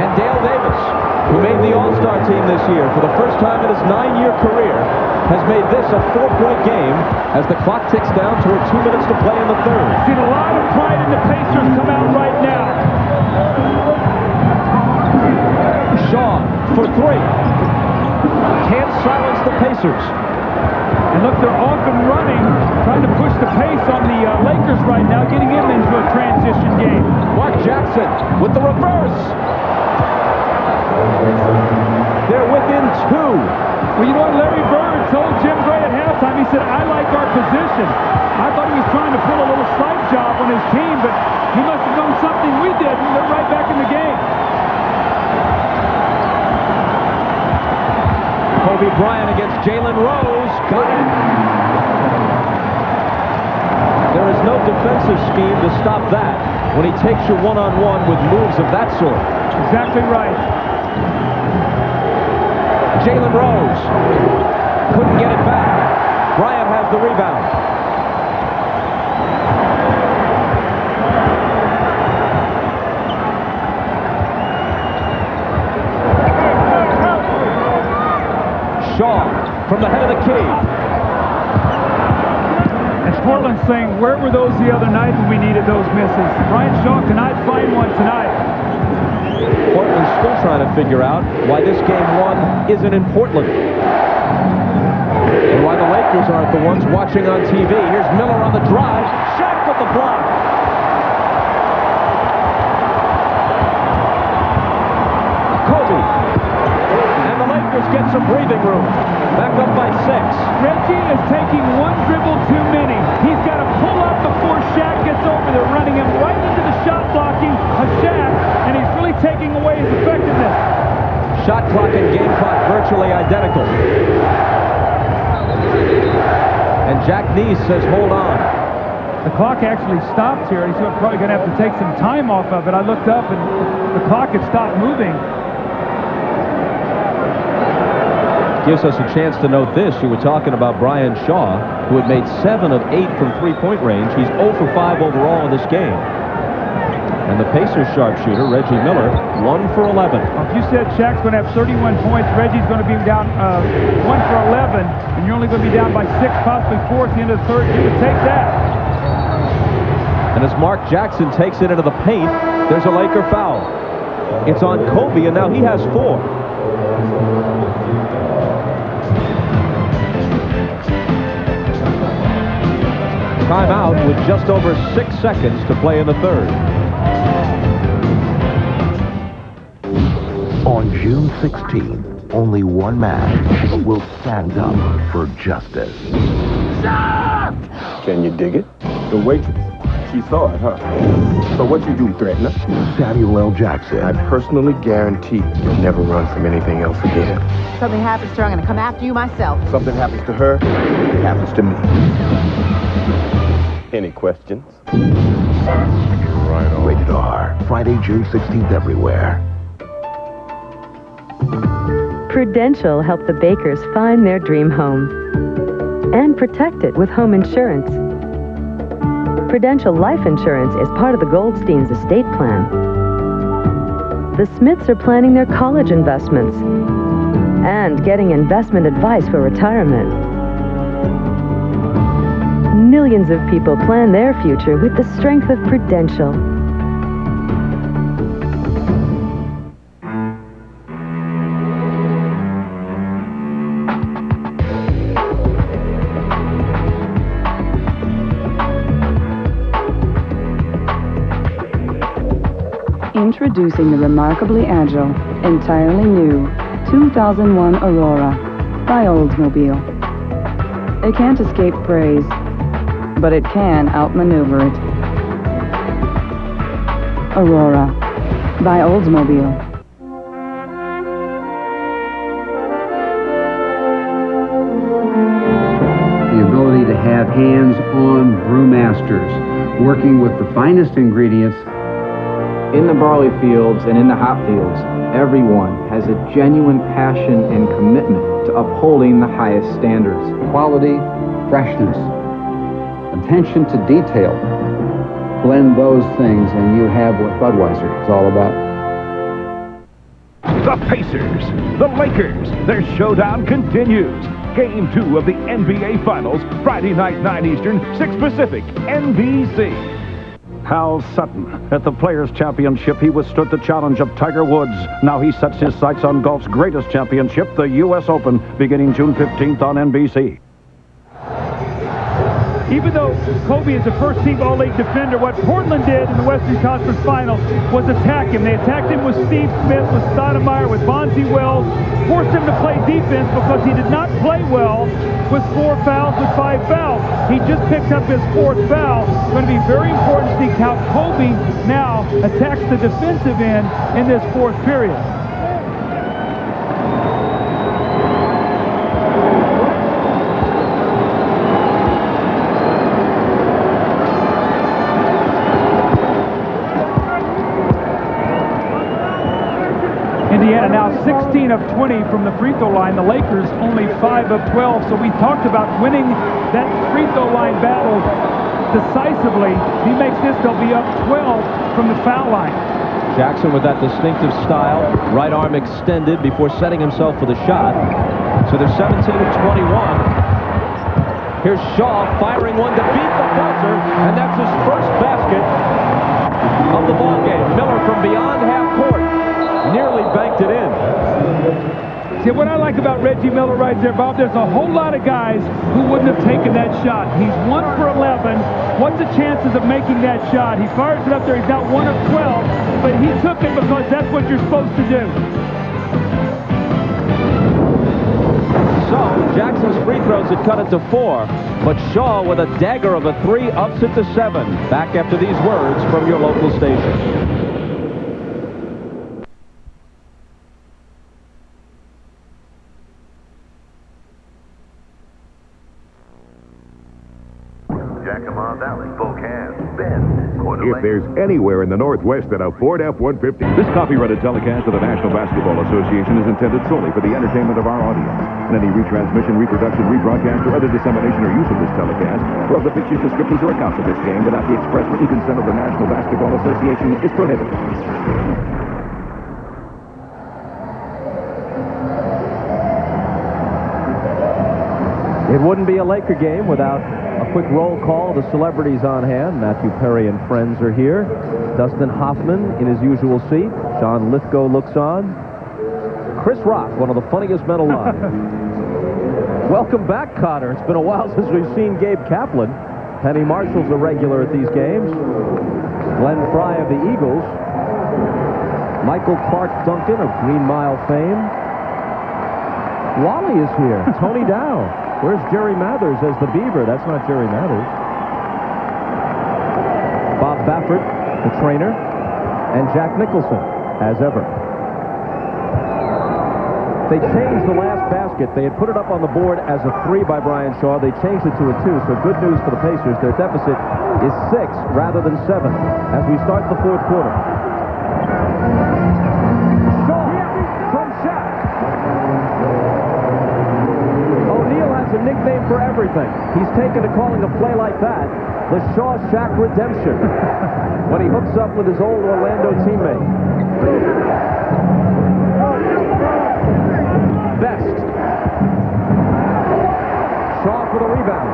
And Dale Davis, who made the All-Star team this year for the first time in his 9-year career, has made this a 4-point game as the clock ticks down toward 2 minutes to play in the third. Seen a lot of pride in the Pacers come out right now. Shaw for 3. Can't silence the Pacers. And look, they're off and running, trying to push the pace on the Lakers right now, getting him into a transition game. Mark Jackson with the reverse. They're within 2. Well, you know what Larry Bird told Jim Gray at halftime? He said, I like our position. I thought he was trying to pull a little slight job on his team, but he must have done something we did, and they're right back in the game. Kobe Bryant against Jalen Rose. Got it. There is no defensive scheme to stop that when he takes you one-on-one with moves of that sort. Exactly right. Jalen Rose couldn't get it back. Bryant has the rebound. Shaw from the head of the key. And Portland's saying, where were those the other night when we needed those misses? Brian Shaw cannot find one tonight. Portland's still trying to figure out why this game 1 isn't in Portland. And why the Lakers aren't the ones watching on TV. Here's Miller on the drive. Shaq with the block. Kobe. And the Lakers get some breathing room. Back up by 6. Reggie is taking one dribble too many. He's got to pull up before Shaq gets over there, running him right into the shot blocking of Shaq, and he's really taking away his effectiveness. Shot clock and game clock virtually identical. And Jack Neese says, hold on. The clock actually stopped here. He's probably going to have to take some time off of it. I looked up, and the clock had stopped moving. Gives us a chance to note this. You were talking about Brian Shaw, who had made 7 of 8 from three-point range. He's 0 for 5 overall in this game. And the Pacers sharpshooter, Reggie Miller, 1 for 11. Well, if you said Shaq's going to have 31 points, Reggie's going to be down 1 for 11, and you're only going to be down by 6, possibly 4 at the end of the third, you would take that. And as Mark Jackson takes it into the paint, there's a Laker foul. It's on Kobe, and now he has 4. Timeout with just over 6 seconds to play in the third. On June 16th, only one man will stand up for justice. Can you dig it? The waitress. She saw it, huh? So what you do, threaten her? Samuel L. Jackson. I personally guarantee you'll never run from anything else again. Something happens to her, I'm going to come after you myself. Something happens to her, it happens to me. Any questions? Right on. Rated R. Friday, June 16th everywhere. Prudential helped the Bakers find their dream home and protect it with home insurance. Prudential Life Insurance is part of the Goldsteins' estate plan. The Smits are planning their college investments and getting investment advice for retirement. Millions of people plan their future with the strength of Prudential. Introducing the remarkably agile, entirely new 2001 Aurora by Oldsmobile. It can't escape praise, but it can outmaneuver it. Aurora by Oldsmobile. The ability to have hands-on brewmasters working with the finest ingredients. In the barley fields and in the hop fields, everyone has a genuine passion and commitment to upholding the highest standards. Quality, freshness, attention to detail. Blend those things and you have what Budweiser is all about. The Pacers, the Lakers, their showdown continues. Game 2 of the NBA Finals, Friday night, 9 Eastern, 6 Pacific, NBC. Hal Sutton. At the Players' Championship, he withstood the challenge of Tiger Woods. Now he sets his sights on golf's greatest championship, the U.S. Open, beginning June 15th on NBC. Even though Kobe is a first-team All-League defender, what Portland did in the Western Conference Finals was attack him. They attacked him with Steve Smith, with Stoudemire, with Bonzi Wells, forced him to play defense because he did not play well with 4 fouls, with 5 fouls. He just picked up his 4th foul. It's going to be very important to see how Kobe now attacks the defensive end in this 4th period. Indiana now 16 of 20 from the free throw line. The Lakers only 5 of 12. So we talked about winning that free throw line battle decisively. If he makes this, they'll be up 12 from the foul line. Jackson with that distinctive style, right arm extended before setting himself for the shot. So they're 17 of 21. Here's Shaw firing one to beat the buzzer, and that's his first basket of the ball game. Miller from beyond half court. Nearly banked it in. See, what I like about Reggie Miller right there, Bob, there's a whole lot of guys who wouldn't have taken that shot. He's 1 for 11. What's the chances of making that shot? He fires it up there. He's now 1 of 12, but he took it because that's what you're supposed to do. So, Jackson's free throws had cut it to 4, but Shaw with a dagger of a 3 ups it to 7. Back after these words from your local station. Yakima Valley, Spokane, Bend, Coeur d'Alene. If there's anywhere in the Northwest that a Ford F-150... This copyrighted telecast of the National Basketball Association is intended solely for the entertainment of our audience. And any retransmission, reproduction, rebroadcast, or other dissemination or use of this telecast, or of the fictitious descriptions or accounts of this game without the express written consent of the National Basketball Association is prohibited. It wouldn't be a Laker game without a quick roll call of the celebrities on hand. Matthew Perry and friends are here. Dustin Hoffman in his usual seat. Sean Lithgow looks on. Chris Rock, one of the funniest men alive. Welcome back, Connor. It's been a while since we've seen Gabe Kaplan. Penny Marshall's a regular at these games. Glenn Fry of the Eagles. Michael Clark Duncan of Green Mile fame. Wally is here. Tony Dow. Where's Jerry Mathers as the Beaver? That's not Jerry Mathers. Bob Baffert, the trainer, and Jack Nicholson, as ever. They changed the last basket. They had put it up on the board as a 3 by Brian Shaw. They changed it to a 2, so good news for the Pacers. Their deficit is 6 rather than 7 as we start the fourth quarter. Shaw from Shaq. O'Neal has a nickname for everything. He's taken to calling a play like that the Shaw-Shaq Redemption when he hooks up with his old Orlando teammate. Best. Shaw for the rebound.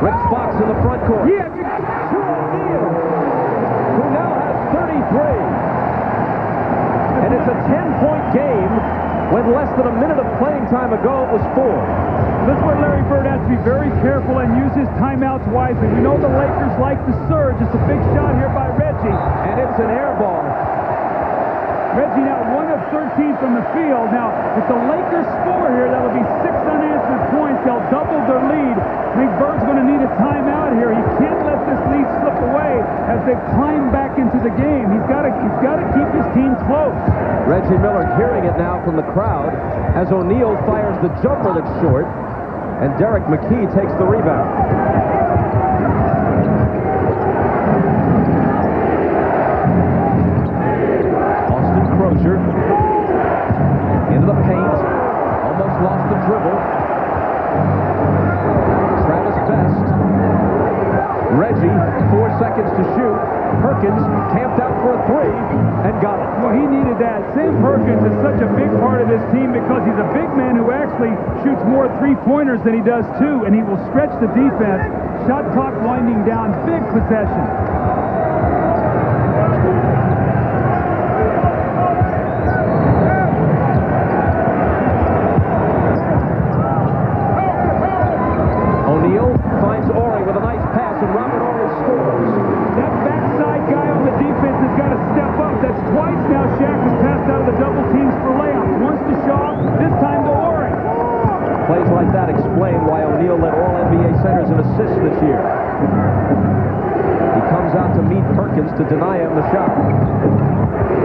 Rick Fox in the front court. To O'Neal, who now has 33. And it's a 10-point game when less than a minute of playing time ago it was 4. This is where Larry Bird has to be very careful and use his timeouts wisely. We know the Lakers like to surge. It's a big shot here by Reggie. And it's an air ball. Reggie now 1 of 13 from the field. Now, if the Lakers score here, that'll be 6 unanswered points. They'll double their lead. I think Bird's going to need a timeout here. He can't let this lead slip away as they climb back into the game. He's got to keep his team close. Reggie Miller hearing it now from the crowd as O'Neal fires the jumper that's short, and Derek McKee takes the rebound. Austin Crozier into the paint, almost lost the dribble. Travis Best. Reggie, 4 seconds to shoot. Perkins camped out for a 3 and got it. Well, he needed that. Sam Perkins is such a big part of this team because he's a big man who actually shoots more three-pointers than he does two, and he will stretch the defense. Shot clock winding down. Big possession. O'Neal finds Horry with a nice pass, and Robert Horry scores. That backside guy on the defense has got to step up. That's twice now Shaq has passed out of the double teams for layups. Once to Shaw, this time to Horry. Plays like that explain why O'Neal led all NBA centers in assists this year. He comes out to meet Perkins to deny him the shot.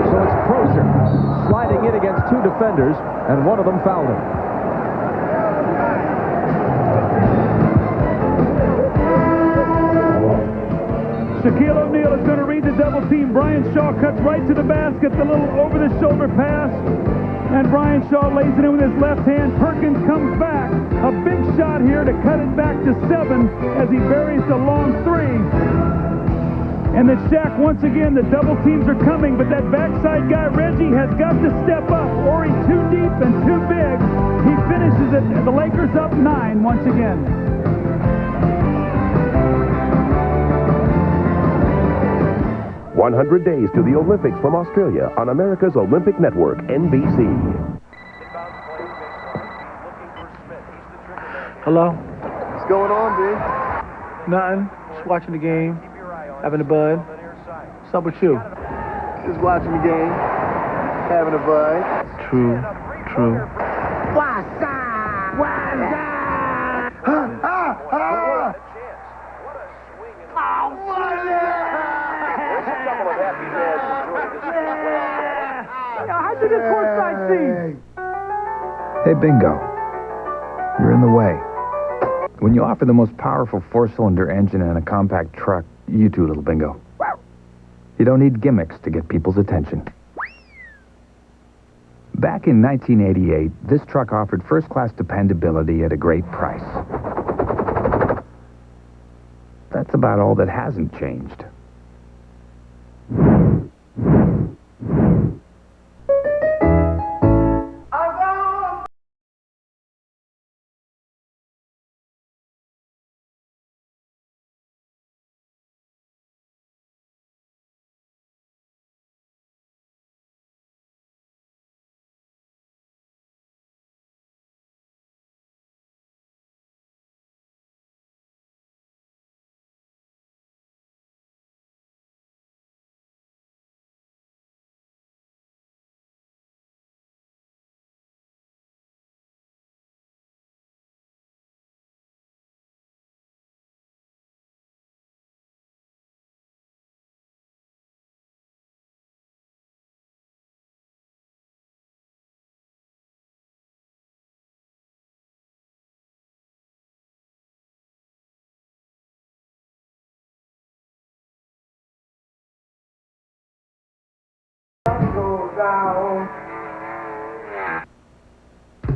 So it's Crozier sliding in against 2 defenders, and one of them fouled him. Shaquille O'Neal is going to read the double team. Brian Shaw cuts right to the basket, the little over-the-shoulder pass. And Brian Shaw lays it in with his left hand. Perkins comes back. A big shot here to cut it back to 7 as he buries the long 3. And then Shaq, once again, the double teams are coming, but that backside guy, Reggie, has got to step up. Horry too deep and too big. He finishes it. The Lakers up 9 once again. 100 days to the Olympics from Australia on America's Olympic Network, NBC. Hello? What's going on, B? Nothing. Just watching the game. Having a bud. What's up with you? Just watching the game. Having a bud. True. What's up? What's up? How'd you get courtside seats? Hey, Bingo. You're in the way. When you offer the most powerful four-cylinder engine in a compact truck, you too, little bingo. You don't need gimmicks to get people's attention. Back in 1988, this truck offered first-class dependability at a great price. That's about all that hasn't changed.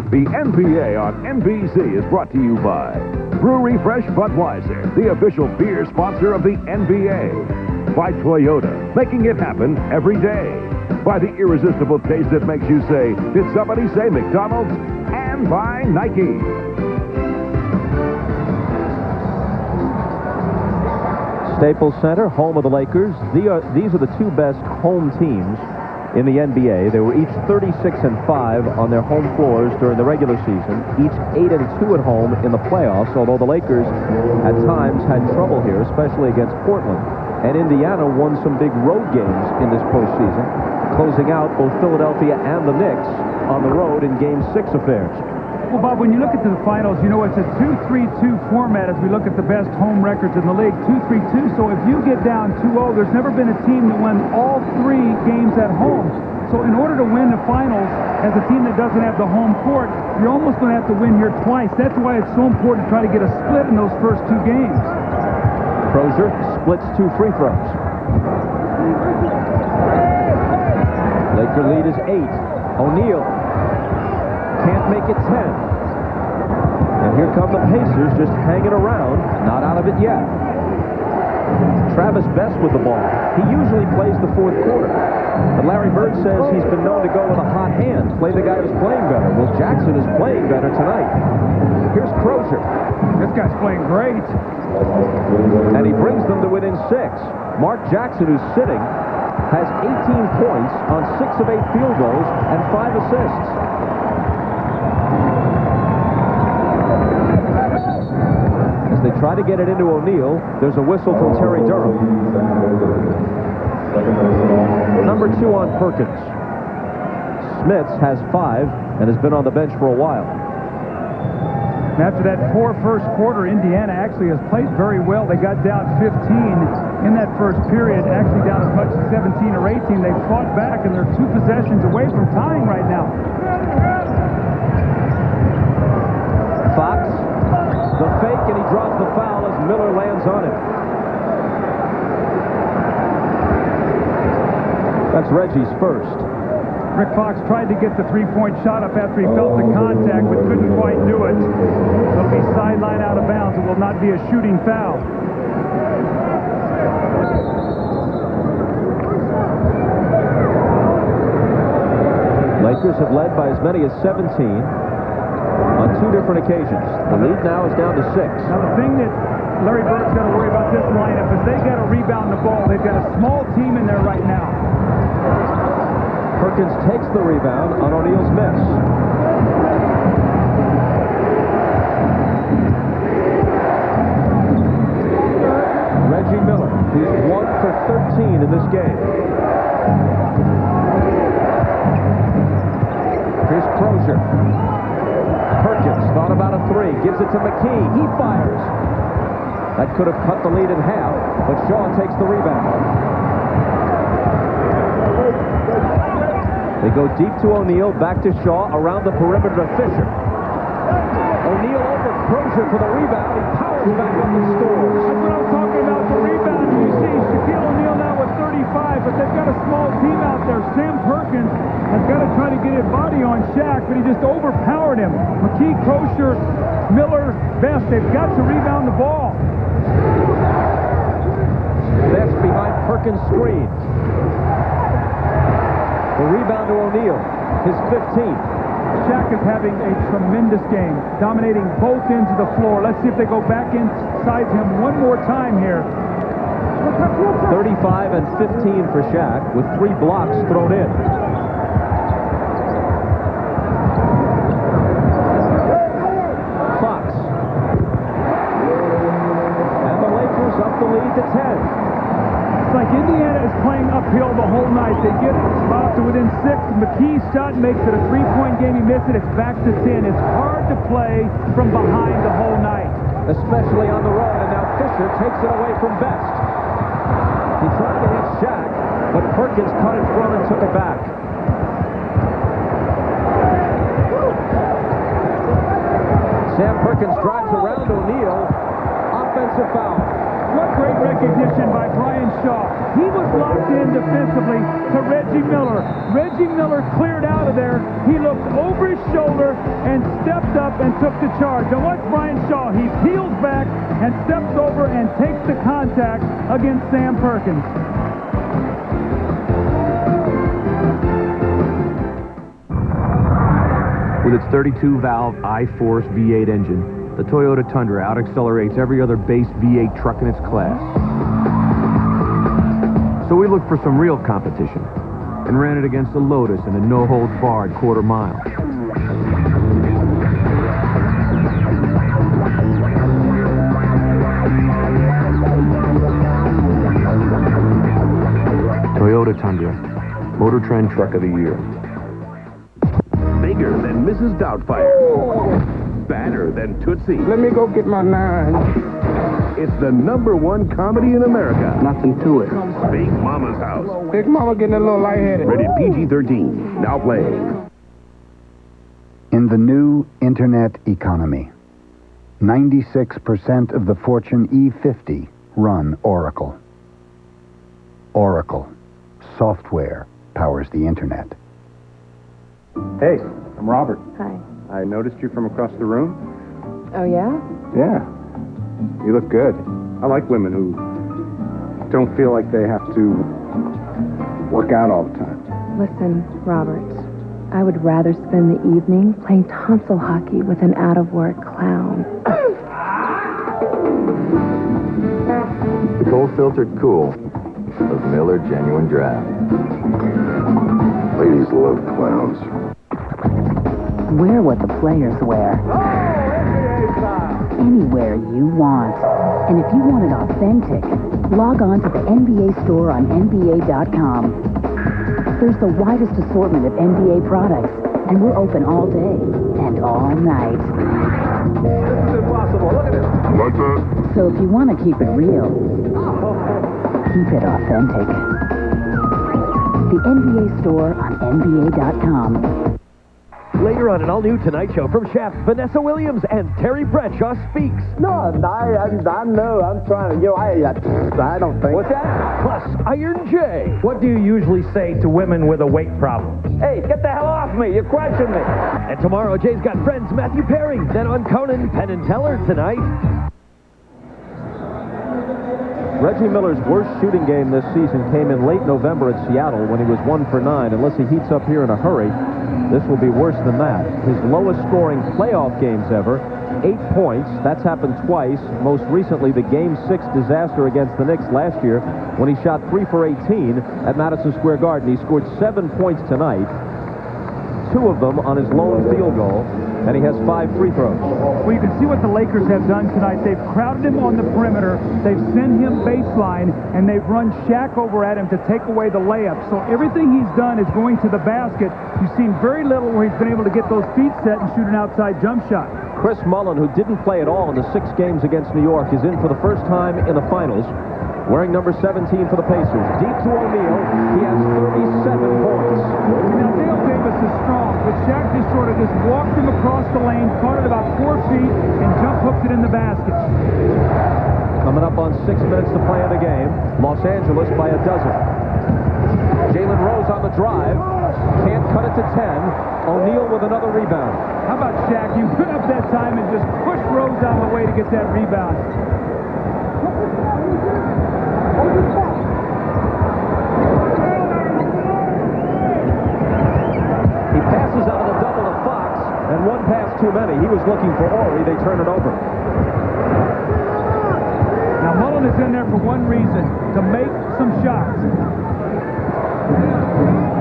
The NBA on NBC is brought to you by Brewery Fresh Budweiser, the official beer sponsor of the NBA. By Toyota, making it happen every day. By the irresistible taste that makes you say, did somebody say McDonald's? And by Nike. Staples Center, home of the Lakers. These are the two best home teams in the NBA. They were each 36-5 on their home floors during the regular season, each 8-2 at home in the playoffs, although the Lakers at times had trouble here, especially against Portland. And Indiana won some big road games in this postseason, closing out both Philadelphia and the Knicks on the road in Game 6 affairs. Well, Bob, when you look at the finals, you know it's a 2-3-2 format as we look at the best home records in the league, 2-3-2. So if you get down 2-0, there's never been a team that won all three games at home. So in order to win the finals as a team that doesn't have the home court, you're almost going to have to win here twice. That's why it's so important to try to get a split in those first two games. Crozier splits two free throws. Laker lead is 8. O'Neal can't make it 10. And here come the Pacers just hanging around, not out of it yet. Travis Best with the ball. He usually plays the fourth quarter. But Larry Bird says he's been known to go with a hot hand, play the guy who's playing better. Well, Jackson is playing better tonight. Here's Crozier. This guy's playing great. And he brings them to within 6. Mark Jackson, who's sitting, has 18 points on 6 of 8 field goals and 5 assists. As they try to get it into O'Neal, there's a whistle from Terry Durham. Number 2 on Perkins. Smits has 5 and has been on the bench for a while. And after that poor first quarter, Indiana actually has played very well. They got down 15 in that first period, actually down as much as 17 or 18. They fought back, and they're 2 possessions away from tying right now. Fox, the fake, and he draws the foul as Miller lands on him. That's Reggie's first. Rick Fox tried to get the three-point shot up after he felt the contact, but couldn't quite do it. It'll be sideline out of bounds. It will not be a shooting foul. Lakers have led by as many as 17 on 2 different occasions. The lead now is down to 6. Now the thing that Larry Bird's got to worry about this lineup is they got to rebound the ball. They've got a small team in there right now. Perkins takes the rebound on O'Neal's miss. Reggie Miller, he's 1 for 13 in this game. Here's Crozier. Perkins thought about a 3, gives it to McKee. He fires. That could have cut the lead in half, but Shaw takes the rebound. They go deep to O'Neal, back to Shaw, around the perimeter to Fisher. O'Neal over Crozier for the rebound. He powers back up and scores. That's what I was talking about, the rebound. You see Shaquille O'Neal now with 35, but they've got a small team out there. Sam Perkins has got to try to get his body on Shaq, but he just overpowered him. McKee, Crozier, Miller, Best, they've got to rebound the ball. Best behind Perkins' screen. The rebound to O'Neal, his 15th. Shaq is having a tremendous game, dominating both ends of the floor. Let's see if they go back inside him one more time here. 35 and 15 for Shaq, with 3 blocks thrown in. Fox. And the Lakers up the lead to 10. It's like Indiana is playing uphill the whole night. They get about to within 6. McKee's shot makes it a 3-point game. He missed it. It's back to 10. It's hard to play from behind the whole night. Especially on the road, and now Fisher takes it away from Best. He tried to hit Shaq, but Perkins caught it front and took it back. Sam Perkins drives around O'Neal. Offensive foul. What great recognition by Brian Shaw. He was locked in defensively to Reggie Miller. Reggie Miller cleared out of there. He looked over his shoulder and stepped up and took the charge. Now watch Brian Shaw. He peels back and steps over and takes the contact against Sam Perkins. With its 32-valve I-Force V8 engine, the Toyota Tundra out-accelerates every other base V8 truck in its class. So we looked for some real competition and ran it against the Lotus in a no-holds-barred quarter mile. Toyota Tundra, Motor Trend Truck of the Year. Bigger than Mrs. Doubtfire. Badder than Tootsie. Let me go get my 9. It's the #1 comedy in America. Nothing to it. Big Mama's House. Big Mama getting a little lightheaded. Rated PG-13. Now playing. In the new internet economy, 96% of the Fortune E50 run Oracle. Oracle. Software powers the internet. Hey, I'm Robert. Hi. I noticed you from across the room. Oh, yeah? Yeah. You look good. I like women who don't feel like they have to work out all the time. Listen, Robert, I would rather spend the evening playing tonsil hockey with an out-of-work clown. The cold-filtered cool of Miller Genuine Draft. Ladies love clowns. Wear what the players wear. Anywhere you want. And if you want it authentic, log on to the NBA store on NBA.com. There's the widest assortment of NBA products, and we're open all day and all night. This is impossible. Look at this. Like that? So if you want to keep it real, keep it authentic. The NBA store on NBA.com. Later on an all-new Tonight Show from chefs Vanessa Williams and Terry Bradshaw speaks. No, I know. I'm trying to, I don't think. What's that? Plus, Iron J. What do you usually say to women with a weight problem? Hey, get the hell off me. You question me. And tomorrow, Jay's got friends Matthew Perry. Then on Conan, Penn and Teller tonight. Reggie Miller's worst shooting game this season came in late November at Seattle when he was 1 for 9. Unless he heats up here in a hurry, this will be worse than that. His lowest scoring playoff games ever, 8 points. That's happened twice. Most recently, the Game 6 disaster against the Knicks last year when he shot 3 for 18 at Madison Square Garden. He scored 7 points tonight, 2 of them on his lone field goal, and he has 5 free throws. Well, you can see what the Lakers have done tonight. They've crowded him on the perimeter. They've sent him baseline, and they've run Shaq over at him to take away the layup. So everything he's done is going to the basket. You've seen very little where he's been able to get those feet set and shoot an outside jump shot. Chris Mullin, who didn't play at all in the 6 games against New York, is in for the first time in the finals, wearing number 17 for the Pacers. Deep to O'Neal. He has 37 points. Now, Dale Davis is strong, but Shaq just sort of just walked him across the lane, caught it about 4 feet, and jump hooked it in the basket. Coming up on 6 minutes to play in the game. Los Angeles by a dozen. Jalen Rose on the drive. Can't cut it to 10. O'Neal with another rebound. How about Shaq? He went up that time and just pushed Rose out of the way to get that rebound. He passes out of the double to Fox, and one pass too many. He was looking for Horry. They turn it over. Now Mullen is in there for one reason, to make some shots.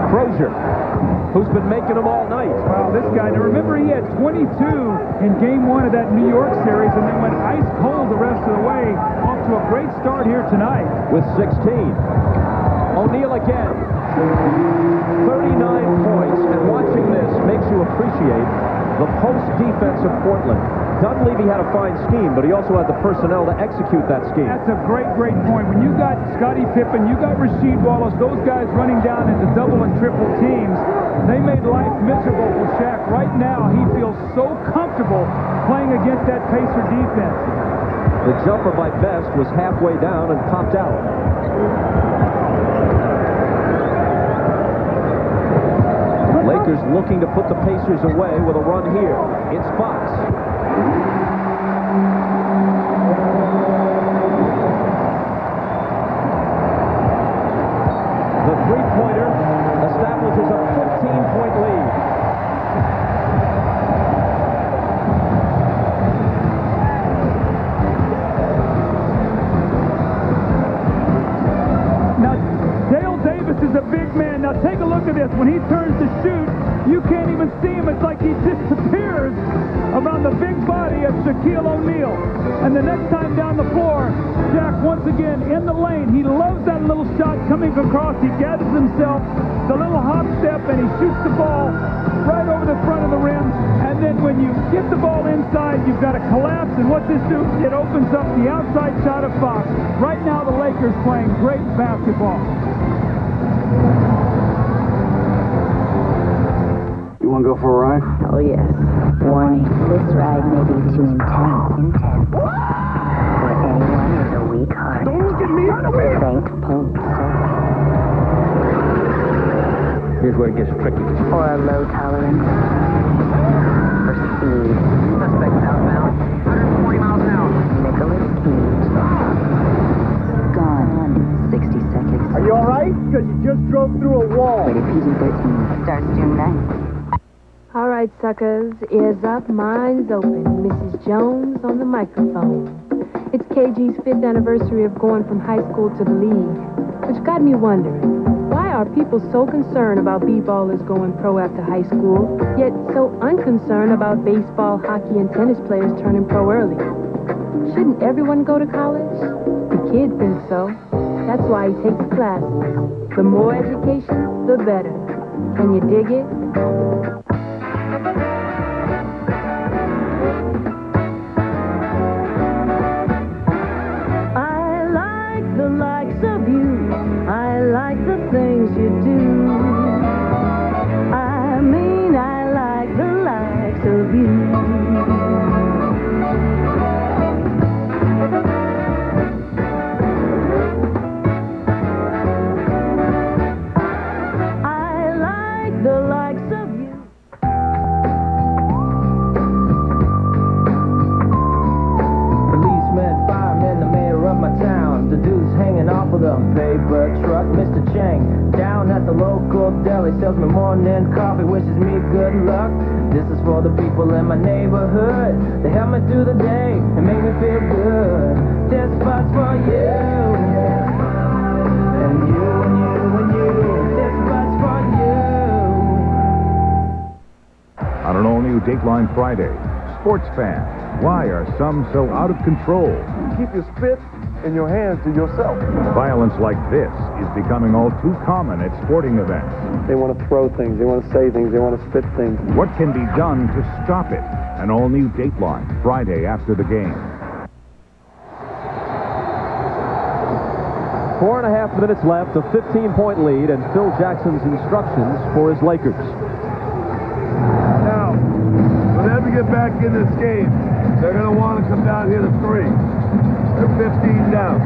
Crozier, who's been making them all night. Wow, this guy, now remember he had 22 in game 1 of that New York series and then went ice cold the rest of the way. Off to a great start here tonight. With 16. O'Neal again. 39 points, and watching this makes you appreciate the post defense of Portland. Dunleavy had a fine scheme, but he also had the personnel to execute that scheme. That's a great point. When you got Scottie Pippen, you got Rasheed Wallace, those guys running down into double and triple teams, they made life miserable for Shaq. Right now, he feels so comfortable playing against that Pacer defense. The jumper by Best was halfway down and popped out. Lakers looking to put the Pacers away with a run here. It's Fox. The three-pointer establishes a 15-point lead. Now, Dale Davis is a big man. Now, take a look at this. When he turns to shoot, you can't even see him. It's like he disappears around the big body of Shaquille O'Neal. And the next time down the floor, Shaq once again in the lane. He loves that little shot coming across. He gathers himself, the little hop step, and he shoots the ball right over the front of the rim. And then when you get the ball inside, you've got to collapse. And what this does, it opens up the outside shot of Fox. Right now, the Lakers playing great basketball. You want to go for a ride? Oh, yes. Warning, this ride may be too intense. For anyone with a weak heart. Don't look at me! Think Pope. Here's where it gets tricky. Or a low tolerance for speed. Suspect southbound, 140 miles an hour. Nicholas Cage. Gone in 60 seconds. Are you alright? Because you just drove through a wall. Rated PG-13. Starts June 9th. All right, suckers, ears up, minds open. Mrs. Jones on the microphone. It's KG's 5th anniversary of going from high school to the league, which got me wondering, why are people so concerned about b-ballers going pro after high school, yet so unconcerned about baseball, hockey, and tennis players turning pro early? Shouldn't everyone go to college? The kid thinks so. That's why he takes classes. The more education, the better. Can you dig it? I like the things you do. I mean, I like the likes of you. I like the likes of you. Policemen, firemen, the mayor of my town. The dude's hanging off of the paper truck. Mr. Chang, down at the local deli, sells me morning coffee, wishes me good luck. This is for the people in my neighborhood. They help me through the day and make me feel good. This spot's for you. And you and you and you. This spot's for you. On an all-new Dateline Friday, sports fans, why are some so out of control? Keep your spit in your hands to yourself. Violence like this is becoming all too common at sporting events. They want to throw things, they want to say things, they want to spit things. What can be done to stop it? An all-new Dateline Friday after the game. 4.5 minutes left, a 15-point lead, and Phil Jackson's instructions for his Lakers. Now, get back in this game, they're going to want to come down here to 3. They're 15 down.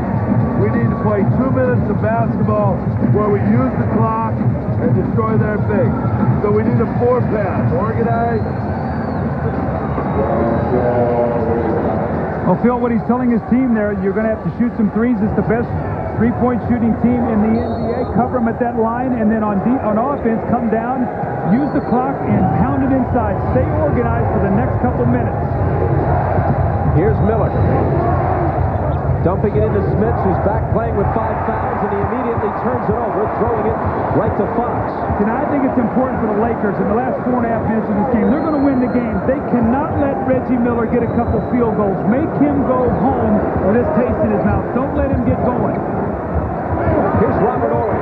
We need to play 2 minutes of basketball where we use the clock and destroy their thing. So we need a 4-pass. Organize. Well, Phil, what he's telling his team there, you're going to have to shoot some threes. It's the best three-point shooting team in the NBA. Cover them at that line, and then on offense, come down, use the clock, and pound it inside. Stay organized for the next couple minutes. Here's Miller. Dumping it into Smits, who's back playing with 5 fouls, and he immediately turns it over, throwing it right to Fox. And I think it's important for the Lakers in the last 4.5 minutes of this game. They're going to win the game. They cannot let Reggie Miller get a couple field goals. Make him go home with this taste in his mouth. Don't let him get going. Here's Robert Ory.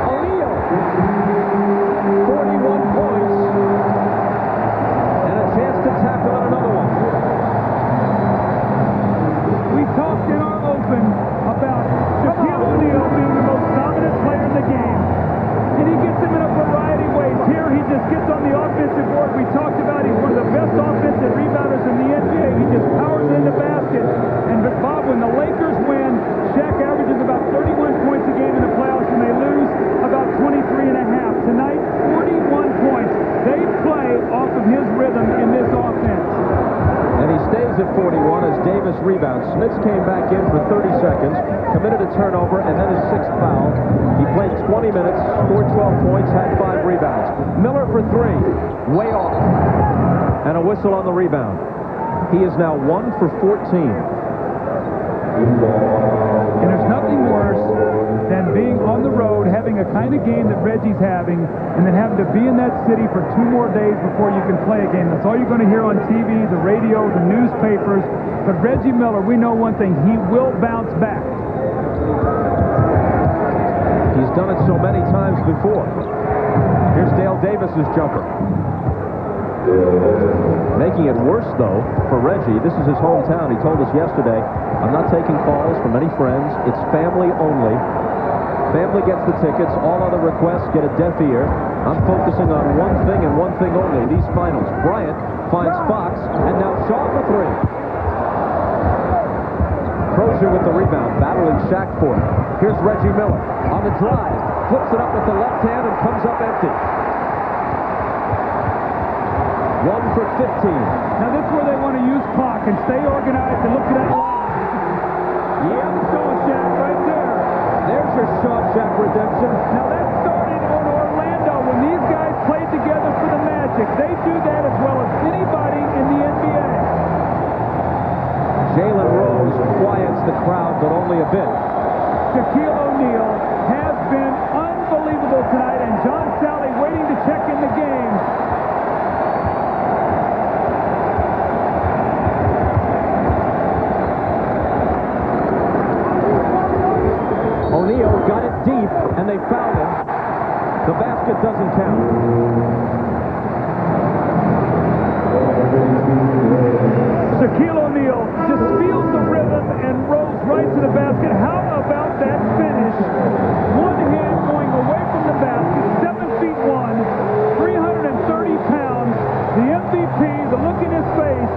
O'Neal. 41 points. And a chance to tackle on another one. We talked in our open about Shaquille O'Neal being the most dominant player in the game. And he gets him in a variety of ways. Here he just gets on the offensive board. We talked about he's one of the best offensive rebounders in the NBA. He just powers in the basket. And Bob, when the Lakers win, Shaq averages about 31 points a game in the playoffs, and they lose about 23.5. Tonight, 41 points. They play off of his rhythm in this offense. And he stays at 41 as Davis rebounds. Smits came back in for 30 seconds, committed a turnover, and then his 6th foul. He played 20 minutes, scored 12 points, had 5 rebounds. Miller for 3, way off. And a whistle on the rebound. He is now 1 for 14. And there's nothing worse than being on the road, having a kind of game that Reggie's having, and then having to be in that city for 2 more days before you can play a game. That's all you're going to hear on TV, the radio, the newspapers. But Reggie Miller, we know one thing, he will bounce back. He's done it so many times before. Here's Dale Davis's jumper. Making it worse, though, for Reggie. This is his hometown. He told us yesterday, I'm not taking calls from any friends. It's family only. Family gets the tickets. All other requests get a deaf ear. I'm focusing on one thing and one thing only, these finals. Bryant finds Fox, and now Shaw for 3. Crozier with the rebound, battling Shaq for it. Here's Reggie Miller on the drive. Flips it up with the left hand and comes up empty. 1 for 15. Now this is where they want to use clock and stay organized and look at that line. Yeah, Shawshank right there. There's your Shawshank redemption. Now that started on Orlando when these guys played together for the Magic. They do that as well as anybody in the NBA. Jalen Rose quiets the crowd, but only a bit. Shaquille O'Neal has been unbelievable tonight, and John Sally waiting to check in the game. O'Neal got it deep, and they fouled him. The basket doesn't count. Shaquille O'Neal just feels the rhythm and rolls right to the basket. How about that finish? One hand going away from the basket, 7 feet 1, 330 pounds. The MVP, the look in his face,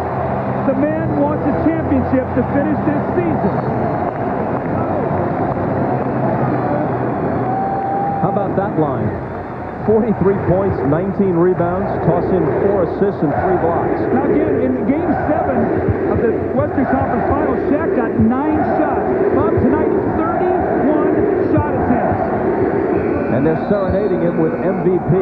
the man wants a championship to finish this season. How about that line? 43 points, 19 rebounds, toss in 4 assists and 3 blocks. Now again, in Game 7 of the Western Conference Finals, Shaq got 9 shots. Bob, tonight, 31 shot attempts. And they're serenading him with MVP,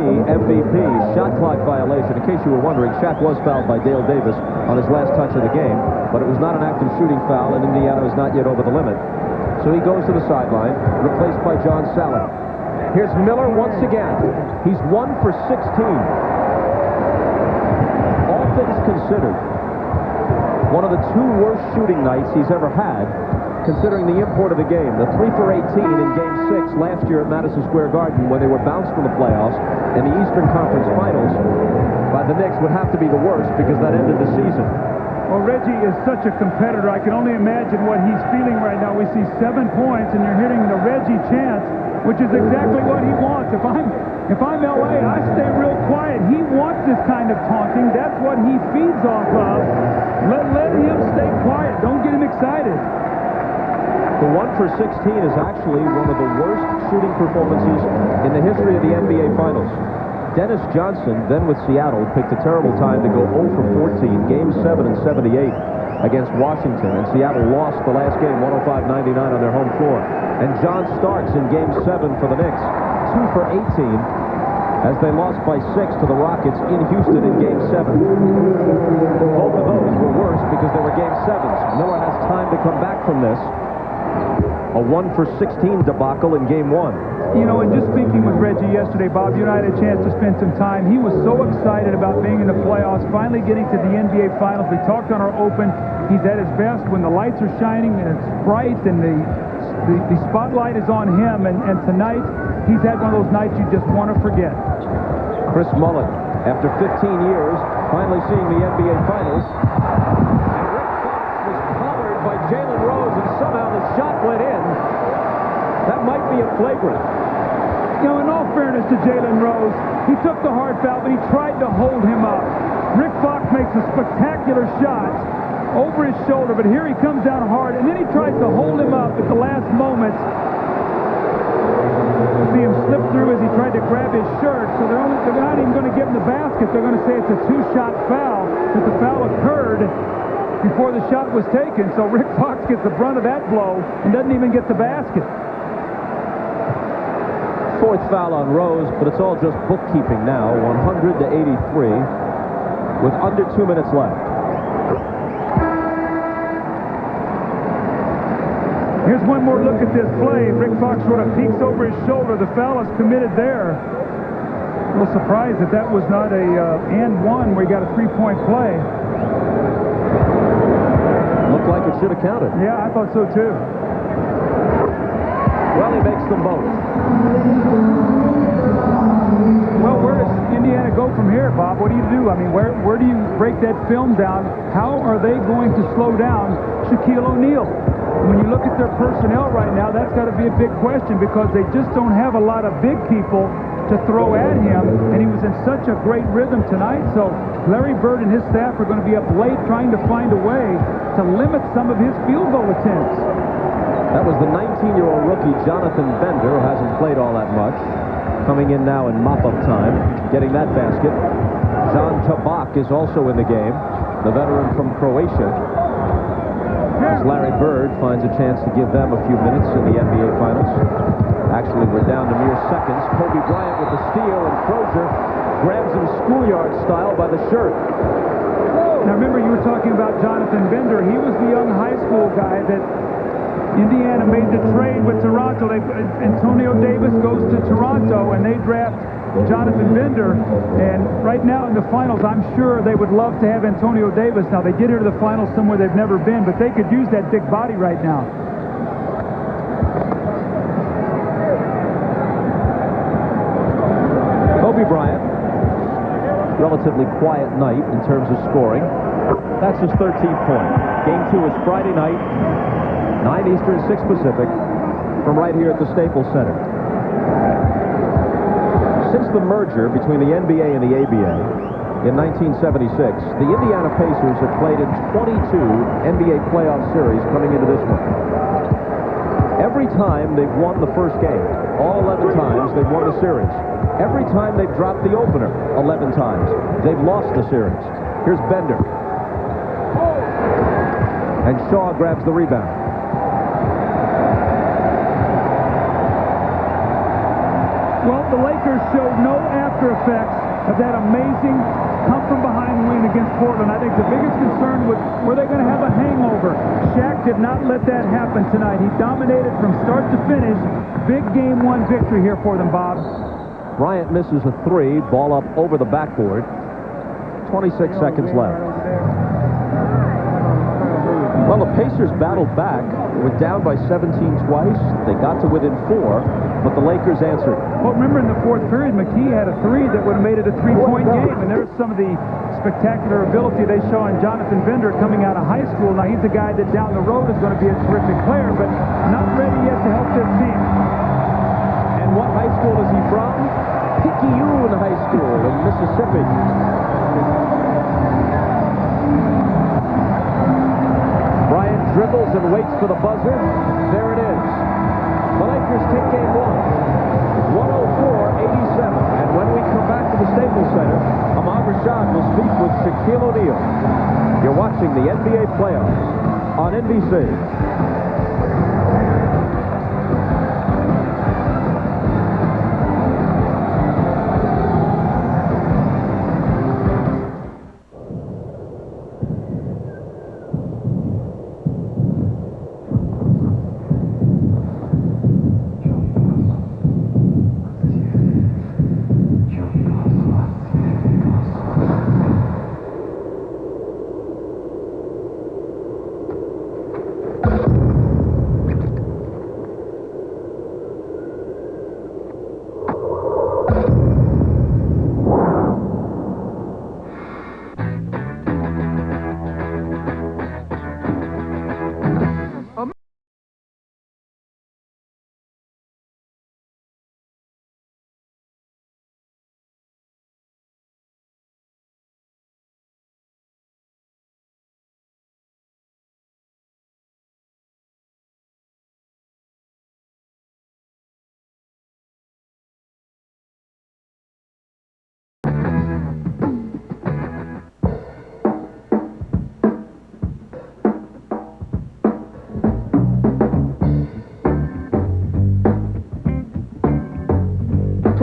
shot clock violation. In case you were wondering, Shaq was fouled by Dale Davis on his last touch of the game, but it was not an active shooting foul, and Indiana is not yet over the limit. So he goes to the sideline, replaced by John Sally. Here's Miller once again. He's 1 for 16. All things considered, one of the 2 worst shooting nights he's ever had, considering the import of the game. The 3 for 18 in Game 6 last year at Madison Square Garden when they were bounced from the playoffs, and the Eastern Conference Finals by the Knicks would have to be the worst because that ended the season. Well, Reggie is such a competitor. I can only imagine what he's feeling right now. We see 7 points, and you're hearing the Reggie chant. which is exactly what he wants. If I'm LA, I stay real quiet. He wants this kind of taunting. That's what he feeds off of. Let him stay quiet. Don't get him excited. The 1 for 16 is actually one of the worst shooting performances in the history of the NBA Finals. Dennis Johnson, then with Seattle, picked a terrible time to go 0 for 14, Game 7 in '78 against Washington, and Seattle lost the last game 105-99 on their home floor. And John Starks in Game 7 for the Knicks, 2 for 18, as they lost by 6 to the Rockets in Houston in Game 7. Both of those were worse because they were Game 7s. Miller has time to come back from this. A 1 for 16 debacle in Game 1. You know, and just speaking with Reggie yesterday, Bob, you and I had a chance to spend some time. He was so excited about being in the playoffs, finally getting to the NBA Finals. We talked on our open. He's at his best when the lights are shining and it's bright and the spotlight is on him. And tonight, he's had one of those nights you just want to forget. Chris Mullin, after 15 years, finally seeing the NBA Finals. And Rick Fox was collared by Jalen Rose, and somehow the shot went in. That might be a flagrant. You know, in all fairness to Jalen Rose, he took the hard foul, but he tried to hold him up. Rick Fox makes a spectacular shot over his shoulder, but here he comes down hard, and then he tries to hold him up at the last moment. You see him slip through as he tried to grab his shirt, so they're not even going to give him the basket. They're going to say it's a two-shot foul, but the foul occurred before the shot was taken, so Rick Fox gets the brunt of that blow and doesn't even get the basket. Fourth foul on Rose, but it's all just bookkeeping now. 100-83 with under 2 minutes left. Here's one more look at this play. Rick Fox sort of peeks over his shoulder. The foul is committed there. A little surprised that that was not a and one where he got a three-point play. Looked like it should have counted. Yeah, I thought so too. Well, he makes them both. Well, where does Indiana go from here, Bob? What do you do? I mean, where do you break that film down? How are they going to slow down Shaquille O'Neal? When you look at their personnel right now, that's got to be a big question because they just don't have a lot of big people to throw at him, and he was in such a great rhythm tonight. So Larry Bird and his staff are going to be up late trying to find a way to limit some of his field goal attempts. That was the 19-year-old rookie, Jonathan Bender, who hasn't played all that much. Coming in now in mop-up time, getting that basket. John Tabak is also in the game, the veteran from Croatia. As Larry Bird finds a chance to give them a few minutes in the NBA Finals. Actually, we're down to mere seconds. Kobe Bryant with the steal, and Crozier grabs him schoolyard style by the shirt. Now remember, you were talking about Jonathan Bender. He was the young high school guy that Indiana made the trade with Toronto. Antonio Davis goes to Toronto, and they draft Jonathan Bender. And right now in the finals, I'm sure they would love to have Antonio Davis. Now, they get into the finals somewhere they've never been, but they could use that big body right now. Kobe Bryant, relatively quiet night in terms of scoring. That's his 13th point. Game 2 is Friday night, 9 Eastern, 6 Pacific, from right here at the Staples Center. Since the merger between the NBA and the ABA in 1976, the Indiana Pacers have played in 22 NBA playoff series coming into this one. Every time they've won the first game, all 11 times they've won the series. Every time they've dropped the opener, 11 times, they've lost the series. Here's Bender. And Shaw grabs the rebound. Well, the Lakers showed no after effects of that amazing come-from-behind win against Portland. I think the biggest concern was, were they going to have a hangover? Shaq did not let that happen tonight. He dominated from start to finish. Big Game 1 victory here for them, Bob. Bryant misses a three. Ball up over the backboard. 26 seconds left. Well, the Pacers battled back. Were down by 17 twice. They got to within 4, but the Lakers answered. Well, remember in the fourth period, McKee had a three that would have made it a three-point game, and there's some of the spectacular ability they show in Jonathan Bender coming out of high school. Now, he's a guy that down the road is going to be a terrific player, but not ready yet to help this team. school is he from? Picayune High School in Mississippi. Bryant dribbles and waits for the buzzer. There it is. The Lakers take game one. 104-87. And when we come back to the Staples Center, Ahmad Rashad will speak with Shaquille O'Neal. You're watching the NBA playoffs on NBC.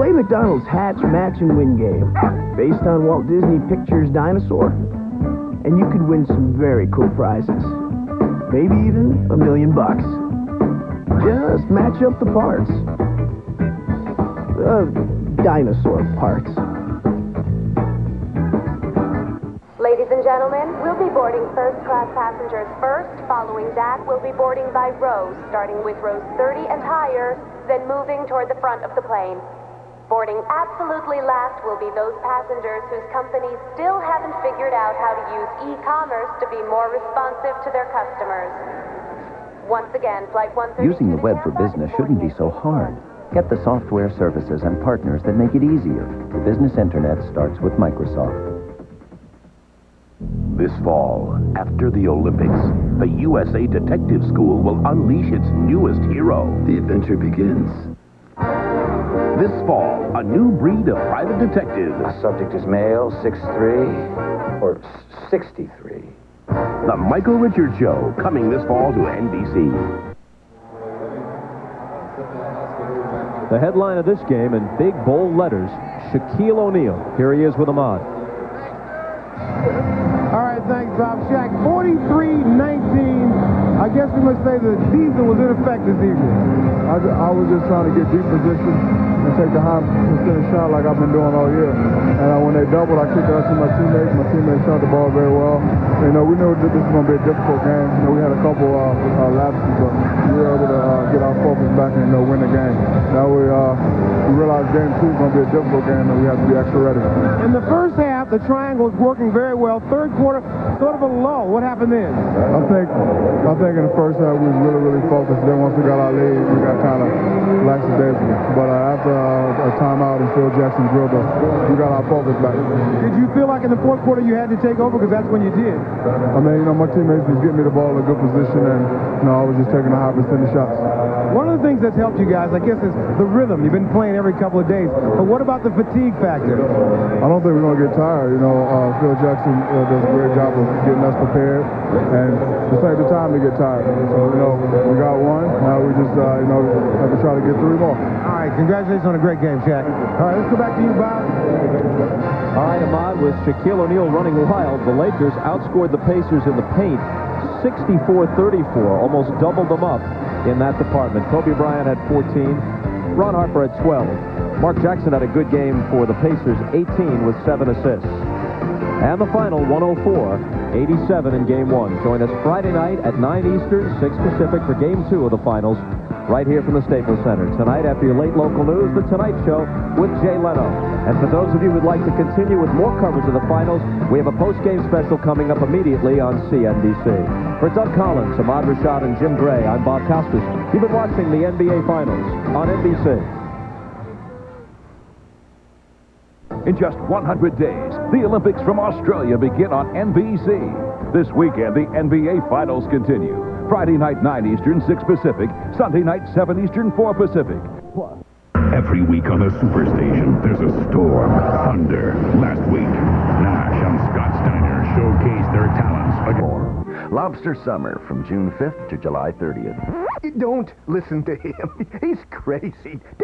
Play McDonald's Hatch, Match, and Win game, based on Walt Disney Pictures' Dinosaur, and you could win some very cool prizes. Maybe even $1 million. Just match up the parts. Dinosaur parts. Ladies and gentlemen, we'll be boarding first-class passengers first. Following that, we'll be boarding by rows, starting with rows 30 and higher, then moving toward the front of the plane. Boarding absolutely last will be those passengers whose companies still haven't figured out how to use e-commerce to be more responsive to their customers. Once again, Flight 132... Using the web for business shouldn't be so hard. Get the software, services, and partners that make it easier. The business internet starts with Microsoft. This fall, after the Olympics, the USA Detective School will unleash its newest hero. The adventure begins. This fall, a new breed of private detective. The subject is male, 6'3", or 63. The Michael Richards Show, coming this fall to NBC. The headline of this game in big, bold letters, Shaquille O'Neal. Here he is with Ahmad. All right, thanks, Bob. Shaq, 43-19. I guess we must say the diesel was in effect this evening. I was just trying to get deep position and take the high percentage shot like I've been doing all year. And when they doubled, I kicked out to my teammates. My teammates shot the ball very well. And, we knew that this was going to be a difficult game. We had a couple lapses, but we were able to get our focus back and win the game. Now we realized game 2 is going to be a difficult game, and we have to be extra ready. In the first half, the triangle was working very well. Third quarter, sort of a lull. What happened then? I think in the first half we was really focused. Then once we got our lead, we got kind of lackadaisical. But after a timeout and Phil Jackson drilled us, we got our focus back. Did you feel like in the fourth quarter you had to take over? Because that's when you did. I mean, my teammates was getting me the ball in a good position, and I was just taking the high percentage shots. One of the things that's helped you guys, I guess, is the rhythm. You've been playing every couple of days. But what about the fatigue factor? I don't think we're going to get tired. Phil Jackson does a great job of getting us prepared, and this ain't the time to get tired. So, we got one. Now we just, have to try to get 3 more. All right, congratulations on a great game, Shaq. All right, let's go back to you, Bob. All right, Ahmad, with Shaquille O'Neal running wild, the Lakers outscored the Pacers in the paint 64-34, almost doubled them up in that department. Kobe Bryant had 14, Ron Harper had 12. Mark Jackson had a good game for the Pacers, 18 with 7 assists. And the final, 104-87 in Game 1. Join us Friday night at 9 Eastern, 6 Pacific for Game 2 of the finals, right here from the Staples Center. Tonight, after your late local news, The Tonight Show with Jay Leno. And for those of you who'd like to continue with more coverage of the finals, we have a post-game special coming up immediately on CNBC. For Doug Collins, Ahmad Rashad, and Jim Gray, I'm Bob Costas. You've been watching the NBA Finals on NBC. In just 100 days, the Olympics from Australia begin on NBC. This weekend, the NBA Finals continue. Friday night, 9 Eastern, 6 Pacific. Sunday night, 7 Eastern, 4 Pacific. Plus, every week on the Superstation, there's a storm, thunder. Last week, Nash and Scott Steiner showcased their talents again. Lobster Summer from June 5th to July 30th. Don't listen to him. He's crazy.